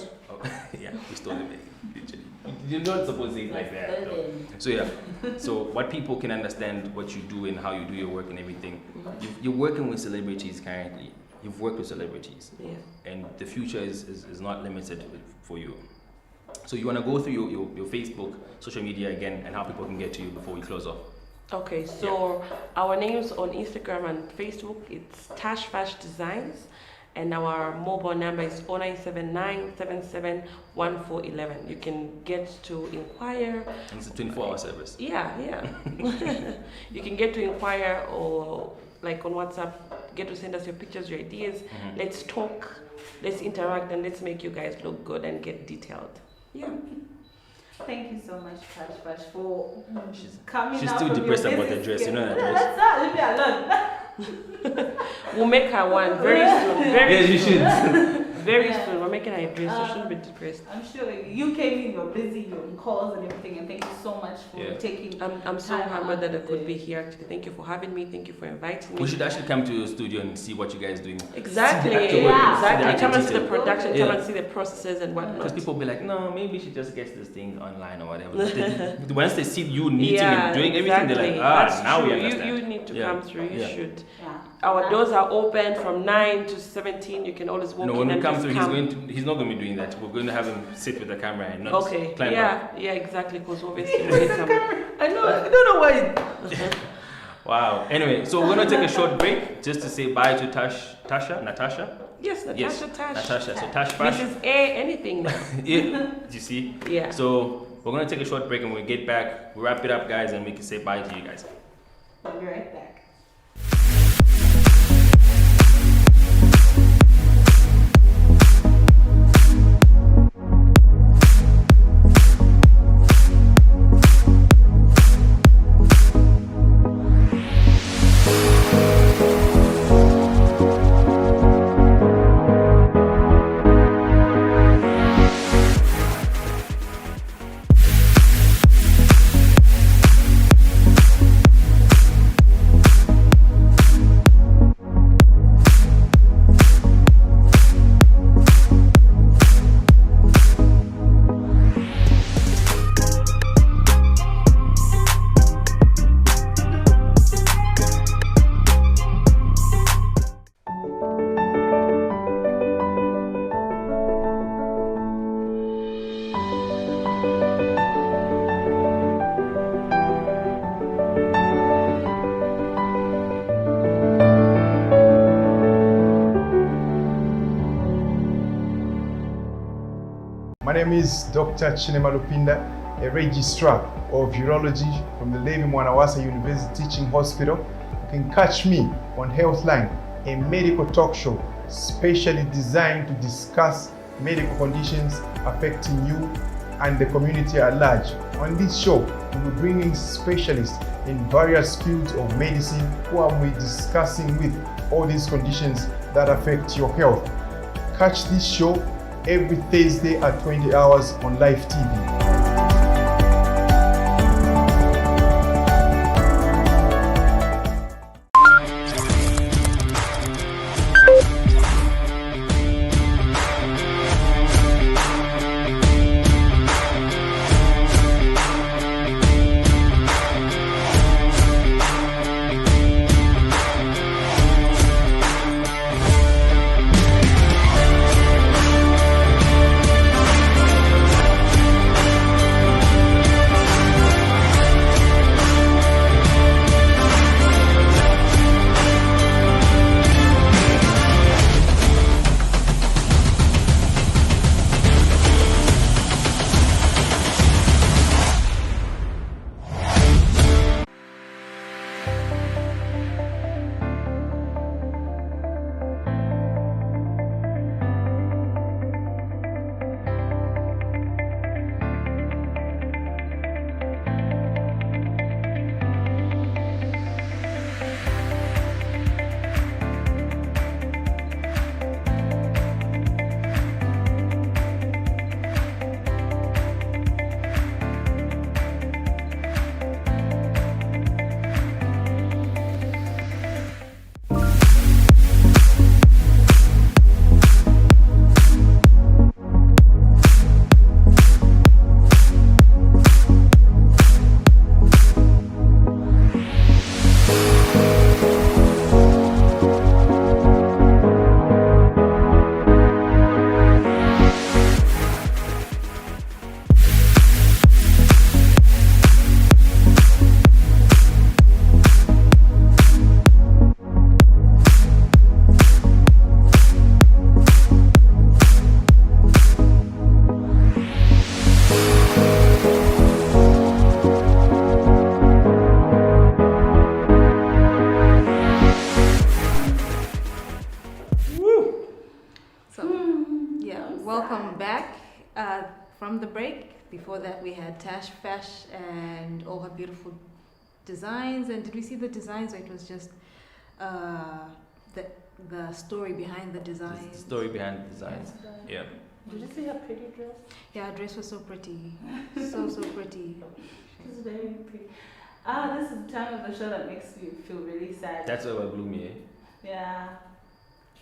Yeah, we stole them. Literally. You're not supposed to say it like that. No. So yeah, so what people can understand what you do and how you do your work and everything. You're working with celebrities currently. You've worked with celebrities, and the future is not limited for you. So you want to go through your Facebook, social media again, and how people can get to you before we close off. Okay, so our names on Instagram and Facebook, it's Tashfash Designs, and our mobile number is 0979771411. You can get to inquire. And it's a 24-hour service. Yeah. You can get to inquire or like on WhatsApp, get to send us your pictures, your ideas. Let's talk, let's interact, and let's make you guys look good and get detailed. Yeah. Thank you so much, Tashfash, for coming. She's still depressed about the dress, you know that, right? That's not, leave me alone. We'll make her one very soon. Yes, you should. Very soon. We're making her a dress, so she shouldn't be depressed. I'm sure you came in, you're busy, you're on calls and everything, and thank you so much for taking I'm so humbled that I could be here. Actually, thank you for having me. Thank you for inviting me. We should actually come to your studio and see what you guys are doing. Exactly. Come and see the production, come and see the processes and whatnot. Because people will be like, no, maybe she just gets this thing online or whatever. Once they see you meeting and doing everything, they're like, now we understand. You need to come through. You should. Our doors are open from 9 to 17. You can always walk in. When we come through, he's not going to be doing that. We're going to have him sit with the camera and not climb up. Yeah, exactly. Because obviously, I don't know why. Wow. Anyway, so we're going to take a short break just to say bye to Natasha. Yes, Natasha. Natasha. So Tashfash. Mrs. A, anything now. Do you see? Yeah. So we're going to take a short break, and when we get back, we'll wrap it up, guys, and we can say bye to you guys. We'll be right back. My name is Dr. Chinema Lupinda, a registrar of urology from the Levi Mwanawasa University Teaching Hospital. You can catch me on Healthline, a medical talk show specially designed to discuss medical conditions affecting you and the community at large. On this show, we'll be bringing specialists in various fields of medicine who will be discussing with all these conditions that affect your health. Catch this show every Thursday at 20 hours on Live TV. that we had Tash Fash and all her beautiful designs. And did we see the designs, or it was just the story behind the designs? The story behind the designs. Yeah. Did you see her pretty dress? Yeah, her dress was so pretty. so pretty. She's very pretty. This is the time of the show that makes me feel really sad. That's why we're gloomy, eh? Yeah.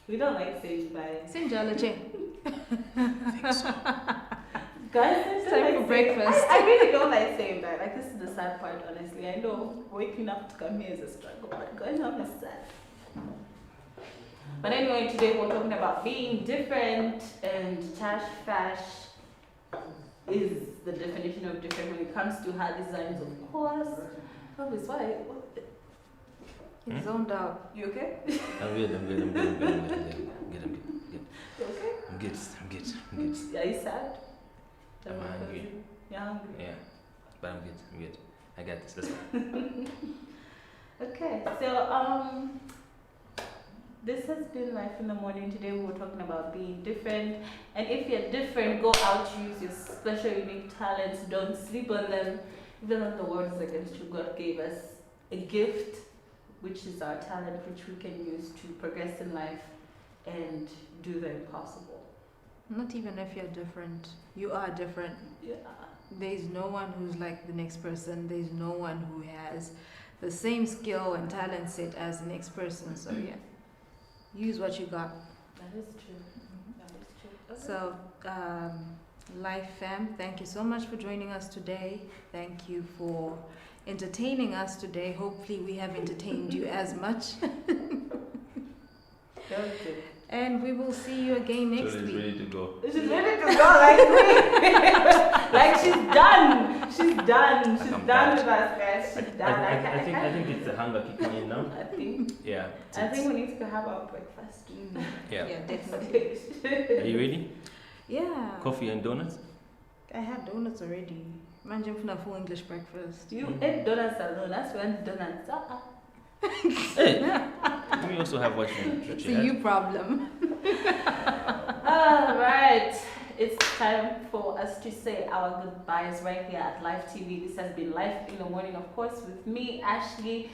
We don't like saying bye. Sinjala Che. I think so. Guys, It's time for breakfast. I really don't like saying bye. Like, this is the sad part, honestly. I know waking up to come here is a struggle, but going home is sad. But anyway, today we're talking about being different, and Tash Fash is the definition of different when it comes to her designs, of course. Elvis, why? He's zoned out. You okay? I'm good. You okay? I'm good. Are you sad? I'm hungry. You're hungry? Yeah. But I'm good. I got this. Let's go. Okay, so this has been Life in the Morning. Today we were talking about being different, and if you're different, go out, use your special, unique talents. Don't sleep on them. Even though the world is against you, God gave us a gift, which is our talent, which we can use to progress in life and do the impossible. Not even if you're different. You are different. Yeah. There's no one who's like the next person. There's no one who has the same skill and talent set as the next person. So yeah, use what you got. That is true. That is true. Okay. So, Life Fam, thank you so much for joining us today. Thank you for entertaining us today. Hopefully we have entertained you as much. Okay. And we will see you again next Choolwe's week. ready to go. She's ready to go like me. Like she's done. She's done. She's I'm done done. with us, guys. She's done. I think it's the hunger kicking in now. I think. Yeah. I think we need to have our breakfast. Yeah. Yeah, definitely. Are you ready? Yeah. Coffee and donuts? I had donuts already. Imagine for a full English breakfast. You ate donuts alone. That's when donuts are. Hey, we also have what you It's a you problem. Alright. It's time for us to say our goodbyes right here at Live TV. This has been Life in the Morning, of course, with me, Ashley,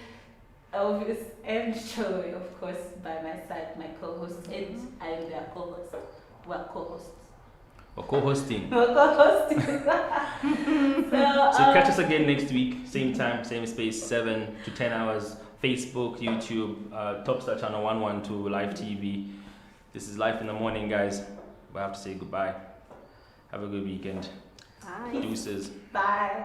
Elvis, and Choolwe, of course, by my side, my co-host, and I am their co-host. We're co-hosts. We're co-hosting. We're co-hosting. So catch us again next week, same time, same space, 7 to 10 hours. Facebook, YouTube, Topstar Channel 112, Live TV. This is Life in the Morning, guys. We have to say goodbye. Have a good weekend. Bye. Deuces. Bye.